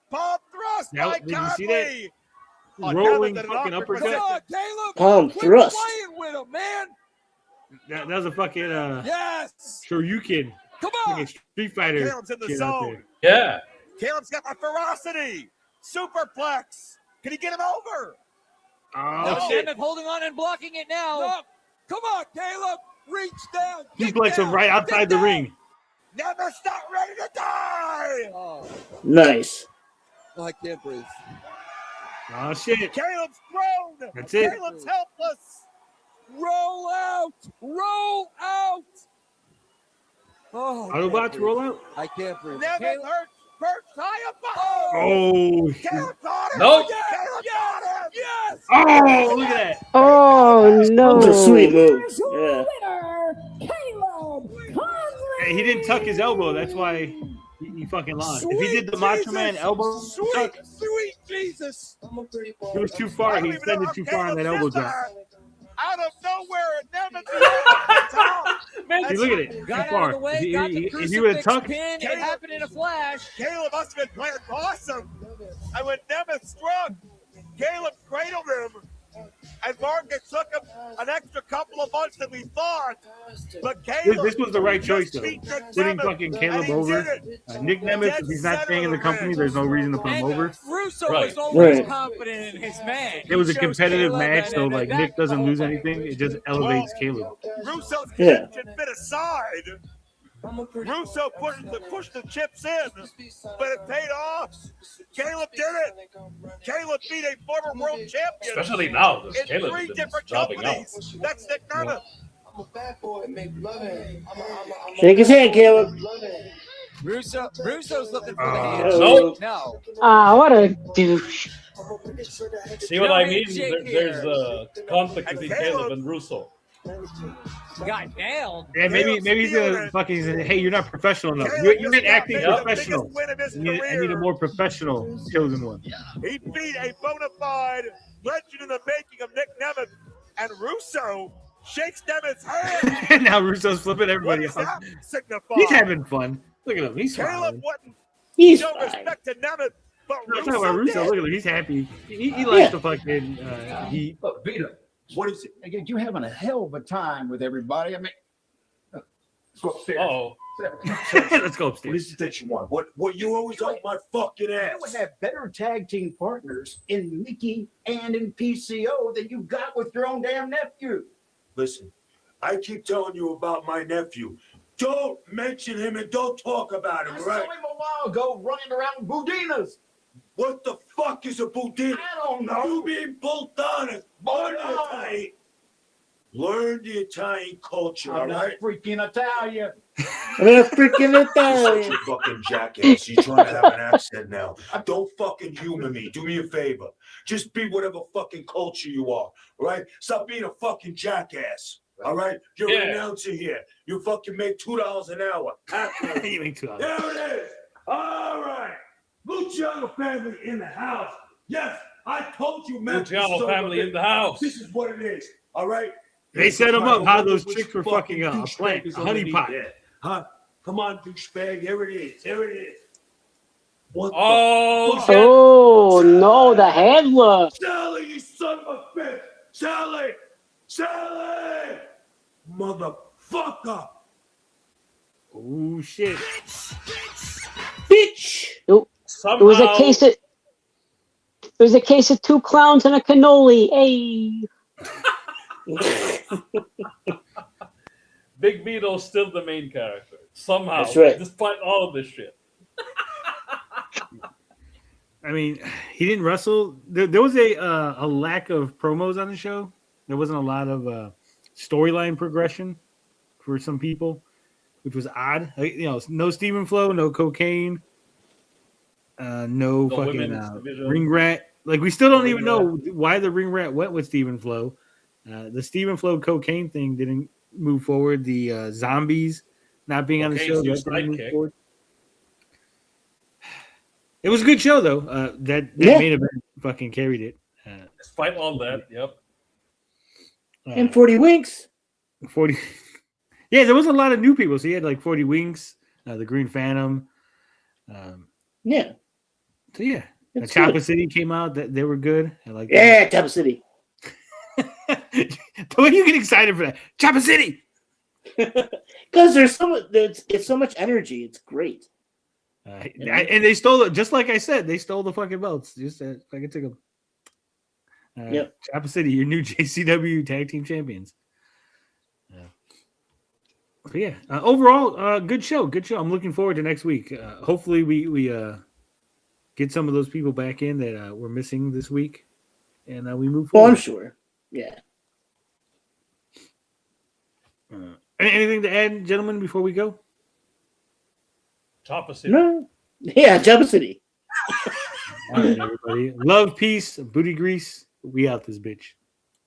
Palm thrust Now, by did you see that? Conley. Oh, Rolling Nemeth in an fucking awkward uppercut. Come position. on, Caleb. Palm Quit thrust. playing with him, man. That was a fucking Yes. Shoryuken. Come on. Fucking Street Fighter. Caleb's in the shit out zone. there. Yeah. Caleb's got the ferocity. Superplex. Can he get him over? Oh, No, shit. Nemeth holding on and blocking it now. No. Come on, Caleb. Reach down. He Get likes him down. right outside Get the down. ring. Nemeth's not ready to die. Oh, Nice. I can't breathe. Oh, shit. Caleb's thrown. That's it. Caleb's helpless. Roll out. Roll out. Oh, I can't Autobots breathe. roll out. I can't breathe. Nemeth hurts. Perched high above. Oh, Caleb got him. Nope. Caleb got him. Yes. oh, look at that. Oh That was a sweet no! move. Here's your Yeah. winner, Caleb Conley. Hey, he didn't tuck his elbow. That's why he he fucking lost. If he did the Macho Man elbow tuck, Sweet Jesus. it was too far. He extended too far on that elbow drop. Out of nowhere, Nemeth. See, look at it. Too Got out of the the way, got the if he would have crucifix tucked, pin. It happened in a flash. Caleb must have been playing awesome. And when Nemeth struck, Caleb cradled him. And Marcus took him an extra couple of months than we thought. But Caleb, this was the right choice, though. Putting fucking Caleb over. Nick Nemeth, if he's not staying in the company, there's no reason to put him over. Russo was always confident in his man. It was a He chose competitive Caleb, match, and so at like that Nick doesn't lose anything. It just elevates Caleb. Russo's contention bit aside. Russo pushed the chips in, but it paid off. Caleb did it. Caleb beat a former world champion. Especially now, this in Caleb 3 is different dropping out. companies. That's Nick Nemeth. Shake his hand, Caleb. Russo's looking for the hand. Nope. No. What a douche. See what I mean? There's a conflict between Caleb and Russo. Got nailed. Yeah, maybe he's gonna fucking say, hey, you're not professional enough. You're not acting professional. I need a more professional chosen one. He beat a bona fide legend in the making of Nick Nemeth, and Russo shakes Nemeth's hand. And now Russo's flipping everybody What does off. that signify? He's having fun. Look at him. He's Caleb smiling. wouldn't show respect to Nemeth, but I'm talking about Russo. did. Look at him. He's happy. He likes the fucking heat. Look, Vito, what is it? Again, you're having a hell of a time with everybody. I mean, let's go upstairs. Oh, let's go upstairs. What is it that you want? What you always like my fucking You ass? would have better tag team partners in Mickey and in PCO than you got with your own damn nephew. Listen, I keep telling you about my nephew. Don't mention him and don't talk about him, I all saw right? him a while ago running around Budinas. What the fuck is a boudin? I don't know. You being Boltanas. Learn the Italian. Learn the Italian culture, all I'm not right? freaking Italian. I'm a freaking Such Italian. a fucking jackass. You're trying to have an accent now. Don't fucking humor me. Do me a favor. Just be whatever fucking culture you are, all right? Stop being a fucking jackass, all right? You're an announcer here. You fucking make $2 an hour. You make $2. There it is. All right. Luciano family in the house. Yes, I told you, man. Luciano family in the house. This is what it is, all right? They set him up how those Which chicks were fucking a plant, douchebag is a honey underneath pot. there? Huh? Come on, douchebag. Here it is. Here it is. What Oh, the fuck? shit. Oh, no, the handler. Sally, you son of a bitch! Sally! Sally! Motherfucker! Oh shit! Bitch. It was a case of. It was a case of 2 clowns and a cannoli. Hey. Big Vito's still the main character. Somehow. That's right. Despite all of this shit. I mean, he didn't wrestle. There was a lack of promos on the show. There wasn't a lot of storyline progression for some people, which was odd. You know, no Stephen Flow, no cocaine, no fucking ring rat. Like, we still don't even know why the ring rat went with Stephen Flow. The Stephen Flow cocaine thing didn't move forward. The zombies not being on the show didn't move forward. It was a good show, though. That main event fucking carried it. Despite all that, yep. And 40 winks. 40. Yeah, there was a lot of new people. So you had like 40 Winks, the Green Phantom. Yeah. So yeah, It's Chopper good. City came out. They were good. I like. Yeah, Chopper City. The way you get excited for that, Chopper City. Because there's it's so much energy. It's great. And they stole it, just like I said. They stole the fucking belts. Just fucking took them. Yep. Chopper City, your new JCW tag team champions. But yeah, overall, good show. Good show. I'm looking forward to next week. Hopefully, we get some of those people back in that we're missing this week, and we move forward. Oh, I'm sure. Yeah. Anything to add, gentlemen, before we go? Chopper City. No. Yeah, Chopper City. All right, everybody. Love, peace, booty grease. We out this bitch.